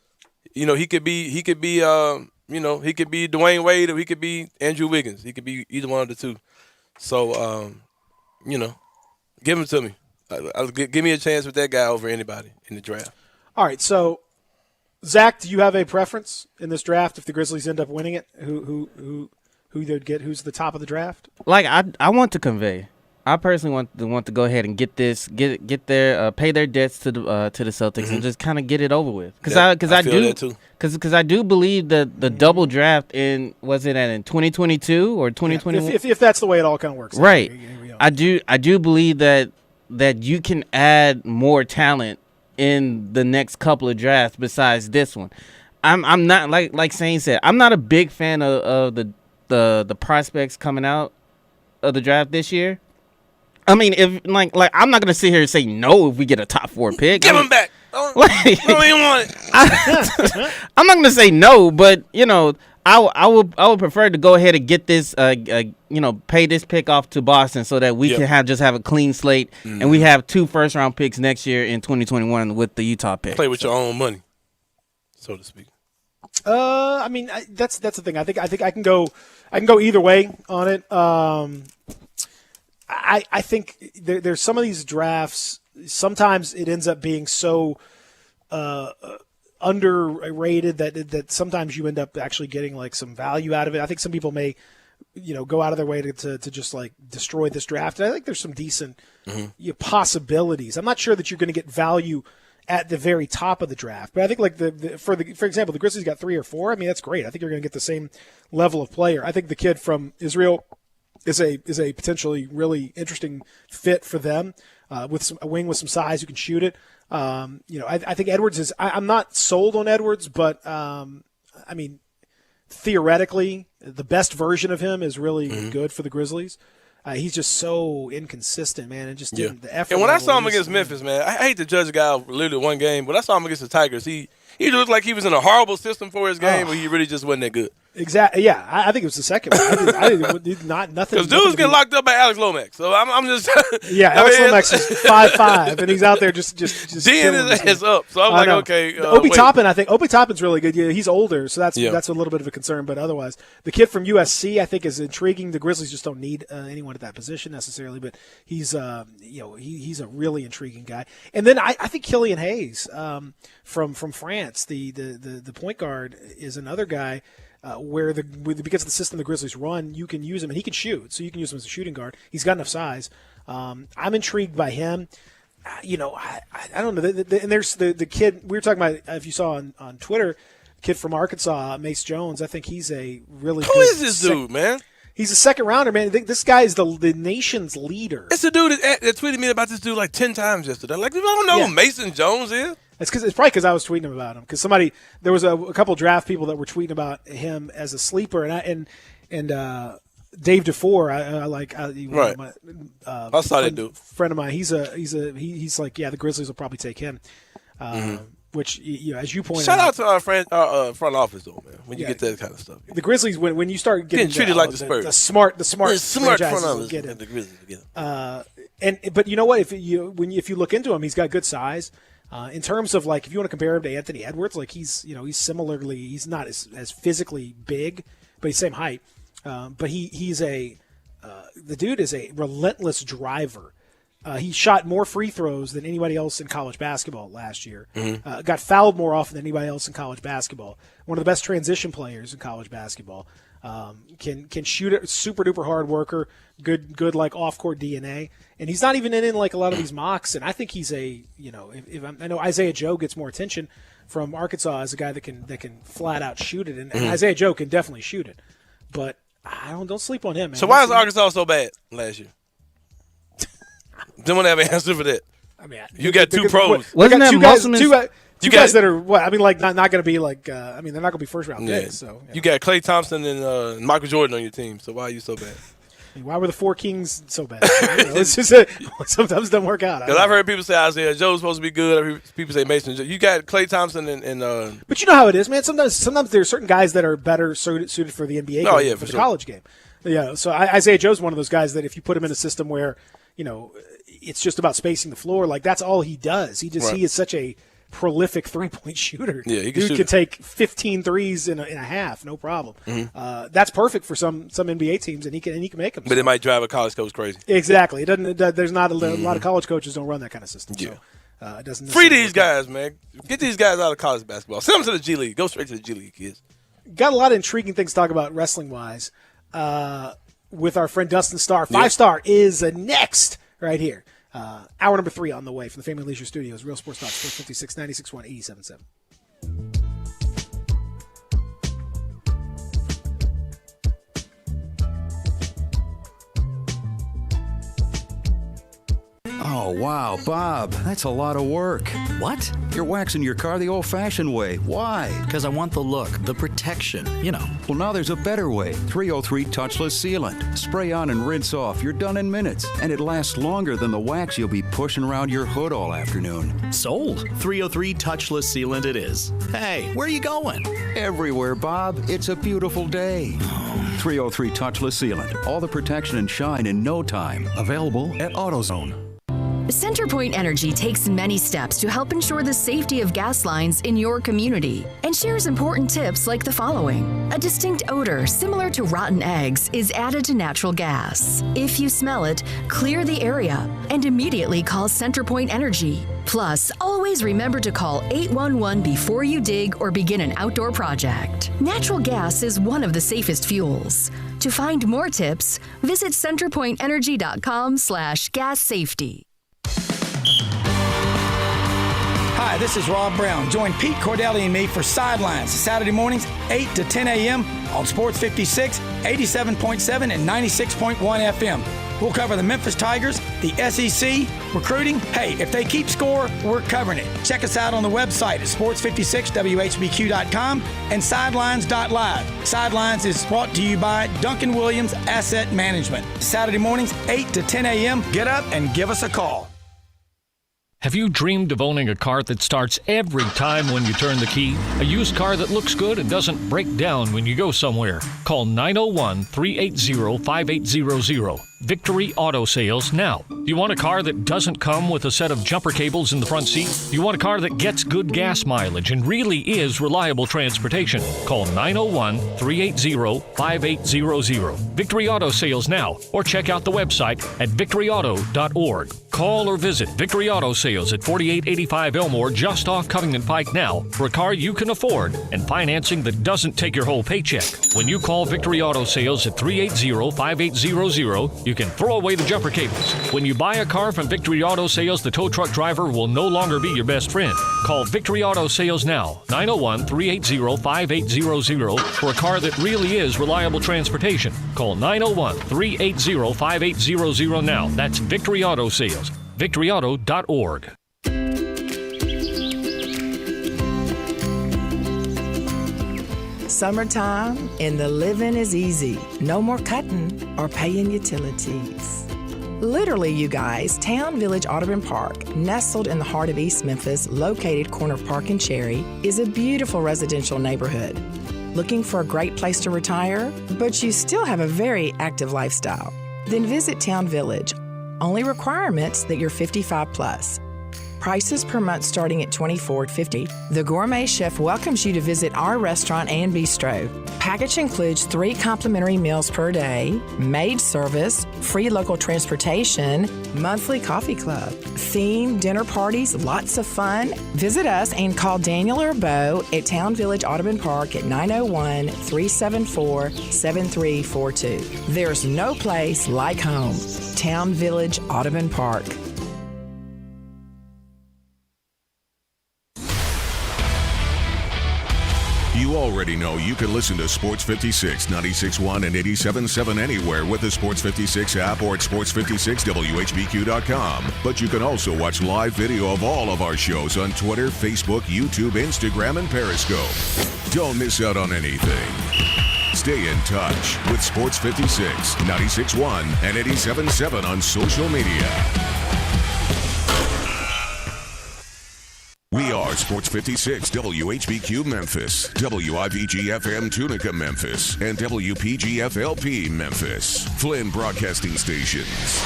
You know, he could be he could be Dwayne Wade or he could be Andrew Wiggins. He could be either one of the two. So, give him to me. Give me a chance with that guy over anybody in the draft. All right, so Zach, do you have a preference in this draft if the Grizzlies end up winning it? Who they'd get? Who's the top of the draft? Like I want to convey. I personally want to go ahead and get their pay their debts to the Celtics and just kind of get it over with. Because I do believe that the double draft in 2022 or 2021. Yeah, if that's the way it all kind of works. Right. I do believe that you can add more talent in the next couple of drafts besides this one. I'm not like Sane said. I'm not a big fan of the prospects coming out of the draft this year. I mean, if like I'm not gonna sit here and say no if we get a top 4 pick. Give him back. Don't even want it. I'm not gonna say no, but I would prefer to go ahead and get this pay this pick off to Boston so that we can have a clean slate and we have 2 first-round picks next year in 2021 with the Utah pick. Play with your own money, so to speak. I mean, that's the thing. I think I can go either way on it. I think there's some of these drafts. Sometimes it ends up being so underrated that sometimes you end up actually getting like some value out of it. I think some people may, go out of their way to just like destroy this draft. And I think there's some decent possibilities. I'm not sure that you're going to get value at the very top of the draft, but I think like for example, the Grizzlies got 3 or 4. I mean, that's great. I think you're going to get the same level of player. I think the kid from Israel is a potentially really interesting fit for them with a wing with some size who can shoot it. I think Edwards is. I'm not sold on Edwards, but I mean, theoretically, the best version of him is really good for the Grizzlies. He's just so inconsistent, man, and just the effort. And when I saw him against Memphis, man, I hate to judge a guy off literally one game, but I saw him against the Tigers. He looked like he was in a horrible system for his game, but he really just wasn't that good. Exactly. Yeah, I think it was the second one. I did not nothing. Because dudes get locked up by Alex Lomax, so I'm just. Alex Lomax is 5'5", and he's out there just D'ing his ass up. So I'm like, okay. Obi Toppin, I think Obi Toppin's really good. Yeah, he's older, so that's a little bit of a concern. But otherwise, the kid from USC, I think, is intriguing. The Grizzlies just don't need anyone at that position necessarily, but he's he's a really intriguing guy. And then I think Killian Hayes from France, the point guard, is another guy. Because of the system the Grizzlies run, you can use him, and he can shoot, so you can use him as a shooting guard. He's got enough size. I'm intrigued by him. I don't know. And there's the kid we were talking about, if you saw on Twitter, kid from Arkansas, Mace Jones. I think he's a really Who is this dude, man? He's a second rounder, man. I think this guy is the nation's leader. It's the dude that tweeted me about this dude like 10 times yesterday. Like, I don't know who Mason Jones is. It's probably because I was tweeting about him. Because there was a couple draft people that were tweeting about him as a sleeper, and Dave DeFore, I saw that dude. Friend of mine. He's like, the Grizzlies will probably take him. Which as you pointed out, shout out to our front office though, man. When you get that kind of stuff, the Grizzlies when you start getting treated like the Spurs, the smart front office get it. The Grizzlies get it. But you know what? If you look into him, he's got good size. In terms of like, if you want to compare him to Anthony Edwards, like he's similarly, he's not as physically big, but he's same height. But the dude is a relentless driver. He shot more free throws than anybody else in college basketball last year. Got fouled more often than anybody else in college basketball. One of the best transition players in college basketball. Can shoot it, super duper hard worker, good like off court DNA, and he's not even in like a lot of these mocks. And I think he's I know Isaiah Joe gets more attention from Arkansas as a guy that can flat out shoot it, and Isaiah Joe can definitely shoot it, but I don't sleep on him, man. So why is Arkansas so bad last year? Don't have an answer for that. I mean, you got 2 pros. Wasn't that Two guys that are what I mean, like not going to be like. I mean, they're not going to be first round picks. So you got Klay Thompson and Michael Jordan on your team. So why are you so bad? I mean, why were the 4 Kings so bad? It's just sometimes it doesn't work out. Because I've heard people say Isaiah Joe's supposed to be good. I've heard people say Mason. You got Klay Thompson and. But you know how it is, man. Sometimes there are certain guys that are better suited for the NBA game for the college game. Yeah. So Isaiah Joe's one of those guys that if you put him in a system where it's just about spacing the floor, like that's all he does. He is such a prolific 3-point shooter. Yeah, he can Dude can take 15 threes in a half, no problem. That's perfect for some NBA teams, and he can make them. But it might drive a college coach crazy. Exactly. It doesn't. There's not a lot of college coaches don't run that kind of system. Yeah. It doesn't Free necessarily these work out. guys, man. Get these guys out of college basketball. Send them to the G League. Go straight to the G League, kids. Got a lot of intriguing things to talk about wrestling-wise with our friend Dustin Starr. 5-Star is next right here. Hour number 3 on the way from the Family Leisure Studios. Real Sports Talk, Sports 56, 96.1, 87.7. Oh, wow, Bob, that's a lot of work. What? You're waxing your car the old-fashioned way. Why? Because I want the look, the protection, you know. Well, now there's a better way. 303 Touchless Sealant. Spray on and rinse off. You're done in minutes. And it lasts longer than the wax you'll be pushing around your hood all afternoon. Sold. 303 Touchless Sealant it is. Hey, where are you going? Everywhere, Bob. It's a beautiful day. 303 Touchless Sealant. All the protection and shine in no time. Available at AutoZone. CenterPoint Energy takes many steps to help ensure the safety of gas lines in your community and shares important tips like the following. A distinct odor similar to rotten eggs is added to natural gas. If you smell it, clear the area and immediately call CenterPoint Energy. Plus, always remember to call 811 before you dig or begin an outdoor project. Natural gas is one of the safest fuels. To find more tips, visit centerpointenergy.com/gas safety. Hi, this is Rob Brown. Join Pete Cordelli and me for Sidelines Saturday mornings, 8 to 10 a.m. on Sports 56, 87.7, and 96.1 FM. We'll cover the Memphis Tigers, the SEC, recruiting. Hey, if they keep score, we're covering it. Check us out on the website at sports56whbq.com and sidelines.live. Sidelines is brought to you by Duncan Williams Asset Management. Saturday mornings, 8 to 10 a.m. Get up and give us a call. Have you dreamed of owning a car that starts every time when you turn the key? A used car that looks good and doesn't break down when you go somewhere? Call 901-380-5800. Victory Auto Sales now. Do you want a car that doesn't come with a set of jumper cables in the front seat? Do you want a car that gets good gas mileage and really is reliable transportation? Call 901-380-5800. Victory Auto Sales now, or check out the website at victoryauto.org. Call or visit Victory Auto Sales at 4885 Elmore, just off Covington Pike now, for a car you can afford and financing that doesn't take your whole paycheck. When you call Victory Auto Sales at 380-5800, you can throw away the jumper cables. When you buy a car from Victory Auto Sales, the tow truck driver will no longer be your best friend. Call Victory Auto Sales now, 901-380-5800, for a car that really is reliable transportation. Call 901-380-5800 now. That's Victory Auto Sales. VictoryAuto.org. Summertime and the living is easy. No more cutting or paying utilities. Literally, you guys, Town Village Audubon Park, nestled in the heart of East Memphis, located corner of Park and Cherry, is a beautiful residential neighborhood. Looking for a great place to retire, but you still have a very active lifestyle? Then visit Town Village. Only requirements that you're 55 plus. Prices per month starting at $24.50. The Gourmet Chef welcomes you to visit our restaurant and bistro. Package includes 3 complimentary meals per day, maid service, free local transportation, monthly coffee club, theme dinner parties, lots of fun. Visit us and call Daniel or Bo at Town Village Audubon Park at 901-374-7342. There's no place like home. Town Village Audubon Park. You already know you can listen to Sports 56, 96.1, and 87.7 anywhere with the Sports 56 app or at sports56whbq.com. But you can also watch live video of all of our shows on Twitter, Facebook, YouTube, Instagram, and Periscope. Don't miss out on anything. Stay in touch with Sports 56, 96.1, and 87.7 on social media. We are Sports 56, WHBQ Memphis, WIVG-FM Tunica Memphis, and WPG-FLP Memphis, Flynn Broadcasting Stations.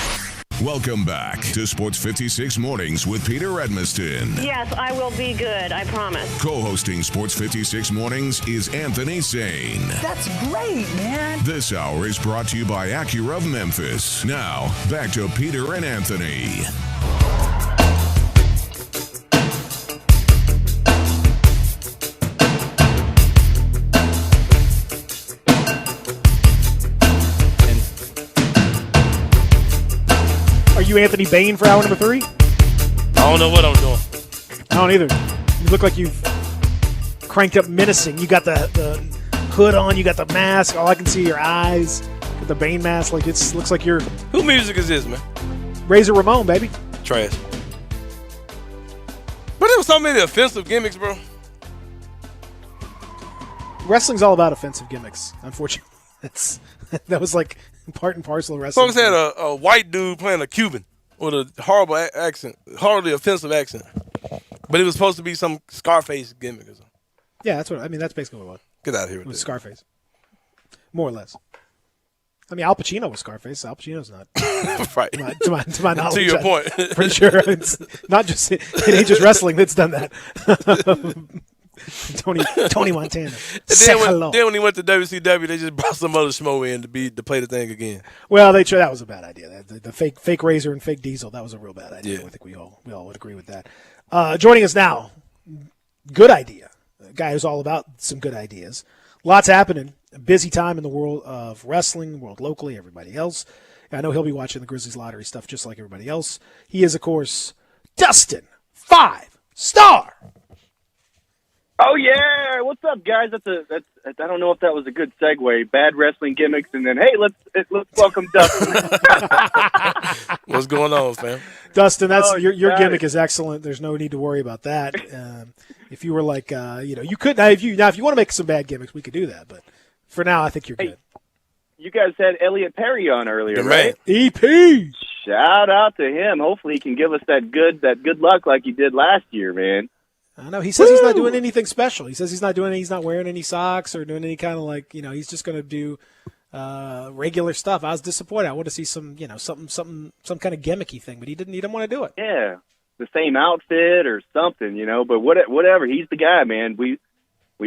Welcome back to Sports 56 Mornings with Peter Edmiston. Yes, I will be good, I promise. Co-hosting Sports 56 Mornings is Anthony Sane. That's great, man. This hour is brought to you by Acura of Memphis. Now, back to Peter and Anthony. do Anthony Bain for hour number 3? I don't know what I'm doing. I don't either. You look like you've cranked up menacing. You got the hood on. You got the mask. All I can see are your eyes. With the Bane mask. Like it looks like you're. Who music is this, man? Razor Ramon, baby. Trash. But there was so many offensive gimmicks, bro. Wrestling's all about offensive gimmicks, unfortunately. That was like part and parcel of wrestling. Folks had a white dude playing a Cuban with a horrible accent, horribly offensive accent. But it was supposed to be some Scarface gimmick or something. Yeah, that's what I mean. That's basically what it was. Get out of here with it was this. Scarface. More or less. I mean, Al Pacino was Scarface. Al Pacino's not. Right. To my knowledge. To your point. For sure. It's not just it ain't just wrestling that's done that. Tony Montana. Then when he went to WCW, they just brought some other schmo in to play the thing again. Well, that was a bad idea. The fake Razor and fake Diesel, that was a real bad idea. Yeah. I think we all would agree with that. Joining us now, good idea. A guy who's all about some good ideas. Lots happening. A busy time in the world of wrestling, world locally, everybody else. I know he'll be watching the Grizzlies lottery stuff just like everybody else. He is, of course, Dustin 5-Star. Oh yeah, what's up, guys? I don't know if that was a good segue. Bad wrestling gimmicks, and then hey, let's welcome Dustin. What's going on, fam? Dustin, your gimmick is excellent. There's no need to worry about that. If you were like, you could if you want to make some bad gimmicks, we could do that. But for now, I think you're good. You guys had Elliot Perry on earlier, right? EP. Shout out to him. Hopefully, he can give us that good luck like he did last year, man. I know. He says he's not doing anything special. He says he's not wearing any socks or doing any kind of he's just going to do regular stuff. I was disappointed. I want to see some kind of gimmicky thing, but he didn't want to do it. Yeah. The same outfit or something, but whatever. He's the guy, man. We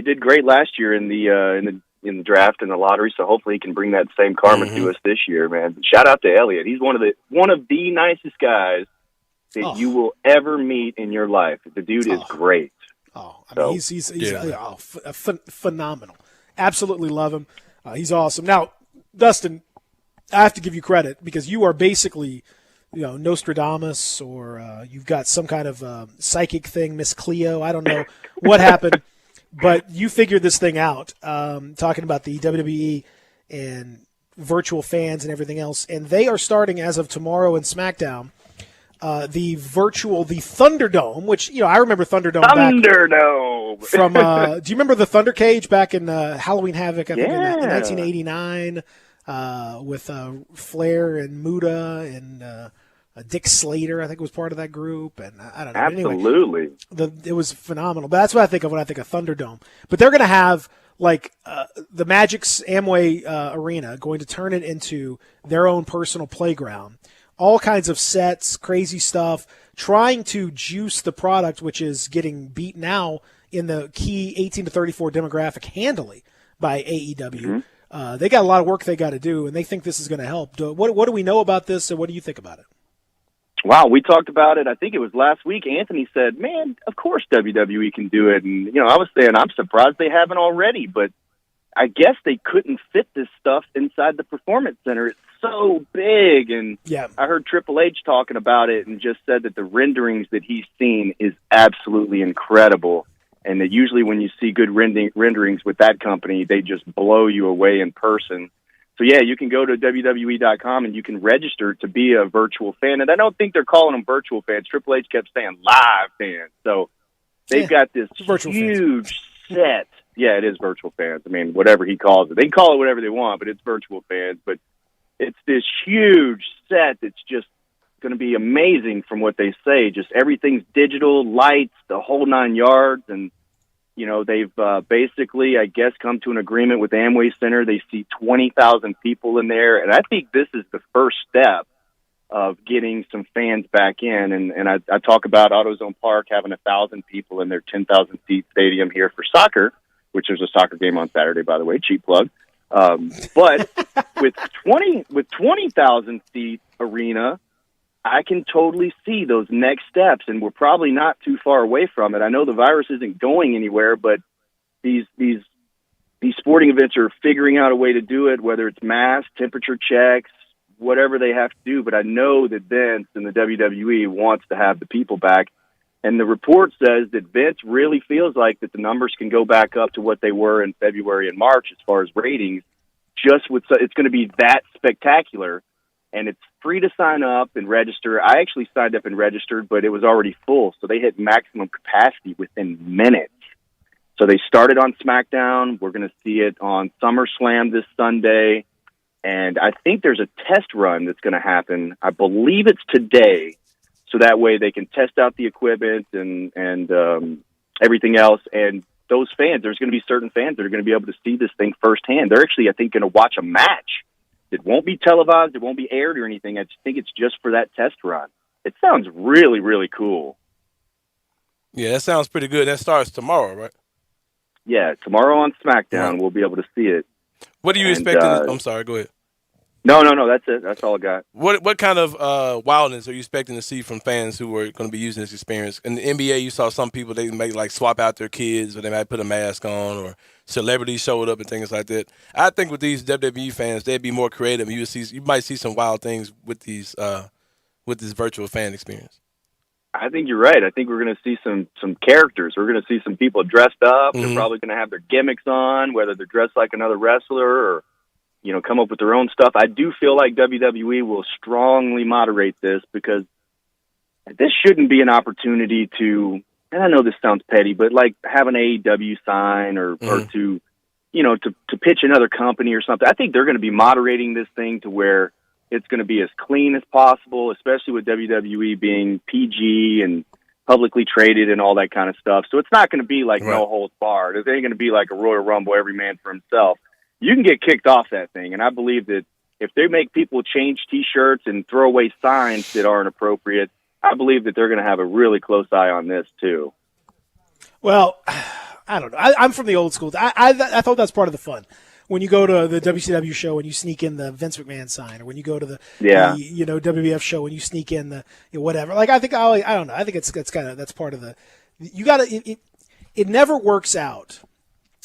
did great last year in the draft and the lottery, so hopefully he can bring that same karma to us this year, man. Shout out to Elliot. He's one of the nicest guys that you will ever meet in your life. The dude is great. I mean, he's phenomenal. Absolutely love him. He's awesome. Now, Dustin, I have to give you credit because you are basically, Nostradamus, or you've got some kind of psychic thing, Miss Cleo. I don't know what happened, but you figured this thing out. Talking about the WWE and virtual fans and everything else, and they are starting as of tomorrow in SmackDown. The Thunderdome, which, I remember Thunderdome. Thunderdome. From, do you remember the Thunder Cage back in Halloween Havoc, I think, in 1989, with Flair and Muda and Dick Slater, I think, was part of that group. And I don't know. Absolutely. Anyway, it was phenomenal. But that's what I think of when I think of Thunderdome. But they're going to have, the Magic's Amway Arena, going to turn it into their own personal playground. All kinds of sets, crazy stuff, trying to juice the product, which is getting beat now in the key 18 to 34 demographic handily by AEW. Mm-hmm. They got a lot of work they got to do, and they think this is going to help. What do we know about this, and what do you think about it? Wow, we talked about it. I think it was last week. Anthony said, man, of course WWE can do it. And, I was saying I'm surprised they haven't already, but I guess they couldn't fit this stuff inside the Performance Center. It's so big, and I heard Triple H talking about it and just said that the renderings that he's seen is absolutely incredible, and that usually when you see good renderings with that company, they just blow you away in person. So, you can go to WWE.com and you can register to be a virtual fan, and I don't think they're calling them virtual fans. Triple H kept saying live fans. So they've got this huge set. Yeah, it is virtual fans. I mean, whatever he calls it. They can call it whatever they want, but it's virtual fans. But it's this huge set that's just going to be amazing from what they say. Just everything's digital, lights, the whole 9 yards. And, they've basically, I guess, come to an agreement with Amway Center. They see 20,000 people in there. And I think this is the first step of getting some fans back in. And I talk about AutoZone Park having 1,000 people in their 10,000-seat stadium here for soccer, which there's a soccer game on Saturday, by the way, cheap plug. But with 20,000 seat arena, I can totally see those next steps, and we're probably not too far away from it. I know the virus isn't going anywhere, but these sporting events are figuring out a way to do it, whether it's masks, temperature checks, whatever they have to do, but I know that Vince and the WWE wants to have the people back. And the report says that Vince really feels like that the numbers can go back up to what they were in February and March as far as ratings. It's going to be that spectacular, and it's free to sign up and register. I actually signed up and registered, but it was already full, so they hit maximum capacity within minutes. So they started on SmackDown. We're going to see it on SummerSlam this Sunday, and I think there's a test run that's going to happen. I believe it's today. So that way they can test out the equipment and everything else. And those fans, there's going to be certain fans that are going to be able to see this thing firsthand. They're actually, I think, going to watch a match. It won't be televised. It won't be aired or anything. I just think it's just for that test run. It sounds really, really cool. Yeah, that sounds pretty good. That starts tomorrow, right? Yeah, tomorrow on SmackDown, we'll be able to see it. What are you expecting? I'm sorry, go ahead. No, that's it. That's all I got. What kind of wildness are you expecting to see from fans who are going to be using this experience? In the NBA, you saw some people, they may like swap out their kids, or they might put a mask on, or celebrities showed up and things like that. I think with these WWE fans, they'd be more creative. You might see some wild things with these with this virtual fan experience. I think you're right. I think we're going to see some characters. We're going to see some people dressed up. Mm-hmm. They're probably going to have their gimmicks on, whether they're dressed like another wrestler or come up with their own stuff. I do feel like WWE will strongly moderate this, because this shouldn't be an opportunity to, and I know this sounds petty, but like have an AEW sign or to pitch another company or something. I think they're going to be moderating this thing to where it's going to be as clean as possible, especially with WWE being PG and publicly traded and all that kind of stuff. So it's not going to be like no holds barred. It ain't going to be like a Royal Rumble, every man for himself. You can get kicked off that thing, and I believe that if they make people change T-shirts and throw away signs that aren't appropriate, I believe that they're going to have a really close eye on this too. Well, I don't know. I'm from the old school. I thought that's part of the fun. When you go to the WCW show and you sneak in the Vince McMahon sign, or when you go to the WWF show and you sneak in the whatever. Like I don't know. I think that's part of the. You got to. It never works out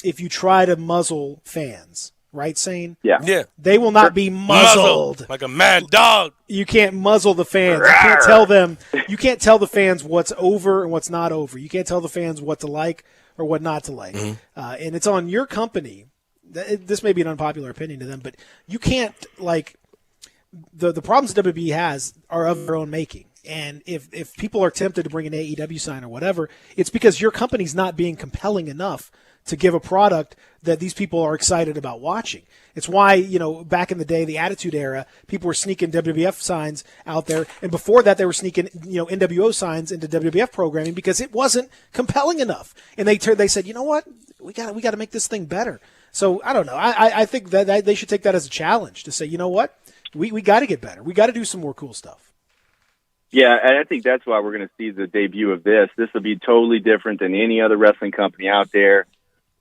if you try to muzzle fans, right, Sane? Yeah. They will not be muzzled like a mad dog. You can't muzzle the fans. You can't tell them. You can't tell the fans what's over and what's not over. You can't tell the fans what to like or what not to like. Mm-hmm. And it's on your company. This may be an unpopular opinion to them, but you can't the problems WWE has are of their own making. And if people are tempted to bring an AEW sign or whatever, it's because your company's not being compelling enough to give a product that these people are excited about watching. It's why, back in the day, the Attitude Era, people were sneaking WWF signs out there. And before that, they were sneaking, NWO signs into WWF programming because it wasn't compelling enough. And they said, you know what? We got to make this thing better. So I don't know. I think that they should take that as a challenge to say, you know what? We got to get better. We got to do some more cool stuff. Yeah, and I think that's why we're going to see the debut of this. This will be totally different than any other wrestling company out there.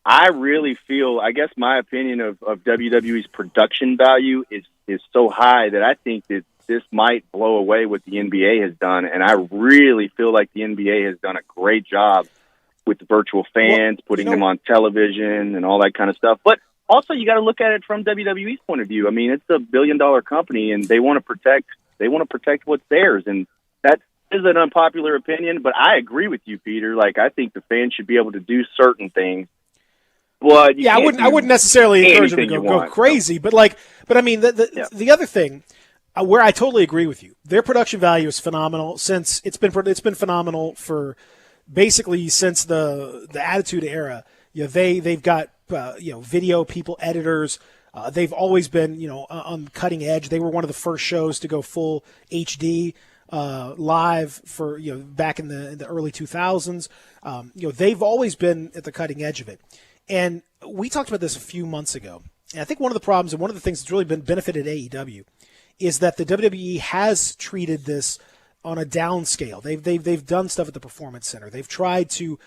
I really feel, I guess my opinion of WWE's production value is so high that I think that this might blow away what the NBA has done. And I really feel like the NBA has done a great job with the virtual fans, putting them on television and all that kind of stuff. But also you got to look at it from WWE's point of view. I mean, it's a $1 billion company and they want to protect what's theirs. And that is an unpopular opinion, but I agree with you, Peter. Like, I think the fans should be able to do certain things. Well, I wouldn't necessarily encourage them to go crazy, but I mean, the other thing where I totally agree with you, their production value is phenomenal. Since it's been phenomenal for basically since the Attitude Era. They've got video people, editors. They've always been on the cutting edge. They were one of the first shows to go full HD live for back in the early 2000s. They've always been at the cutting edge of it. And we talked about this a few months ago. And I think one of the problems and one of the things that's really been benefited AEW is that the WWE has treated this on a downscale. They've done stuff at the Performance Center. They've tried to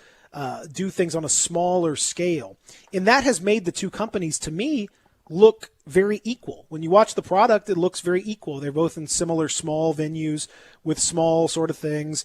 do things on a smaller scale. And that has made the two companies, to me, look very equal. When you watch the product, it looks very equal. They're both in similar small venues with small sort of things,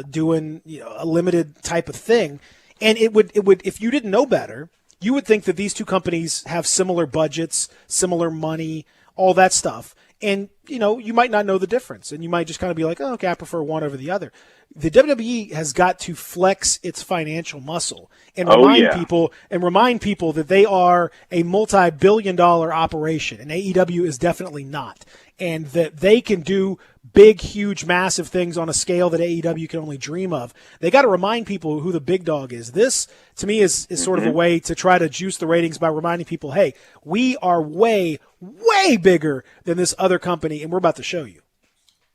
doing a limited type of thing. And it would if you didn't know better, you would think that these two companies have similar budgets, similar money, all that stuff. And, you might not know the difference, and you might just kind of be like, oh, okay, I prefer one over the other. The WWE has got to flex its financial muscle and remind people that they are a multi-billion-dollar operation, and AEW is definitely not, and that they can do big, huge, massive things on a scale that AEW can only dream of. They got to remind people who the big dog is. This, to me, is sort of a way to try to juice the ratings by reminding people, hey, we are way, way bigger than this other company, and we're about to show you.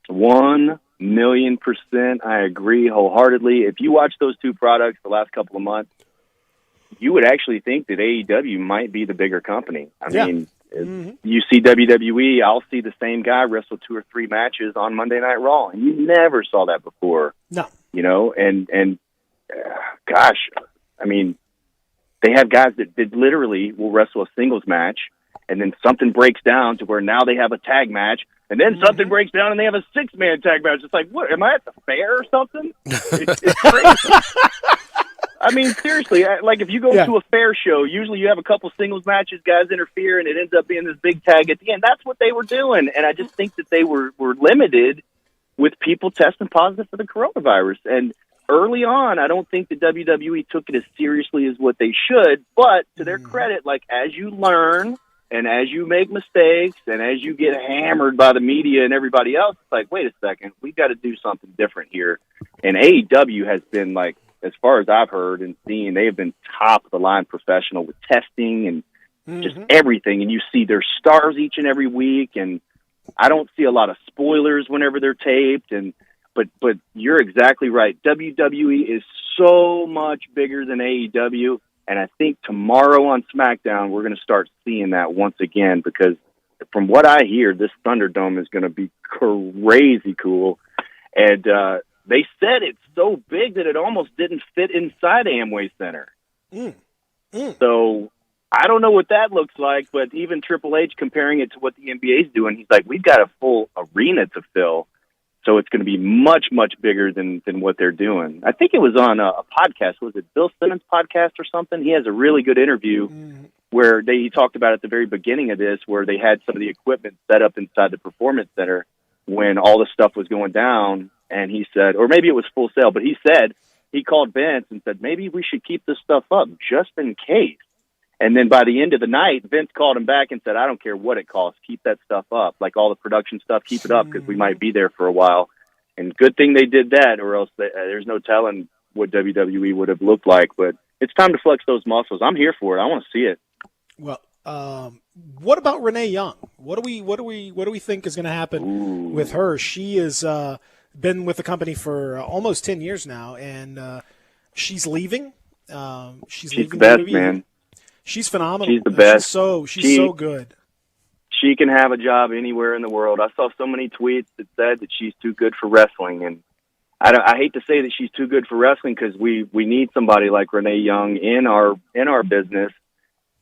1,000,000%. I agree wholeheartedly. If you watch those two products the last couple of months, you would actually think that AEW might be the bigger company. I mean, you see WWE, I'll see the same guy wrestle 2 or 3 matches on Monday Night Raw, and you never saw that before. No. Gosh, I mean, they have guys that literally will wrestle a singles match, and then something breaks down to where now they have a tag match, and then something breaks down and they have a 6-man tag match. It's like, what, am I at the fair or something? It's crazy. I mean, seriously, like if you go to a fair show, usually you have a couple singles matches, guys interfere, and it ends up being this big tag at the end. That's what they were doing, and I just think that they were limited with people testing positive for the coronavirus. And early on, I don't think the WWE took it as seriously as what they should, but to their credit, like as you learn and as you make mistakes and as you get hammered by the media and everybody else, it's like, wait a second, we've got to do something different here. And AEW has been, like, as far as I've heard and seen, they have been top-of-the-line professional with testing and just everything. And you see their stars each and every week, and I don't see a lot of spoilers whenever they're taped. But you're exactly right. WWE is so much bigger than AEW, and I think tomorrow on SmackDown we're going to start seeing that once again, because from what I hear, this Thunderdome is going to be crazy cool. And they said it's so big that it almost didn't fit inside Amway Center. So I don't know what that looks like, but even Triple H comparing it to what the NBA is doing, he's like, we've got a full arena to fill. So it's going to be much, much bigger than what they're doing. I think it was on a podcast. Was it Bill Simmons' podcast or something? He has a really good interview where he talked about at the very beginning of this, where they had some of the equipment set up inside the Performance Center when all the stuff was going down. And he said, or maybe it was Full Sail, but he said, he called Vince and said, maybe we should keep this stuff up just in case. And then by the end of the night, Vince called him back and said, I don't care what it costs. Keep that stuff up. Like all the production stuff, keep it up because we might be there for a while. And good thing they did that, or else there's no telling what WWE would have looked like. But it's time to flex those muscles. I'm here for it. I want to see it. Well, what about Renee Young? What do we think is going to happen with her? She is been with the company for almost 10 years now, and she's leaving. She's leaving the best, WWE. man. She's phenomenal. She's the best. She's so good. She can have a job anywhere in the world. I saw so many tweets that said that she's too good for wrestling, and I hate to say that she's too good for wrestling because we need somebody like Renee Young in our business.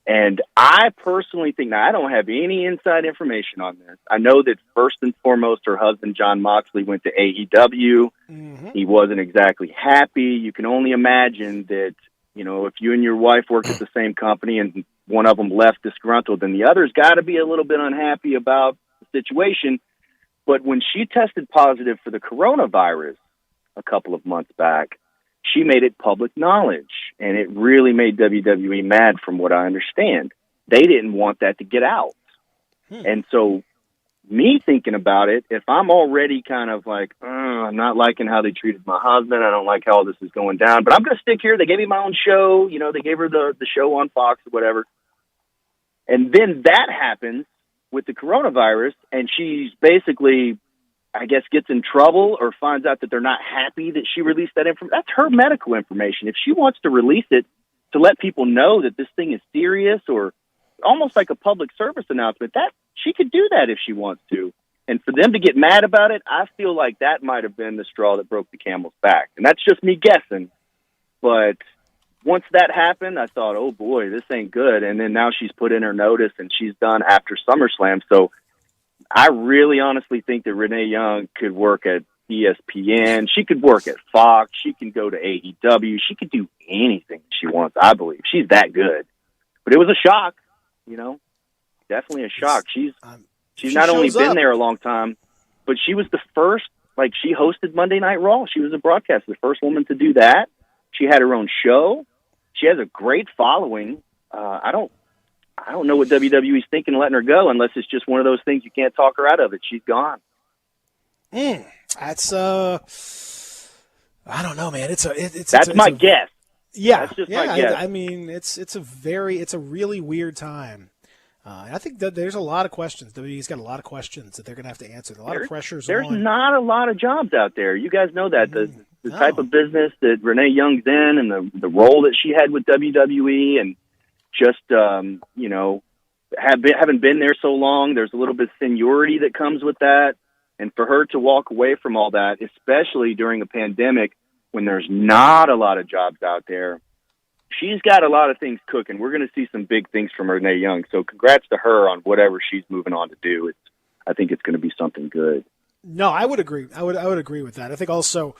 And I personally think, now I don't have any inside information on this. I know that first and foremost, her husband, John Moxley, went to AEW. He wasn't exactly happy. You can only imagine that, if you and your wife worked at the same company and one of them left disgruntled, then the other's got to be a little bit unhappy about the situation. But when she tested positive for the coronavirus a couple of months back, she made it public knowledge, and it really made WWE mad from what I understand. They didn't want that to get out. And so me thinking about it, if I'm already kind of like, I'm not liking how they treated my husband, I don't like how all this is going down, but I'm going to stick here. They gave me my own show. They gave her the show on Fox or whatever. And then that happens with the coronavirus, and she's basically, I guess, gets in trouble or finds out that they're not happy that she released that information. That's her medical information. If she wants to release it to let people know that this thing is serious, or almost like a public service announcement, that she could do that if she wants to. And for them to get mad about it, I feel like that might have been the straw that broke the camel's back. And that's just me guessing. But once that happened, I thought, oh boy, this ain't good. And then now she's put in her notice and she's done after SummerSlam. So I really honestly think that Renee Young could work at ESPN. She could work at Fox. She can go to AEW. She could do anything she wants, I believe. She's that good. But it was a shock, Definitely a shock. She's She not only shows been up. there a long time, but she was the first. Like, she hosted Monday Night Raw. She was a broadcaster, the first woman to do that. She had her own show. She has a great following. I don't know what WWE's thinking of letting her go, unless it's just one of those things you can't talk her out of it. She's gone. That's I don't know, man. That's my guess. Yeah, That's just yeah. my guess. I mean, it's a really weird time. I think that there's a lot of questions. WWE's got a lot of questions that they're going to have to answer. A lot of pressures There's on. not a lot of jobs out there. You guys know that. The type of business that Renee Young's in, and the role that she had with WWE, and just haven't been there so long. There's a little bit of seniority that comes with that, and for her to walk away from all that, especially during a pandemic when there's not a lot of jobs out there, she's got a lot of things cooking. We're going to see some big things from Renee Young. So congrats to her on whatever she's moving on to do. I think it's going to be something good. No, I would agree. I would agree with that. I think also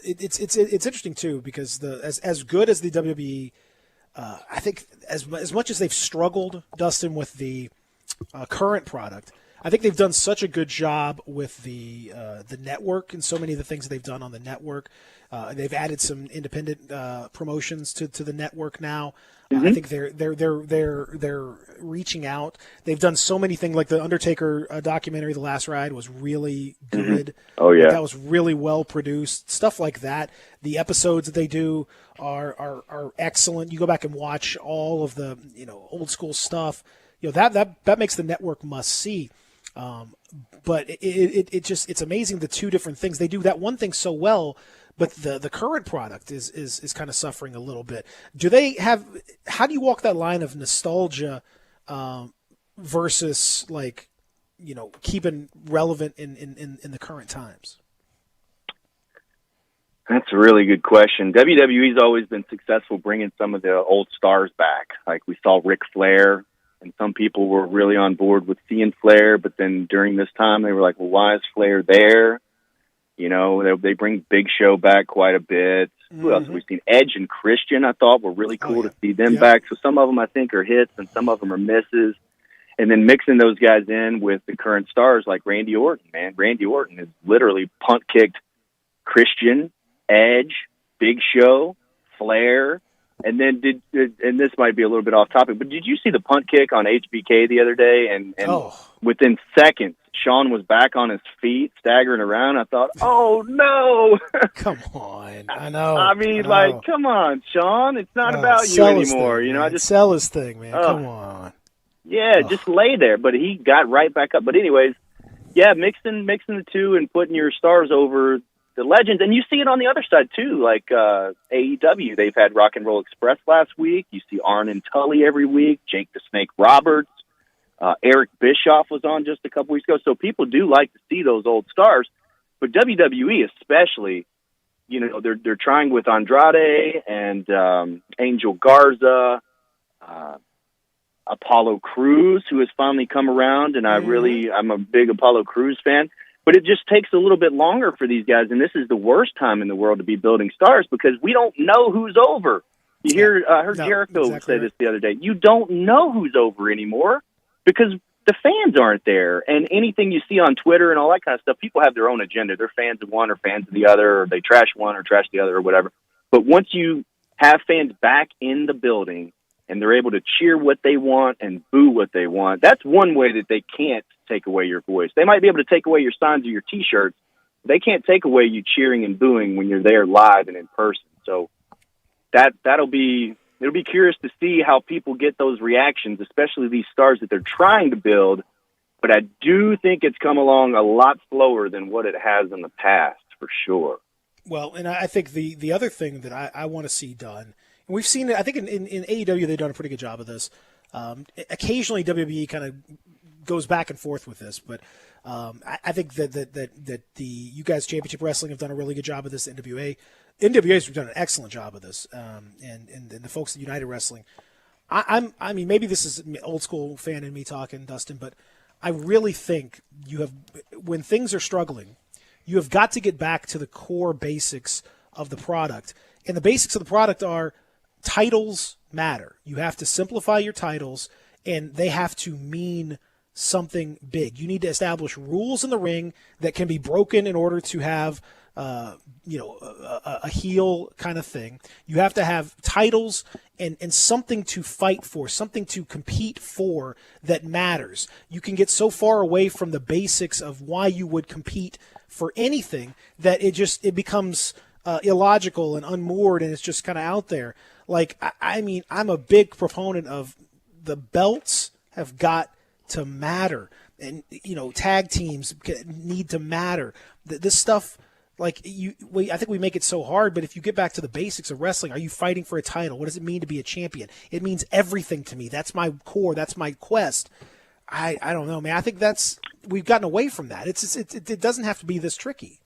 it's interesting too, because as good as the WWE, I think as much as they've struggled, Dustin, with the current product, I think they've done such a good job with the network and so many of the things they've done on the network. They've added some independent promotions to the network now. I think they're reaching out. They've done so many things, like the Undertaker documentary, The Last Ride, was really good. Oh yeah, like, that was really well produced. Stuff like that. The episodes that they do are excellent. You go back and watch all of the old school stuff. That makes the network must see. But it's amazing the two different things. They do that one thing so well, but the current product is kind of suffering a little bit. How do you walk that line of nostalgia versus keeping relevant in the current times? That's a really good question. WWE's always been successful bringing some of the old stars back. Like, we saw Ric Flair, and some people were really on board with seeing Flair, but then during this time they were like, well, why is Flair there? They bring Big Show back quite a bit. Who else have we seen? Edge and Christian, I thought, were really cool to see them back. So some of them I think are hits and some of them are misses. And then mixing those guys in with the current stars like Randy Orton, man. Randy Orton has literally punt-kicked Christian, Edge, Big Show, Flair, and then and this might be a little bit off topic, but did you see the punt kick on HBK the other day? And within seconds, Shawn was back on his feet, staggering around. I thought, oh no! Come on, I know. I mean, come on, Shawn. It's not about you anymore. I just sell his thing, man. Come on. Yeah, just lay there. But he got right back up. But anyways, yeah, mixing the two and putting your stars over the legends, and you see it on the other side too, like AEW. They've had Rock and Roll Express last week. You see Arn and Tully every week. Jake the Snake Roberts, Eric Bischoff was on just a couple weeks ago. So people do like to see those old stars, but WWE especially, they're trying with Andrade and Angel Garza, Apollo Crews, who has finally come around, and I'm a big Apollo Crews fan. But it just takes a little bit longer for these guys, and this is the worst time in the world to be building stars because we don't know who's over. I heard Jericho say this the other day. You don't know who's over anymore because the fans aren't there. And anything you see on Twitter and all that kind of stuff, people have their own agenda. They're fans of one or fans of the other, or they trash one or trash the other or whatever. But once you have fans back in the building and they're able to cheer what they want and boo what they want, that's one way that they can't take away your voice. They might be able to take away your signs or your T-shirts. They can't take away you cheering and booing when you're there live and in person. So it'll be curious to see how people get those reactions, especially these stars that they're trying to build. But I do think it's come along a lot slower than what it has in the past, for sure. Well, and I think the other thing that I want to see done, and we've seen it, I think in AEW they've done a pretty good job of this. Occasionally WWE kind of goes back and forth with this, but I think that the You Guys Championship Wrestling have done a really good job of this. NWA's done an excellent job of this, and the folks at United Wrestling. I mean, maybe this is an old school fan in me talking, Dustin, but I really think when things are struggling, you have got to get back to the core basics of the product, and the basics of the product are titles matter. You have to simplify your titles, and they have to mean something big. You need to establish rules in the ring that can be broken in order to have a heel kind of thing. You have to have titles and something to fight for, something to compete for that matters. You can get so far away from the basics of why you would compete for anything that it becomes illogical and unmoored, and it's just kind of out there. Like, I mean, I'm a big proponent of the belts have got to matter, and tag teams need to matter. This stuff, like I think we make it so hard, but if you get back to the basics of wrestling, are you fighting for a title? What does it mean to be a champion? It means everything to me. That's my core. That's my quest. I don't know, man. I think we've gotten away from that. It doesn't have to be this tricky.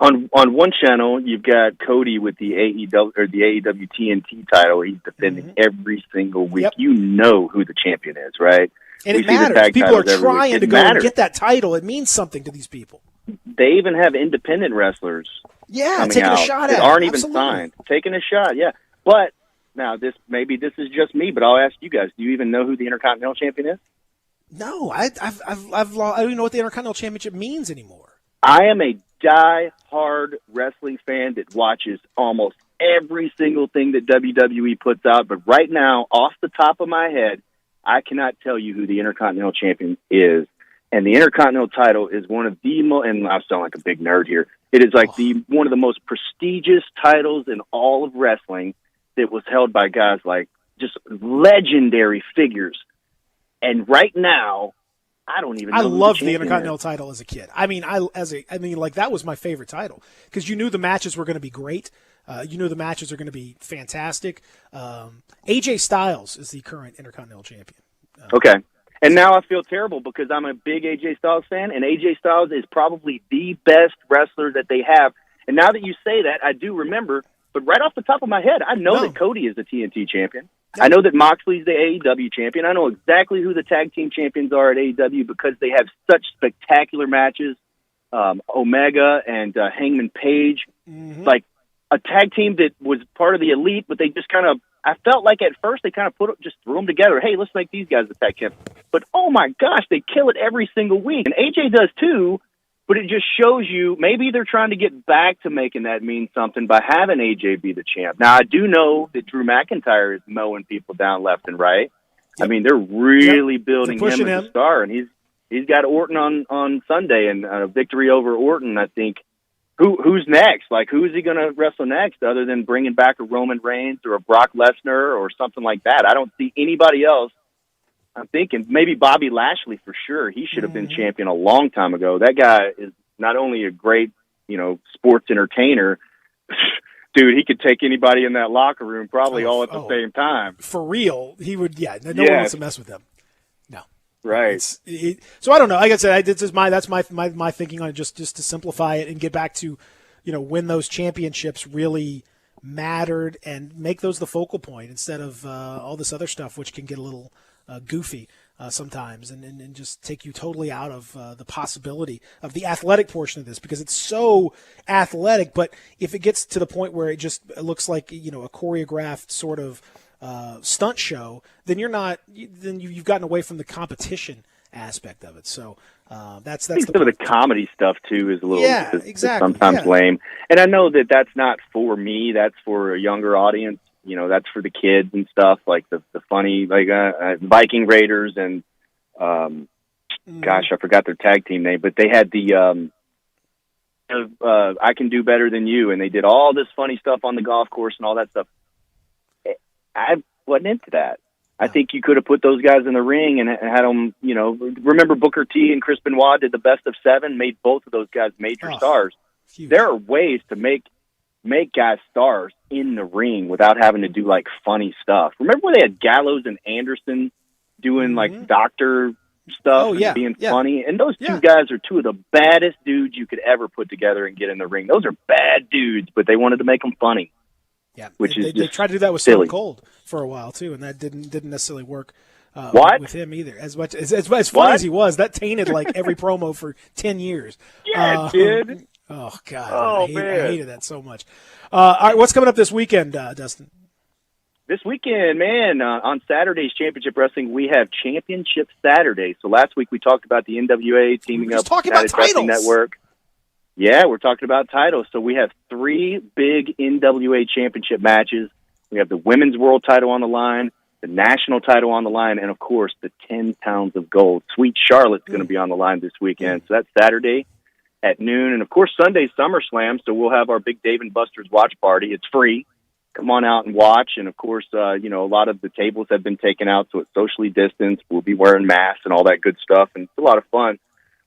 On one channel, you've got Cody with the AEW TNT title. He's defending every single week. Yep. You know who the champion is, right? And it matters. People are trying to go and get that title. It means something to these people. They even have independent wrestlers. Yeah, taking a shot at it. Aren't even signed. Taking a shot, yeah. But now this is just me, but I'll ask you guys: do you even know who the Intercontinental Champion is? No, I don't even know what the Intercontinental Championship means anymore. I am a die-hard wrestling fan that watches almost every single thing that WWE puts out, but right now, off the top of my head, I cannot tell you who the Intercontinental Champion is. And the Intercontinental title is one of the most, and I sound like a big nerd here, it is like one of the most prestigious titles in all of wrestling that was held by guys like just legendary figures. And right now, I don't even know. I loved the Intercontinental title as a kid. I mean, that was my favorite title because you knew the matches were going to be great. You knew the matches are going to be fantastic. AJ Styles is the current Intercontinental Champion. Okay. And now I feel terrible because I'm a big AJ Styles fan, and AJ Styles is probably the best wrestler that they have. And now that you say that, I do remember, but right off the top of my head, I know that Cody is the TNT champion. I know that Moxley's the AEW champion. I know exactly who the tag team champions are at AEW because they have such spectacular matches. Omega and Hangman Page, like a tag team that was part of the Elite, but they just kind of, I felt like at first they kind of just threw them together. Hey, let's make these guys the tag champ. But oh my gosh, they kill it every single week. And AJ does too, but it just shows you maybe they're trying to get back to making that mean something by having AJ be the champ. Now, I do know that Drew McIntyre is mowing people down left and right. Yep. I mean, they're really building him as a star, and he's got Orton on Sunday, and a victory over Orton, I think. Who's next? Like, who is he going to wrestle next other than bringing back a Roman Reigns or a Brock Lesnar or something like that? I don't see anybody else. I'm thinking maybe Bobby Lashley for sure. He should have been champion a long time ago. That guy is not only a great, sports entertainer, dude, he could take anybody in that locker room probably all at the same time. For real, he would, no one wants to mess with them. No. Right. So I don't know. Like I said, that's my thinking on it, just to simplify it and get back to, when those championships really mattered and make those the focal point instead of all this other stuff, which can get a little goofy sometimes and just take you totally out of the possibility of the athletic portion of this because it's so athletic. But if it gets to the point where it just looks like, a choreographed sort of stunt show, then you've gotten away from the competition aspect of it. So that's I think some of the comedy stuff too is a little exactly. sometimes lame. And I know that that's not for me. That's for a younger audience. That's for the kids and stuff, like the funny, like Viking Raiders and, gosh, I forgot their tag team name, but they had the I Can Do Better Than You, and they did all this funny stuff on the golf course and all that stuff. I wasn't into that. I think you could have put those guys in the ring and had them, remember Booker T and Chris Benoit did the best of 7, made both of those guys major stars. Huge. There are ways to make guys stars in the ring without having to do like funny stuff. Remember when they had Gallows and Anderson doing like doctor stuff and being funny? And those two guys are two of the baddest dudes you could ever put together and get in the ring. Those are bad dudes, but they wanted to make them funny. Yeah, which they tried to do that with Stone Cold for a while too, and that didn't necessarily work with him either. As much as funny as he was, that tainted like every promo for 10 years. Yeah, it did. Oh God! I hated that so much. All right, what's coming up this weekend, Dustin? This weekend, man, on Saturday's Championship Wrestling, we have Championship Saturday. So last week we talked about the NWA teaming up with United Wrestling Network. Yeah, we're talking about titles. So we have 3 big NWA Championship matches. We have the Women's World title on the line, the National title on the line, and, of course, the 10 pounds of gold. Sweet Charlotte's going to be on the line this weekend. So that's Saturday at noon. And, of course, Sunday's SummerSlam. So we'll have our big Dave & Buster's watch party. It's free. Come on out and watch. And, of course, a lot of the tables have been taken out, so it's socially distanced. We'll be wearing masks and all that good stuff, and it's a lot of fun.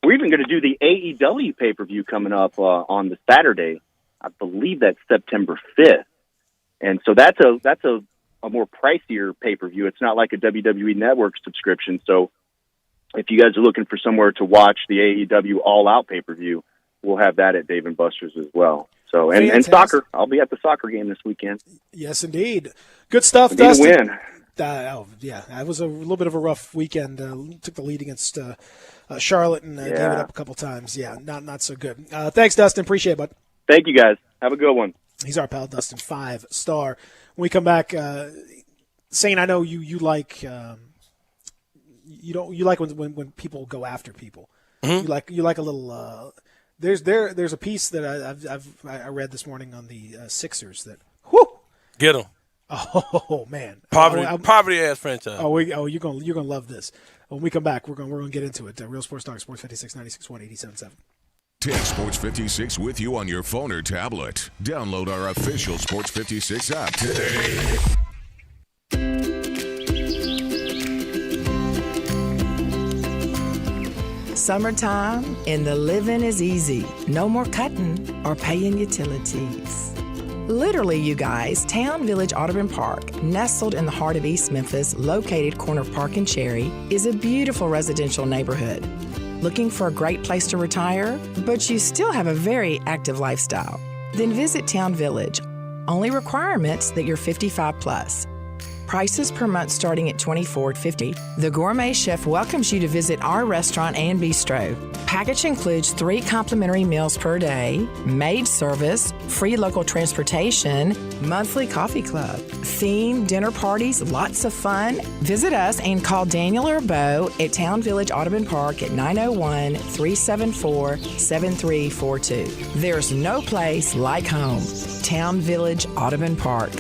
We're even going to do the AEW pay-per-view coming up on the Saturday. I believe that's September 5th. And so that's a more pricier pay-per-view. It's not like a WWE Network subscription. So if you guys are looking for somewhere to watch the AEW All-Out pay-per-view, we'll have that at Dave & Buster's as well. So and soccer. I'll be at the soccer game this weekend. Yes, indeed. Good stuff, Need a Dustin. win. It was a little bit of a rough weekend. Took the lead against Charlotte and gave it up a couple times. Yeah, not so good. Thanks, Dustin. Appreciate it, bud. Thank you, guys. Have a good one. He's our pal, Dustin, 5-star. When we come back, Sane, I know you like you like when people go after people. Mm-hmm. You like a little. There's a piece that I read this morning on the Sixers that get them. Oh man, poverty ass franchise. You're gonna love this. When we come back, we're gonna get into it. Real Sports Talk, Sports 56, 96.1, 87.7. Take Sports 56 with you on your phone or tablet. Download our official Sports 56 app today. Summertime and the living is easy. No more cutting or paying utilities. Literally, you guys, Town Village Audubon Park, nestled in the heart of East Memphis, located corner of Park and Cherry, is a beautiful residential neighborhood. Looking for a great place to retire, but you still have a very active lifestyle? Then visit Town Village. Only requirements that you're 55 plus. Prices per month starting at $24.50. The Gourmet Chef welcomes you to visit our restaurant and bistro. Package includes 3 complimentary meals per day, maid service, free local transportation, monthly coffee club, themed dinner parties, lots of fun. Visit us and call Daniel or Bo at Town Village Audubon Park at 901-374-7342. There's no place like home. Town Village Audubon Park.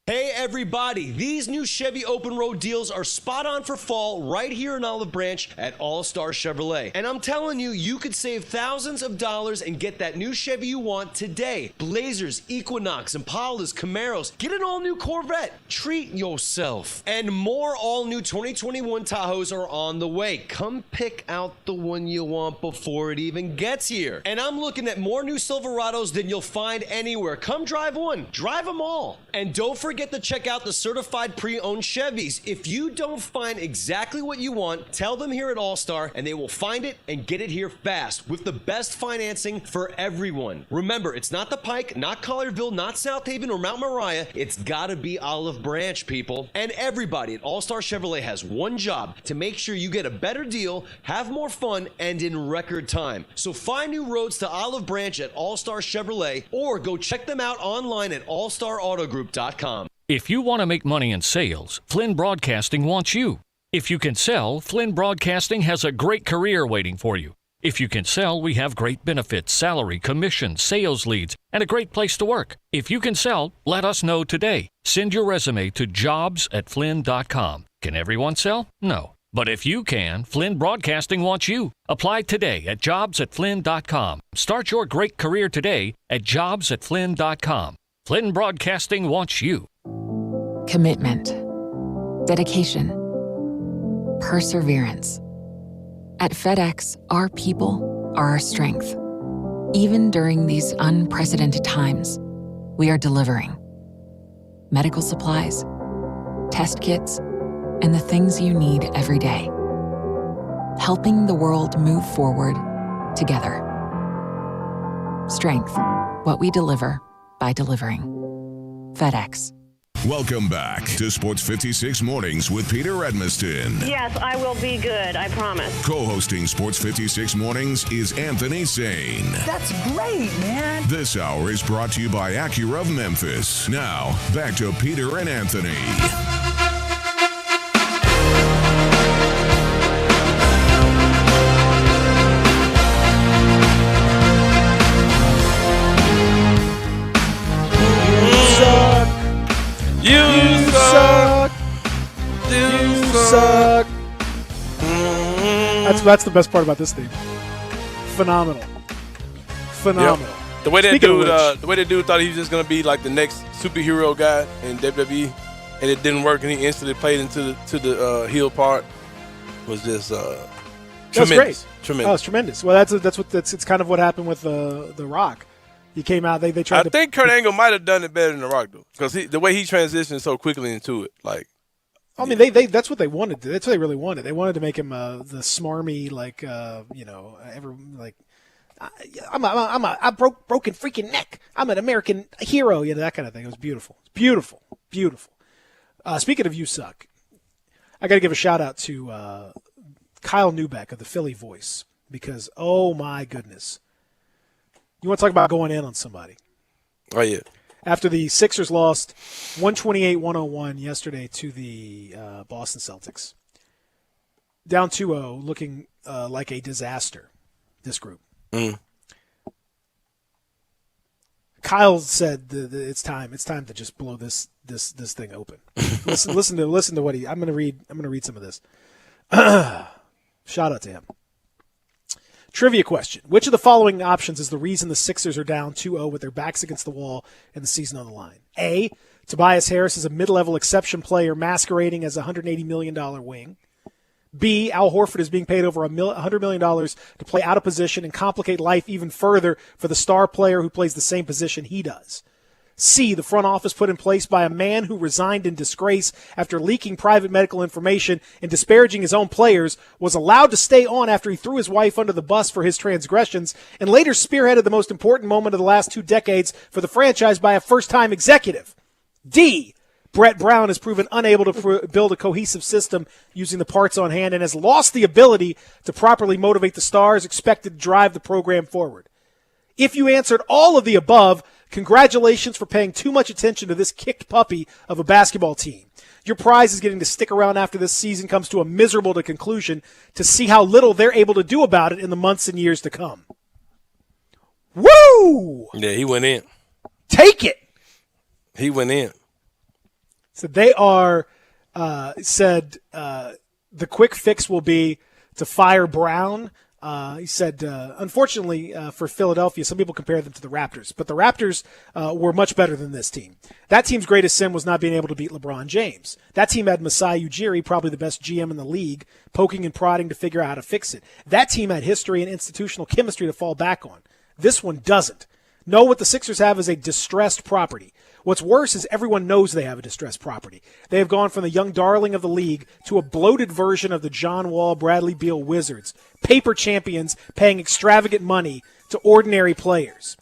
Hey everybody, these new Chevy Open Road deals are spot on for fall right here in Olive Branch at All Star Chevrolet. And I'm telling you, you could save thousands of dollars and get that new Chevy you want today. Blazers, Equinox, Impalas, Camaros, get an all new Corvette. Treat yourself. And more all new 2021 Tahoes are on the way. Come pick out the one you want before it even gets here. And I'm looking at more new Silverados than you'll find anywhere. Come drive one, drive them all. And don't forget to check out the certified pre-owned Chevys. If you don't find exactly what you want, tell them here at All-Star and they will find it and get it here fast with the best financing for everyone. Remember, it's not the Pike, not Collierville, not South Haven or Mount Moriah. It's gotta be Olive Branch, people. And everybody at All-Star Chevrolet has one job: to make sure you get a better deal, have more fun, and in record time. So find new roads to Olive Branch at All-Star Chevrolet or go check them out online at allstarautogroup.com. If you want to make money in sales, Flynn Broadcasting wants you. If you can sell, Flynn Broadcasting has a great career waiting for you. If you can sell, we have great benefits, salary, commission, sales leads, and a great place to work. If you can sell, let us know today. Send your resume to jobs@flynn.com. Can everyone sell? No. But if you can, Flynn Broadcasting wants you. Apply today at jobs@flynn.com. Start your great career today at jobs@flynn.com. Flynn Broadcasting wants you. Commitment, dedication, perseverance. At FedEx, our people are our strength. Even during these unprecedented times, we are delivering medical supplies, test kits, and the things you need every day. Helping the world move forward together. Strength, what we deliver by delivering. FedEx. Welcome back to Sports 56 Mornings with Peter Edmiston. Yes, I will be good. I promise. Co-hosting Sports 56 Mornings is Anthony Sane. That's great, man. This hour is brought to you by Acura of Memphis. Now, back to Peter and Anthony. You suck. You suck. That's the best part about this thing. Phenomenal. Phenomenal. Yep. The way that dude thought he was just gonna be like the next superhero guy in WWE, and it didn't work, and he instantly played into the heel part was just That's great. Tremendous. Oh, it's tremendous. Well, it's kind of what happened with the Rock. He came out. They tried. I think Kurt Angle might have done it better than The Rock though, because the way he transitioned so quickly into it, like. I mean, they that's what they wanted. That's what they really wanted. They wanted to make him the smarmy, like I'm broken freaking neck. I'm an American hero. That kind of thing. It was beautiful. It's beautiful, beautiful. Speaking of You Suck, I got to give a shout out to Kyle Neubeck of the Philly Voice, because oh my goodness, you want to talk about going in on somebody? Oh yeah. After the Sixers lost 128-101 yesterday to the Boston Celtics. Down 2-0, looking like a disaster, this group. Mm. Kyle said it's time to just blow this thing open. listen to what I'm going to read some of this. Shout out to him. Trivia question. Which of the following options is the reason the Sixers are down 2-0 with their backs against the wall and the season on the line? A, Tobias Harris is a mid-level exception player masquerading as a $180 million wing. B, Al Horford is being paid over $100 million to play out of position and complicate life even further for the star player who plays the same position he does. C, the front office put in place by a man who resigned in disgrace after leaking private medical information and disparaging his own players, was allowed to stay on after he threw his wife under the bus for his transgressions, and later spearheaded the most important moment of the last 2 decades for the franchise by a first-time executive. D, Brett Brown has proven unable to build a cohesive system using the parts on hand and has lost the ability to properly motivate the stars expected to drive the program forward. If you answered all of the above, congratulations for paying too much attention to this kicked puppy of a basketball team. Your prize is getting to stick around after this season comes to a miserable conclusion to see how little they're able to do about it in the months and years to come. Woo! Yeah, he went in. Take it! He went in. So they are, the quick fix will be to fire Brown. He said, unfortunately for Philadelphia, some people compare them to the Raptors, but the Raptors were much better than this team. That team's greatest sin was not being able to beat LeBron James. That team had Masai Ujiri, probably the best GM in the league, poking and prodding to figure out how to fix it. That team had history and institutional chemistry to fall back on. This one doesn't. No, what the Sixers have is a distressed property. What's worse is everyone knows they have a distressed property. They have gone from the young darling of the league to a bloated version of the John Wall, Bradley Beal Wizards, paper champions paying extravagant money to ordinary players.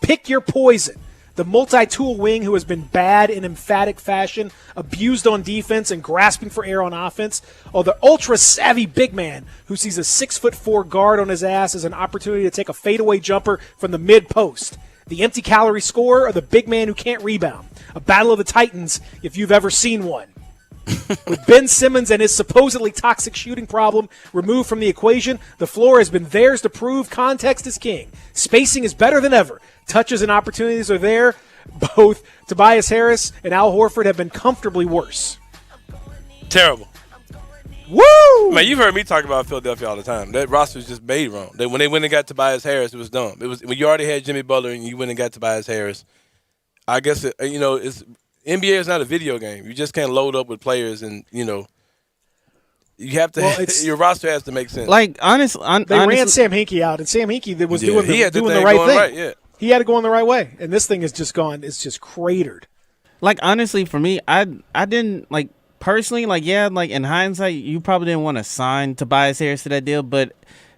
Pick your poison. The multi-tool wing who has been bad in emphatic fashion, abused on defense and grasping for air on offense, or the ultra-savvy big man who sees a 6'4" guard on his ass as an opportunity to take a fadeaway jumper from the mid-post. The empty calorie scorer or the big man who can't rebound. A battle of the Titans if you've ever seen one. With Ben Simmons and his supposedly toxic shooting problem removed from the equation, the floor has been theirs to prove context is king. Spacing is better than ever. Touches and opportunities are there. Both Tobias Harris and Al Horford have been comfortably worse. Terrible. Woo! Man, you've heard me talk about Philadelphia all the time. That roster was just made wrong. When they went and got Tobias Harris, it was dumb. It was when you already had Jimmy Butler and you went and got Tobias Harris. I guess it's NBA is not a video game. You just can't load up with players and you have to. Your roster has to make sense. Like honestly, they ran Sam Hinkie out, and Sam Hinkie was doing the right thing. Right, yeah. He had to go in the right way, and this thing has just gone. It's just cratered. Like honestly, for me, I didn't like. Personally, in hindsight, you probably didn't want to sign Tobias Harris to that deal, but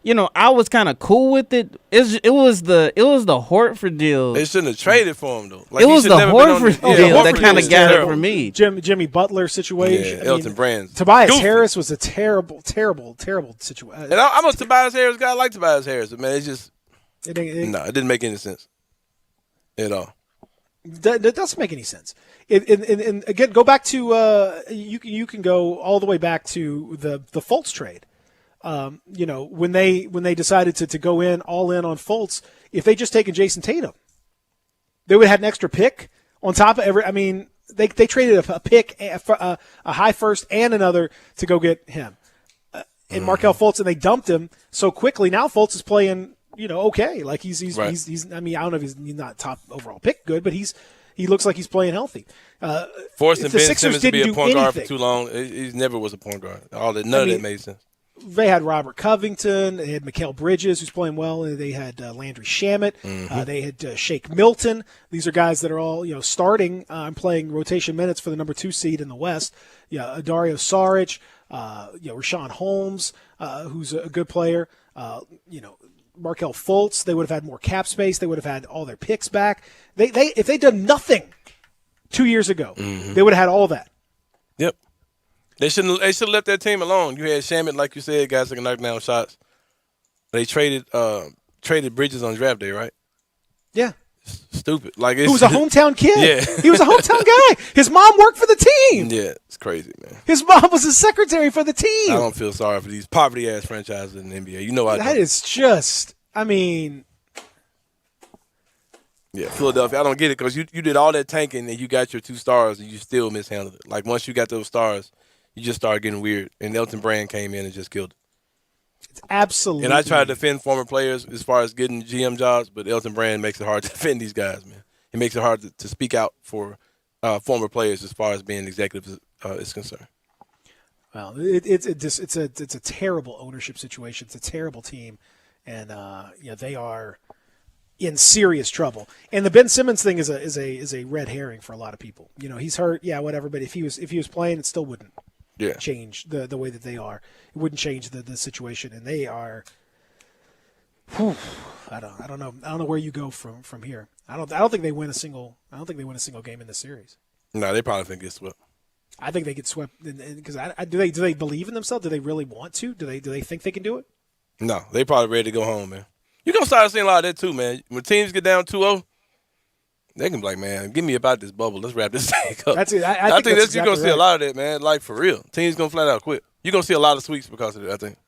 I was kind of cool with it. It was the Horford deal. They shouldn't have traded for him though. It was the Horford deal that kind of got it for me. Jimmy Butler situation. Yeah, Elton Brand. Tobias Harris was a terrible situation. And I'm a Tobias Harris guy. I like Tobias Harris, but man, it didn't make any sense at all. That doesn't make any sense. And again, go back to you can go all the way back to the Fultz trade. When they decided to go all in on Fultz, if they just taken Jason Tatum, they would have had an extra pick on top of every. I mean, they traded a pick, a high first and another to go get him, and Markelle Fultz, and they dumped him so quickly. Now Fultz is playing, okay. Like he's right. he's. I mean, I don't know if he's not top overall pick good, but he looks like he's playing healthy. Forcing Ben Sixers Simmons to be a point guard for anything, too long. He never was a point guard. None of that made sense. They had Robert Covington. They had Mikal Bridges, who's playing well. They had Landry Shamet. They had Shake Milton. These are guys that are all starting and playing rotation minutes for the number 2 seed in the West. Yeah, Dario Saric, Rashawn Holmes, who's a good player. Markelle Fultz. They would have had more cap space. They would have had all their picks back. If they'd done nothing 2 years ago, they would have had all that. Yep. They should have left that team alone. You had Shamet, like you said, guys that can knock down shots. They traded Bridges on draft day, right? Yeah. Stupid. Like Who was a hometown kid. Yeah. He was a hometown guy. His mom worked for the team. Yeah, it's crazy, man. His mom was a secretary for the team. I don't feel sorry for these poverty-ass franchises in the NBA. That is just, Yeah, Philadelphia. I don't get it because you did all that tanking and you got your 2 stars and you still mishandled it. Like, once you got those stars, you just started getting weird. And Elton Brand came in and just killed it. It's absolutely. And I try to defend former players as far as getting GM jobs, but Elton Brand makes it hard to defend these guys, man. He makes it hard to speak out for former players as far as being executives is concerned. Well, it's a terrible ownership situation. It's a terrible team, and they are in serious trouble. And the Ben Simmons thing is a red herring for a lot of people. He's hurt, whatever. But if he was playing, it still wouldn't change the way that they are. It wouldn't change the situation, and they are. Whew, I don't know where you go from here. I don't think they win a single game in this series. No, they probably think it's swept. I think they get swept because do they believe in themselves? Do they really want to? Do they think they can do it? No, they probably ready to go home, man. You're gonna start seeing a lot of that too, man. When teams get down 2-0, they can be like, man, get me about this bubble. Let's wrap this thing up. I think you're exactly gonna see a right. lot of that, man. Like, for real. Teams gonna flat out quit. You're gonna see a lot of sweeps because of it, I think.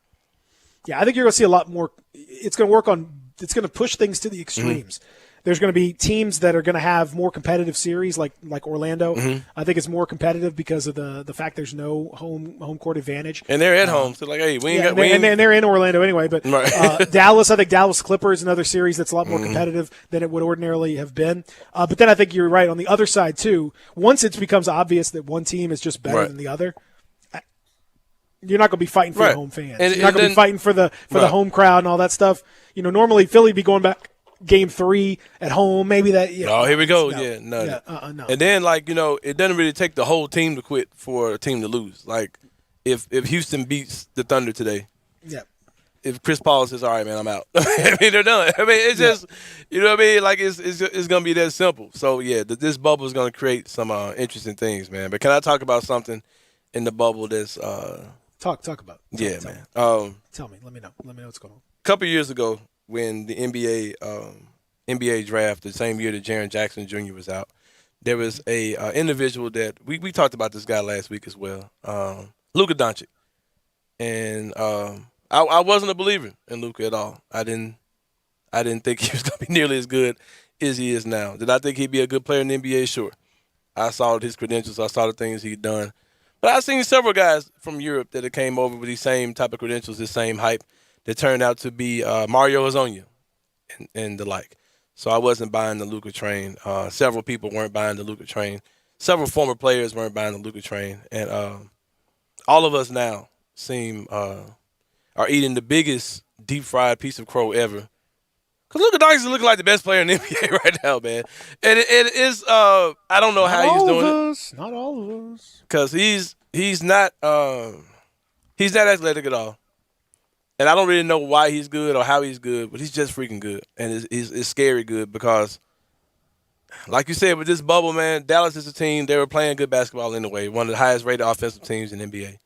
Yeah, I think you're gonna see a lot more. It's gonna gonna push things to the extremes. There's going to be teams that are going to have more competitive series, like Orlando. I think it's more competitive because of the fact there's no home court advantage. And they're at home, so like, hey, and they're in Orlando anyway. But right. Dallas, I think Dallas Clippers, another series that's a lot more competitive than it would ordinarily have been. But then I think you're right on the other side too. Once it becomes obvious that one team is just better than the other, you're not going to be fighting for the home fans. You're not going to be fighting for the home crowd and all that stuff. Normally Philly be going back. Game 3 at home, maybe that. Oh, here we go. No. No. And then, it doesn't really take the whole team to quit for a team to lose. Like, if Houston beats the Thunder today, if Chris Paul says, all right, man, I'm out. I mean, they're done. I mean, it's just, you know what I mean? Like, it's going to be that simple. So, yeah, this bubble is going to create some interesting things, man. But can I talk about something in the bubble that's Talk about. Yeah, man. Tell me. Let me know what's going on. A couple years ago, when the NBA draft, the same year that Jaren Jackson Jr. was out, there was a individual that we talked about this guy last week as well, Luka Doncic, and I wasn't a believer in Luka at all. I didn't think he was going to be nearly as good as he is now. Did I think he'd be a good player in the NBA? Sure. I saw his credentials. I saw the things he'd done. But I've seen several guys from Europe that came over with these same type of credentials, this same hype, that turned out to be Mario Hezonja and the like. So I wasn't buying the Luka train. Several people weren't buying the Luka train. Several former players weren't buying the Luka train. And all of us now are eating the biggest deep-fried piece of crow ever. Because Luka Doncic is looking like the best player in the NBA right now, man. And it is I don't know how he's doing it. Not all of us. Because he's not athletic at all. And I don't really know why he's good or how he's good, but he's just freaking good. And it's scary good because, like you said, with this bubble, man, Dallas is a team. They were playing good basketball anyway. One of the highest rated offensive teams in NBA.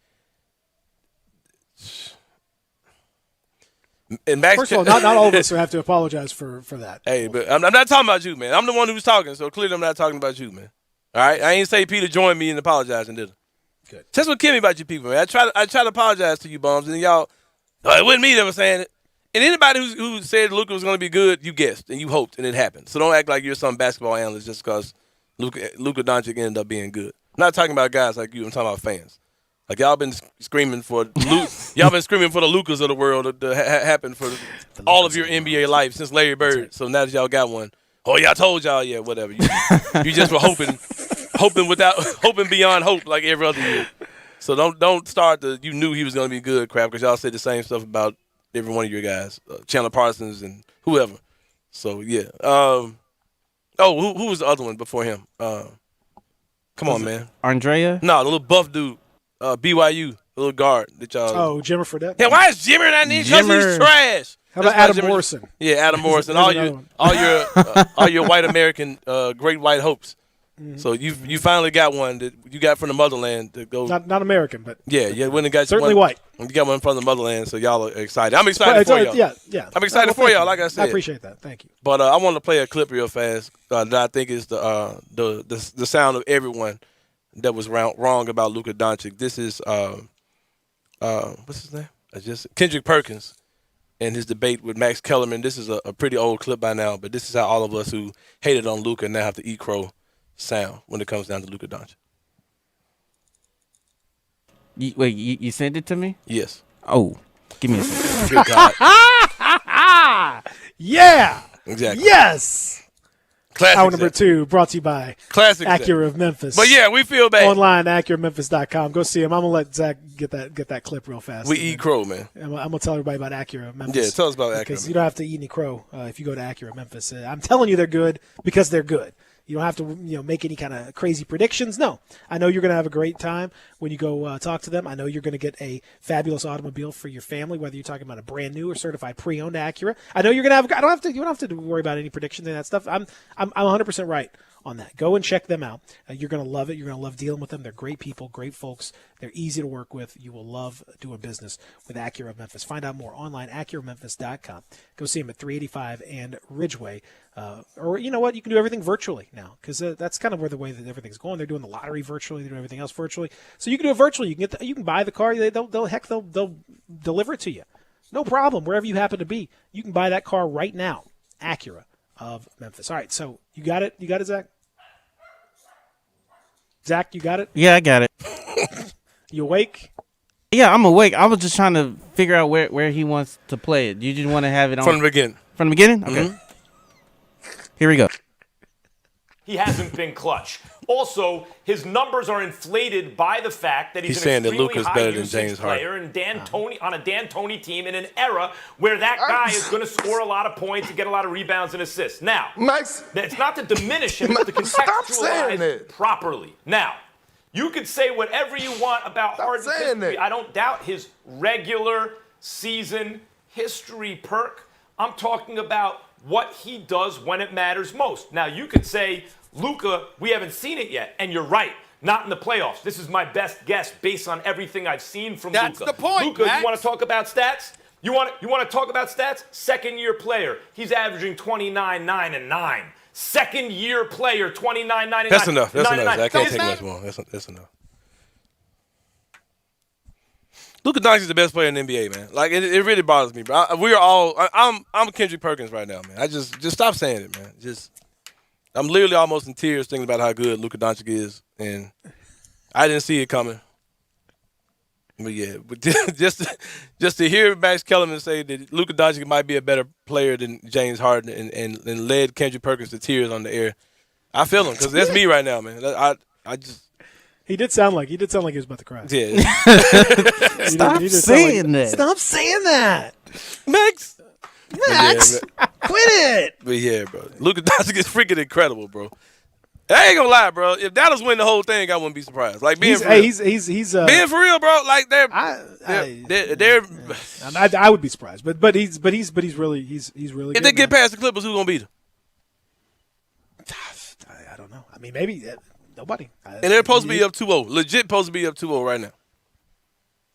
And Max, first of all, not all of us have to apologize for that. Hey, but I'm not talking about you, man. I'm the one who's talking, so clearly I'm not talking about you, man. All right? I ain't say Peter joined me in apologizing, did I? Good. That's what kill me about you people, man. I try to apologize to you bums, and y'all, oh, it wasn't me that was saying it. And anybody who said Luka was going to be good, you guessed and you hoped, and it happened. So don't act like you're some basketball analyst just because Luka Doncic ended up being good. I'm not talking about guys like you. I'm talking about fans. Like y'all been screaming for the Lukas of the world to happen for all of your NBA life since Larry Bird. Right. So now that y'all got one, oh yeah, I told y'all, yeah, whatever. You just were hoping beyond hope like every other year. So don't start you knew he was going to be good crap because y'all said the same stuff about every one of your guys, Chandler Parsons and whoever. So yeah. Who was the other one before him? Come on, man. Andrea? No, the little buff dude. BYU, the little guard that y'all. Oh, Jimmer Fredette. Yeah, why is Jimmer not in? Because he's trash. How about Adam Morrison? Yeah, Adam Morrison. all your white American great white hopes. Mm-hmm. So you finally got one that you got from the motherland to go. Not American, but yeah, when it got certainly white. You got one from the motherland, so y'all are excited. I'm excited for y'all. Yeah. I'm excited for y'all. Like I said, I appreciate that. Thank you. But I want to play a clip real fast that I think is the sound of everyone that was wrong about Luka Doncic. This is what's his name? Kendrick Perkins and his debate with Max Kellerman. This is a pretty old clip by now, but this is how all of us who hated on Luka now have to eat crow sound when it comes down to Luka Doncic. You sent it to me? Yes. Oh, give me a second. Good God. Yeah. Exactly. Yes. Classic Hour number 2 brought to you by Acura of Memphis. But yeah, we feel bad. Online, AcuraMemphis.com. Go see him. I'm gonna let Zach get that clip real fast. We eat crow, man. I'm gonna tell everybody about Acura of Memphis. Yeah, tell us about Acura. Because you don't have to eat any crow if you go to Acura Memphis. I'm telling you, they're good because they're good. You don't have to make any kind of crazy predictions. No, I know you're going to have a great time when you go talk to them. I know you're going to get a fabulous automobile for your family, whether you're talking about a brand new or certified pre-owned Acura. I know you're going to have. You don't have to worry about any predictions and that stuff. I'm 100% right on that. Go and check them out. You're going to love it. You're going to love dealing with them. They're great people, great folks. They're easy to work with. You will love doing business with Acura of Memphis. Find out more online, AcuraMemphis.com. Go see them at 385 and Ridgeway. Or you know what? You can do everything virtually now because that's kind of where the way that everything's going. They're doing the lottery virtually. They're doing everything else virtually. So you can do it virtually. You can you can buy the car. They'll deliver it to you. No problem. Wherever you happen to be, you can buy that car right now. Acura of Memphis. All right, so you got it? You got it, Zach? Zach, you got it? Yeah, I got it. You awake? Yeah, I'm awake. I was just trying to figure out where he wants to play it. You just want to have it on from the beginning. From the beginning? Okay. Mm-hmm. Here we go. He hasn't been clutch. Also, his numbers are inflated by the fact that he's an extremely high usage player and on a D'Antoni team in an era where that guy is going to score a lot of points and get a lot of rebounds and assists. Now, it's not to diminish him, but to contextualize it properly. Now, you could say whatever you want about Harden's history. I don't doubt his regular season history perk. I'm talking about what he does when it matters most. Now, you could say, Luka, we haven't seen it yet, and you're right. Not in the playoffs. This is my best guess based on everything I've seen from Luka. That's the point, Luka, Max. you want to talk about stats? You want to talk about stats? Second-year player. He's averaging 29, 9, and 9. Second-year player, 29, 9, and 9. That's enough. That's enough. I can't take much more. That's enough. Luka Doncic is the best player in the NBA, man. Like it really bothers me, bro. I'm Kendrick Perkins right now, man. I just stop saying it, man. I'm literally almost in tears thinking about how good Luka Doncic is, and I didn't see it coming. But yeah, just to hear Max Kellerman say that Luka Doncic might be a better player than James Harden and led Kendrick Perkins to tears on the air, I feel him because that's me right now, man. I just. He did sound like he was about to cry. Yeah. Stop saying that. Stop saying that. Max, quit it. But yeah, bro. Luka Doncic is freaking incredible, bro. I ain't gonna lie, bro. If Dallas win the whole thing, I wouldn't be surprised. Like being for real. He's being for real, bro. Like they're I would be surprised, but he's really good. If they get past the Clippers, who's gonna beat them? I don't know. I mean, maybe nobody. And they're supposed to be up 2-0. Legit supposed to be up 2-0 right now.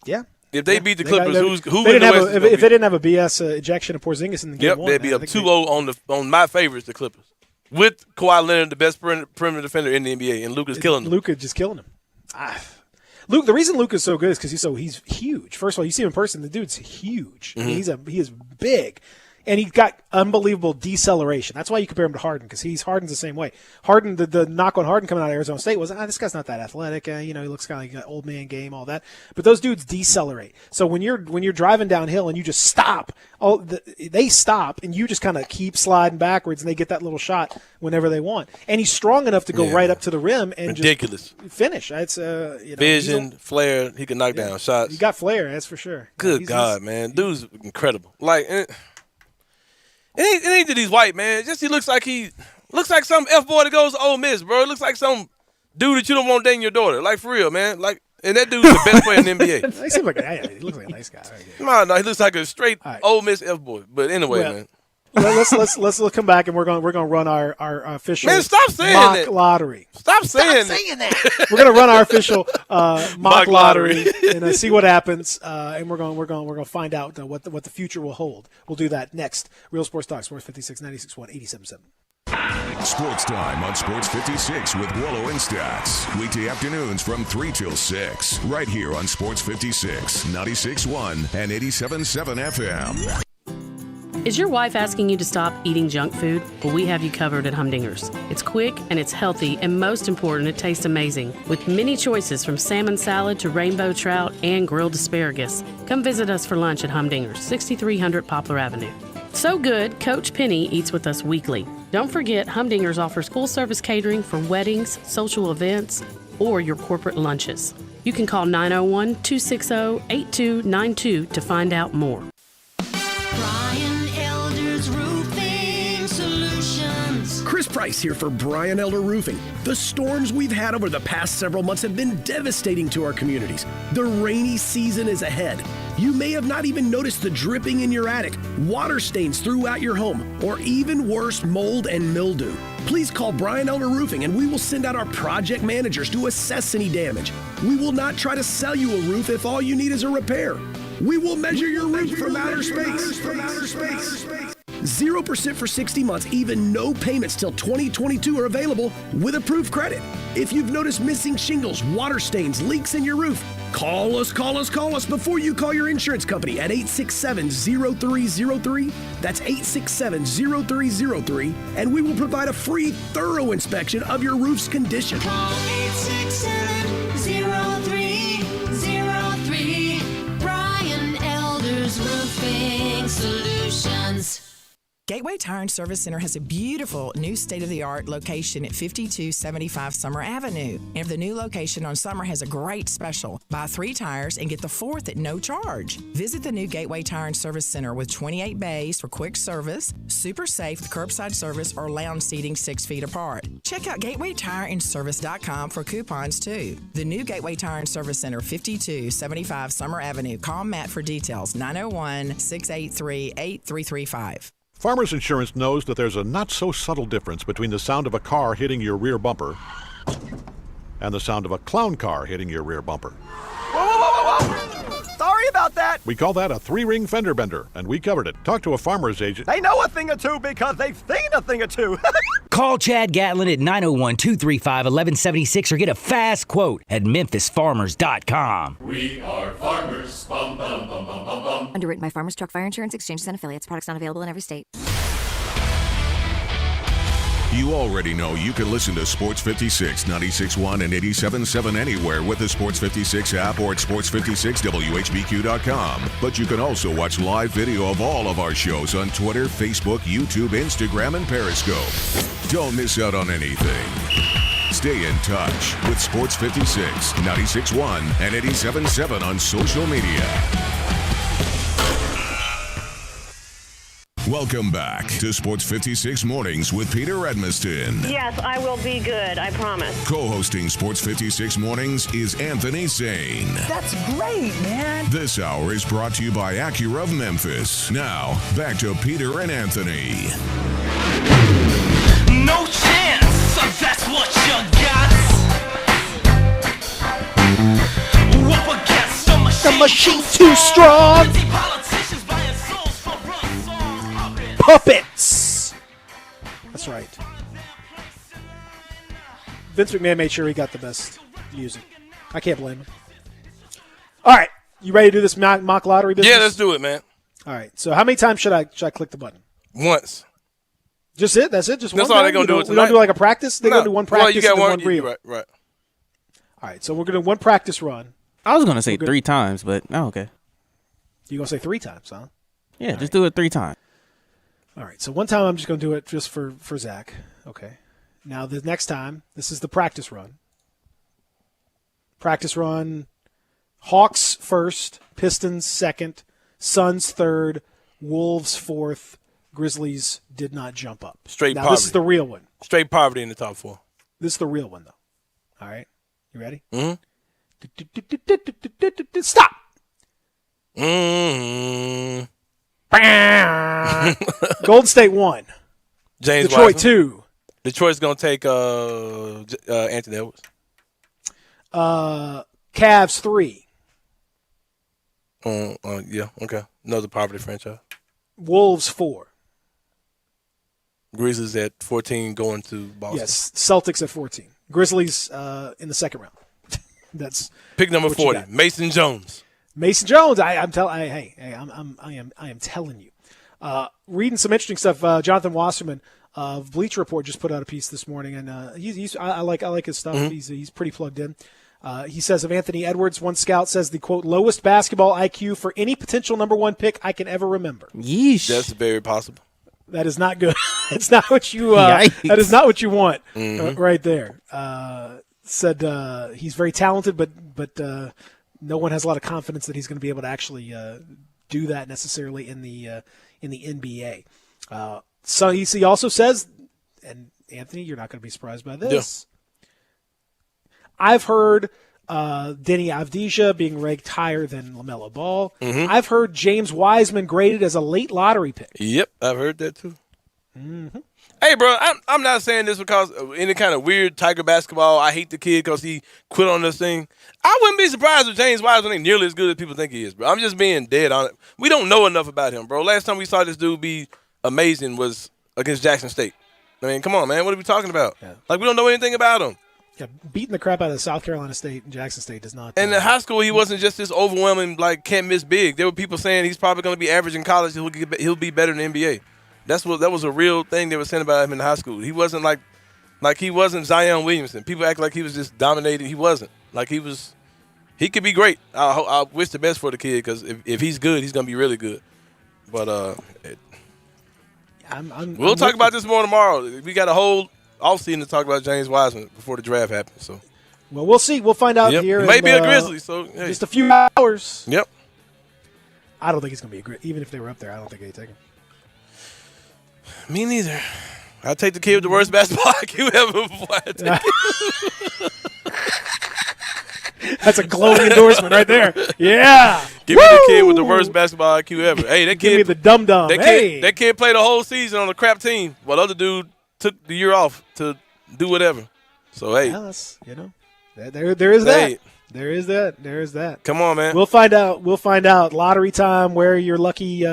Yeah. If they beat the Clippers, who in the West? If they didn't have a BS ejection of Porzingis in the game one, they'd be up 2-0 on my favorites, the Clippers. With Kawhi Leonard, the best perimeter defender in the NBA, and Luka's killing him. Luka just killing him. The reason Luka's so good is because he's huge. First of all, you see him in person, the dude's huge. Mm-hmm. I mean, he is big. And he's got unbelievable deceleration. That's why you compare him to Harden, because Harden's the same way. Harden, the knock on Harden coming out of Arizona State was, this guy's not that athletic. He looks kind of like an old man game, all that. But those dudes decelerate. So when you're driving downhill and you just stop, they stop, and you just kind of keep sliding backwards, and they get that little shot whenever they want. And he's strong enough to go right up to the rim and just finish. It's vision, flair. He can knock down shots. You got flair, that's for sure. Good God, man, dude's incredible. Like. It ain't that he's white, man. Just he looks like some F-boy that goes to Ole Miss, bro. It looks like some dude that you don't want dating your daughter. Like, for real, man. Like, and that dude's the best player in the NBA. He seems like he looks like a nice guy. No, he looks like a straight Ole Miss F-boy. But anyway, man. Let's come back, and we're going to run our official stop saying mock that. Lottery. Stop saying that. We're going to run our official mock lottery and see what happens, and we're going to find out what the future will hold. We'll do that next. Real Sports Talk, Sports 56, 96.1, 87.7. Sports Time on Sports 56 with Wallo and Stats. Weekday afternoons from 3 till 6. Right here on Sports 56, 96.1 and 87.7 FM. Is your wife asking you to stop eating junk food? Well, we have you covered at Humdinger's. It's quick and it's healthy, and most important, it tastes amazing. With many choices from salmon salad to rainbow trout and grilled asparagus. Come visit us for lunch at Humdinger's, 6300 Poplar Avenue. So good, Coach Penny eats with us weekly. Don't forget, Humdinger's offers full-service catering for weddings, social events, or your corporate lunches. You can call 901-260-8292 to find out more. Chris Price here for Brian Elder Roofing. The storms we've had over the past several months have been devastating to our communities. The rainy season is ahead. You may have not even noticed the dripping in your attic, water stains throughout your home, or even worse, mold and mildew. Please call Brian Elder Roofing and we will send out our project managers to assess any damage. We will not try to sell you a roof if all you need is a repair. We will measure your roof from outer space. 0% for 60 months, even no payments till 2022 are available with approved credit. If you've noticed missing shingles, water stains, leaks in your roof, call us before you call your insurance company at 867-0303. That's 867-0303, and we will provide a free, thorough inspection of your roof's condition. Call 867-0303. Brian Elder's Roofing Solutions. Gateway Tire and Service Center has a beautiful new state-of-the-art location at 5275 Summer Avenue. And the new location on Summer has a great special. Buy 3 tires and get the 4th at no charge. Visit the new Gateway Tire and Service Center with 28 bays for quick service, super safe curbside service, or lounge seating 6 feet apart. Check out GatewayTireandService.com for coupons too. The new Gateway Tire and Service Center, 5275 Summer Avenue. Call Matt for details, 901-683-8335. Farmers Insurance knows that there's a not-so-subtle difference between the sound of a car hitting your rear bumper and the sound of a clown car hitting your rear bumper. Whoa! Sorry about that. We call that a 3-ring fender bender, and we covered it. Talk to a farmer's agent. They know a thing or two because they've seen a thing or two. Call Chad Gatlin at 901-235-1176 or get a fast quote at memphisfarmers.com. We are farmers. Bum, bum, bum, bum, bum, bum. Underwritten by Farmers Truck Fire Insurance Exchanges and Affiliates. Products not available in every state. You already know you can listen to Sports 56, 96.1 and 87.7 anywhere with the Sports 56 app or at sports56whbq.com. But you can also watch live video of all of our shows on Twitter, Facebook, YouTube, Instagram, and Periscope. Don't miss out on anything. Stay in touch with Sports 56, 96.1 and 87.7 on social media. Welcome back to Sports 56 Mornings with Peter Edmiston. Yes, I will be good. I promise. Co-hosting Sports 56 Mornings is Anthony Sane. That's great, man. This hour is brought to you by Acura of Memphis. Now, back to Peter and Anthony. No chance, so that's what you got. Up against The machine's too strong. Puppets. That's right. Vince McMahon made sure he got the best music. I can't blame him. All right, you ready to do this mock lottery business? Yeah, let's do it, man. All right. So, how many times should I click the button? Once. Just it? That's it? Just That's one all time? they're gonna do it We don't tonight. do like a practice. They're gonna do one practice. Well, you got and then one. real. Right. All right. So we're gonna do one practice run. I was gonna say 3 times, but okay. You gonna say 3 times, huh? Yeah, just do it 3 times. All right. So one time I'm just gonna do it just for Zach. Okay. Now the next time, this is the practice run. Practice run. Hawks first, Pistons second, Suns third, Wolves fourth, Grizzlies did not jump up. Straight now, poverty. This is the real one. Straight poverty in the top 4. This is the real one, though. All right? You ready? Mm-hmm. Stop! Mm-hmm. Golden State 1. James Detroit Wiseman. 2. Detroit's going to take Anthony Edwards. Cavs 3. Yeah, okay. Another poverty franchise. Wolves 4. Grizzlies at 14 going to Boston. Yes, Celtics at 14. Grizzlies in the second round. That's pick number what you 40. got. Mason Jones. Mason Jones. I am telling you. Reading some interesting stuff. Jonathan Wasserman of Bleacher Report just put out a piece this morning, and I like his stuff. Mm-hmm. He's pretty plugged in. He says of Anthony Edwards, one scout says the quote lowest basketball IQ for any potential number 1 pick I can ever remember. Yeesh. That's very possible. That is not good. It's not what you. That is not what you want right there. Said he's very talented, but no one has a lot of confidence that he's going to be able to actually do that necessarily in the NBA. So he also says, and Anthony, you're not going to be surprised by this. Yeah. I've heard Denny Avdija being ranked higher than LaMelo Ball. Mm-hmm. I've heard James Wiseman graded as a late lottery pick. Yep, I've heard that too. Mm-hmm. Hey, bro, I'm not saying this because of any kind of weird Tiger basketball. I hate the kid because he quit on this thing. I wouldn't be surprised if James Wiseman ain't nearly as good as people think he is, bro. I'm just being dead on it. We don't know enough about him, bro. Last time we saw this dude be amazing was against Jackson State. I mean, come on, man. What are we talking about? Yeah. Like, we don't know anything about him. Yeah, beating the crap out of South Carolina State and Jackson State does not. And in high school, he wasn't just this overwhelming, like, can't miss big. There were people saying he's probably going to be average in college. He'll be better than the NBA. That was a real thing they were saying about him in high school. He wasn't like he wasn't Zion Williamson. People act like he was just dominating. He wasn't. Like he could be great. I wish the best for the kid because if he's good, he's gonna be really good. But we'll talk about this more tomorrow. We got a whole offseason to talk about James Wiseman before the draft happens. So, well, we'll see. We'll find out here. He may be a Grizzly. So hey. Just a few hours. Yep. I don't think he's gonna be a Grizzly. Even if they were up there, I don't think they'd take him. Me neither. I'll take the kid with the worst basketball IQ ever before I take it. That's a glowing endorsement right there. Yeah. Give me the kid with the worst basketball IQ ever. Hey, that kid. Give me the dum-dum. That kid played a whole season on a crap team while the other dude took the year off to do whatever. So, hey. Yes, there is that. There is that. There is that. Come on, man. We'll find out. Lottery time, wear your lucky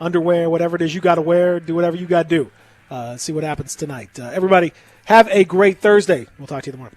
underwear, whatever it is you got to wear, do whatever you got to do. See what happens tonight. Everybody, have a great Thursday. We'll talk to you in the morning.